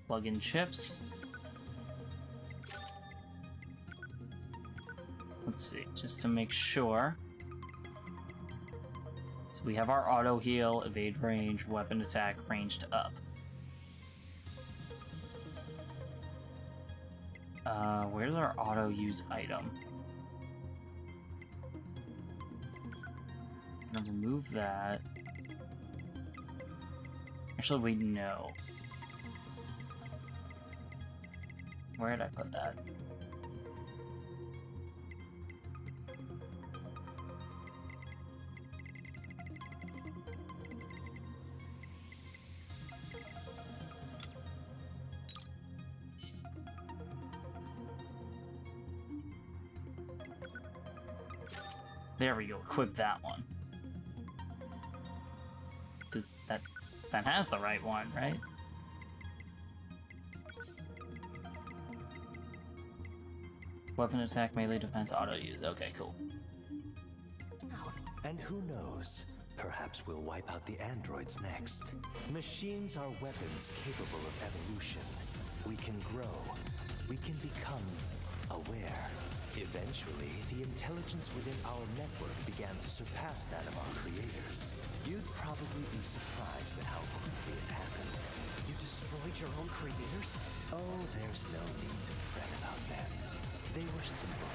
plug in chips. Let's see, just to make sure. So we have our auto heal, evade range, weapon attack ranged up. Where's our auto use item? I'm gonna remove that. Actually, wait, no. Where did I put that? There we go, equip that one. Because that has the right one, right? Weapon attack, melee defense, auto use. Okay, cool. And who knows? Perhaps we'll wipe out the androids next. Machines are weapons capable of evolution. We can grow. We can become aware. Eventually, the intelligence within our network began to surpass that of our creators. You'd probably be surprised at how quickly it happened. You destroyed your own creators? Oh, there's no need to fret about them. They were simple,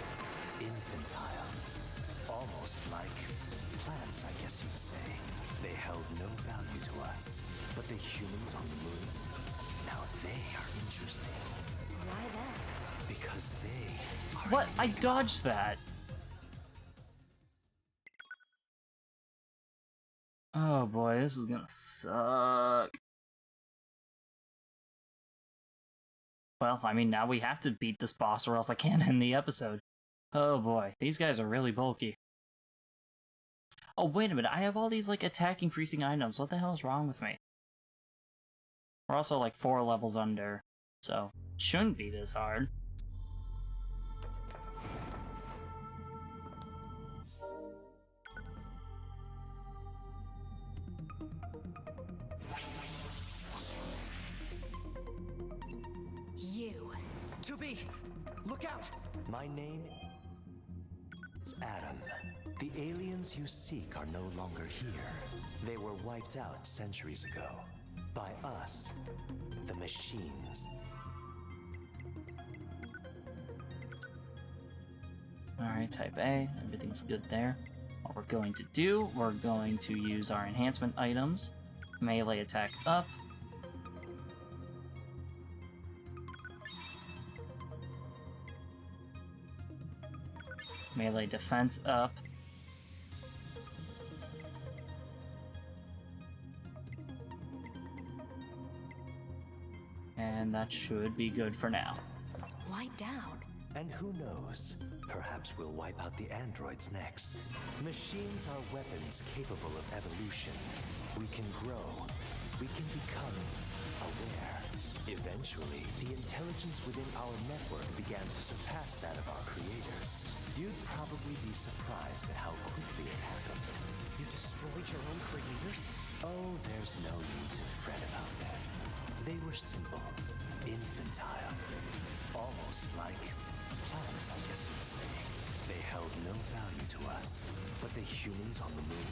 infantile, Almost like plants, I guess you'd say. They held no value to us. But the humans on the moon, now they are interesting. Why that? Because they are... What? I dodged that. Oh boy, this is gonna suck. Well, I mean, now we have to beat this boss or else I can't end the episode. Oh boy, these guys are really bulky. Oh, wait a minute, I have all these, like, attacking freezing items. What the hell is wrong with me? We're also, like, 4 levels under, so shouldn't be this hard. You. To be! Look out! My name is Adam. The aliens you seek are no longer here. They were wiped out centuries ago. By us, the machines. Alright, type A, everything's good there. What we're going to do, we're going to use our enhancement items. Melee attack up. Melee defense up. And that should be good for now. Wiped out. And who knows? Perhaps we'll wipe out the androids next. Machines are weapons capable of evolution. We can grow. We can become aware. Eventually, the intelligence within our network began to surpass that of our creators. You'd probably be surprised at how quickly it happened. You destroyed your own creators? Oh, there's no need to fret about them. They were simple, infantile, almost like plants, I guess you'd say. They held no value to us, but the humans on the moon,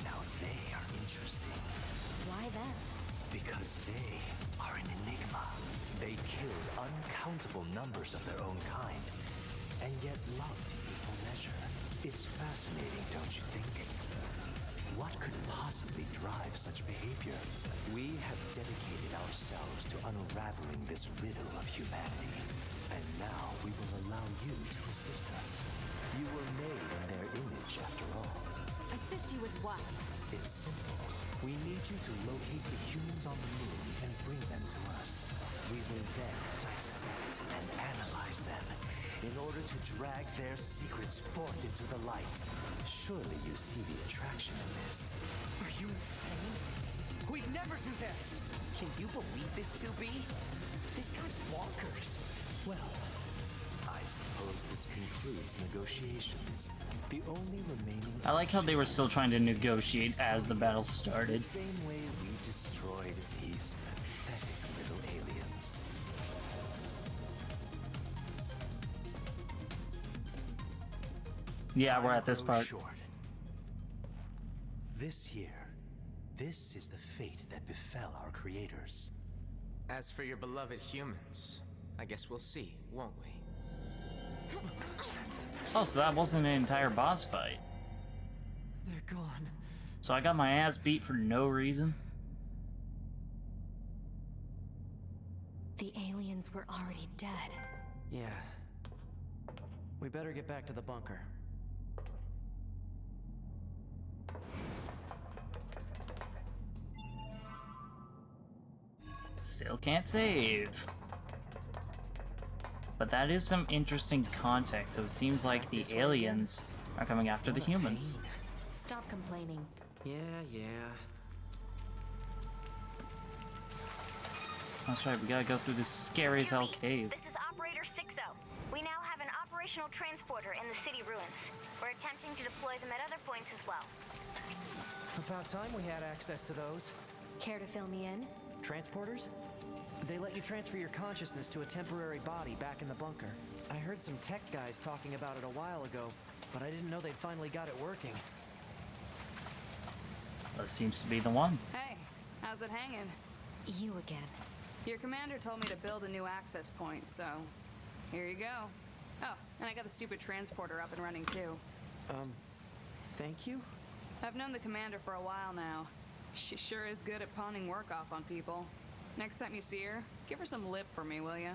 now they are interesting. Why that? Because they are an enigma. They killed uncountable numbers of their own kind, and yet loved equal measure. It's fascinating, don't you think? What could possibly drive such behavior? We have dedicated ourselves to unraveling this riddle of humanity. And now we will allow you to assist us. You were made in their image, after all. Assist you with what? It's simple. We need you to locate the humans on the moon and bring them to us. We will then dissect and analyze them in order to drag their secrets forth into the light. Surely you see the attraction in this. Are you insane? We'd never do that! Can you believe this, 2B? This guy's bonkers. Well, I suppose this concludes negotiations. The only remaining... I like how they were still trying to negotiate as the battle started. The same way we destroyed these pathetic little aliens. Yeah, we're at this part. Short. This year, this is the fate that befell our creators. As for your beloved humans, I guess we'll see, won't we? Oh, so that wasn't an entire boss fight. They're gone. So I got my ass beat for no reason? The aliens were already dead. Yeah. We better get back to the bunker. Still can't save. But that is some interesting context, so it seems like the aliens are coming after the humans. Stop complaining. Yeah. That's right, we gotta go through this scary as hell cave. This is Operator 60. We now have an operational transporter in the city ruins. We're attempting to deploy them at other points as well. About time we had access to those. Care to fill me in? Transporters? They let you transfer your consciousness to a temporary body back in the bunker. I heard some tech guys talking about it a while ago, but I didn't know they'd finally got it working. That seems to be the one. Hey, how's it hanging? You again. Your commander told me to build a new access point, so here you go. Oh, and I got the stupid transporter up and running too. Thank you? I've known the commander for a while now. She sure is good at pawning work off on people. Next time you see her, give her some lip for me, will ya?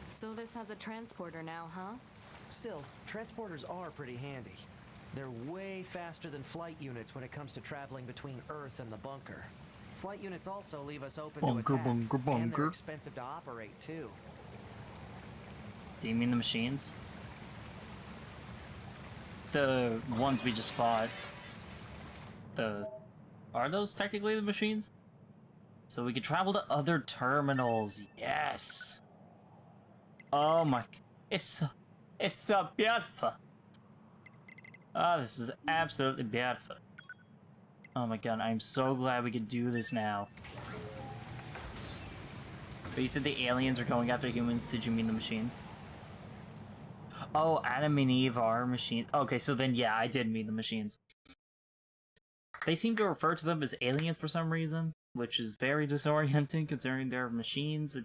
So this has a transporter now, huh? Still, transporters are pretty handy. They're way faster than flight units when it comes to traveling between Earth and the bunker. Flight units also leave us open to attack, and they're expensive to operate, too. Do you mean the machines? The ones we just fought. Are those technically the machines? So we can travel to other terminals. Yes! Oh my... It's so beautiful. Oh, this is absolutely beautiful. Oh my god, I'm so glad we can do this now. But you said the aliens are going after humans. Did you mean the machines? Oh, Adam and Eve are machines. Okay, so then yeah, I did mean the machines. They seem to refer to them as aliens for some reason, which is very disorienting considering they're machines.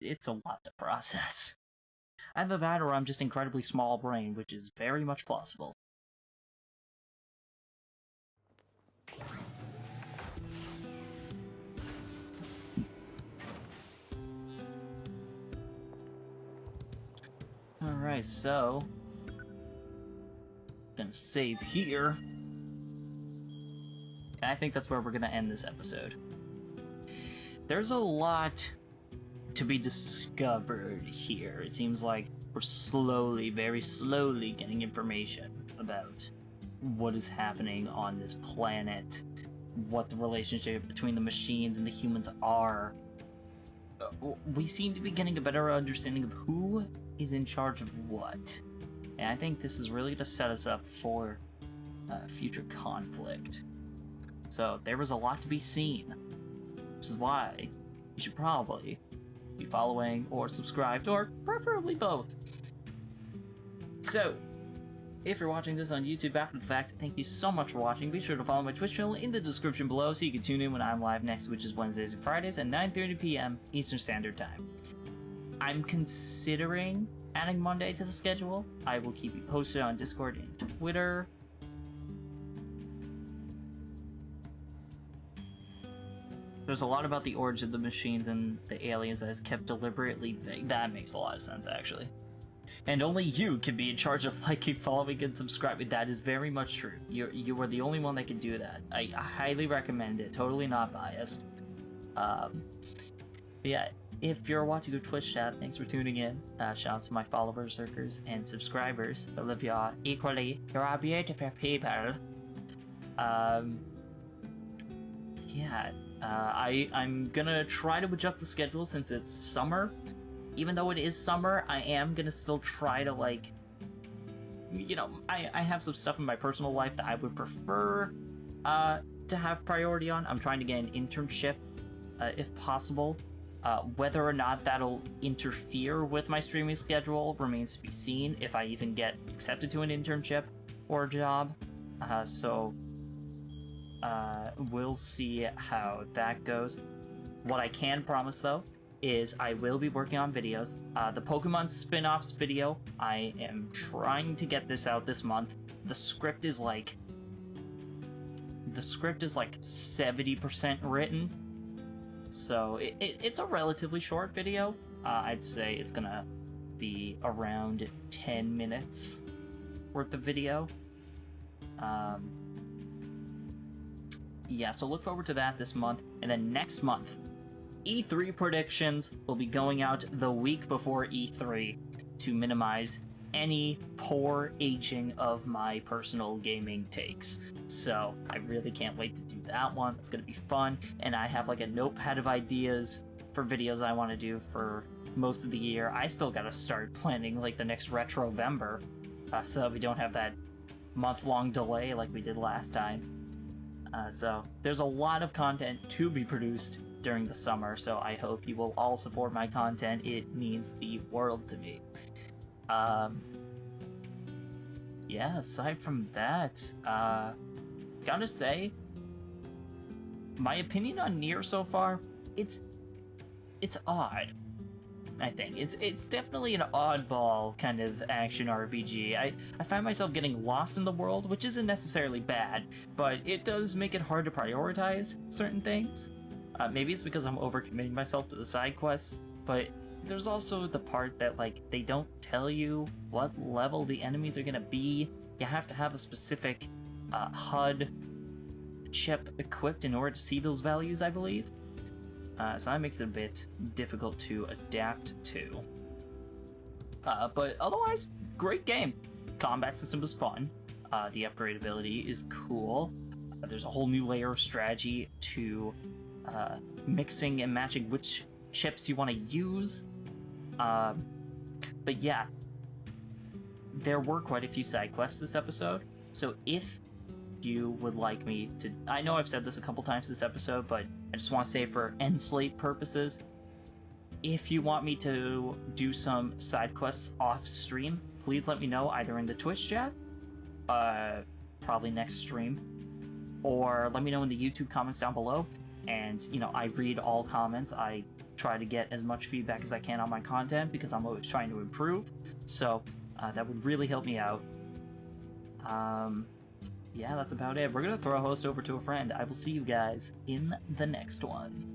It's a lot to process. Either that or I'm just incredibly small brain, which is very much plausible. Alright, so... gonna save here. And I think that's where we're gonna end this episode. There's a lot to be discovered here. It seems like we're slowly, very slowly getting information about what is happening on this planet, what the relationship between the machines and the humans are. We seem to be getting a better understanding of who is in charge of what. And I think this is really to set us up for future conflict. So there was a lot to be seen, which is why you should probably be following or subscribed, or preferably both. So, if you're watching this on YouTube after the fact, thank you so much for watching. Be sure to follow my Twitch channel in the description below so you can tune in when I'm live next, which is Wednesdays and Fridays at 9:30 p.m. Eastern Standard Time. I'm considering adding Monday to the schedule. I will keep you posted on Discord and Twitter. There's a lot about the origin of the machines and the aliens that is kept deliberately vague. That makes a lot of sense, actually. And only you can be in charge of liking, following, and subscribing. That is very much true. You are the only one that can do that. I highly recommend it. Totally not biased. But yeah, if you're watching a Twitch chat, thanks for tuning in. Shout out to my followers, lurkers, and subscribers. I love y'all equally. You're all beautiful people. Yeah. I'm gonna try to adjust the schedule since it's summer. Even though it is summer, I am gonna still try to, like, you know, I have some stuff in my personal life that I would prefer to have priority on. I'm trying to get an internship, if possible. Whether or not that'll interfere with my streaming schedule remains to be seen, if I even get accepted to an internship or a job. We'll see how that goes. What I can promise, though, is I will be working on videos. The Pokemon spin-offs video, I am trying to get this out this month. The script is like 70% written, so it's a relatively short video. I'd say it's gonna be around 10 minutes worth of video. Yeah, so look forward to that this month. And then next month, E3 predictions will be going out the week before E3 to minimize any poor aging of my personal gaming takes. So I really can't wait to do that one. It's gonna be fun. And I have like a notepad of ideas for videos I want to do for most of the year. I still gotta start planning like the next Retrovember, so that we don't have that month-long delay like we did last time. So there's a lot of content to be produced during the summer, so I hope you will all support my content. It means the world to me. Yeah, aside from that, gotta say, my opinion on NieR so far, it's odd. I think. It's definitely an oddball kind of action RPG. I find myself getting lost in the world, which isn't necessarily bad, but it does make it hard to prioritize certain things. Maybe it's because I'm overcommitting myself to the side quests, but there's also the part that, like, they don't tell you what level the enemies are gonna be. You have to have a specific HUD chip equipped in order to see those values, I believe. So that makes it a bit difficult to adapt to. But otherwise, great game. Combat system was fun. The upgradability is cool. There's a whole new layer of strategy to mixing and matching which chips you want to use. But yeah, there were quite a few side quests this episode. So if you would like me to... I know I've said this a couple times this episode, but I just want to say for end slate purposes, if you want me to do some side quests off stream, please let me know either in the Twitch chat, probably next stream, or let me know in the YouTube comments down below. And, you know, I read all comments. I try to get as much feedback as I can on my content because I'm always trying to improve. So that would really help me out. Yeah, that's about it. We're gonna throw a host over to a friend. I will see you guys in the next one.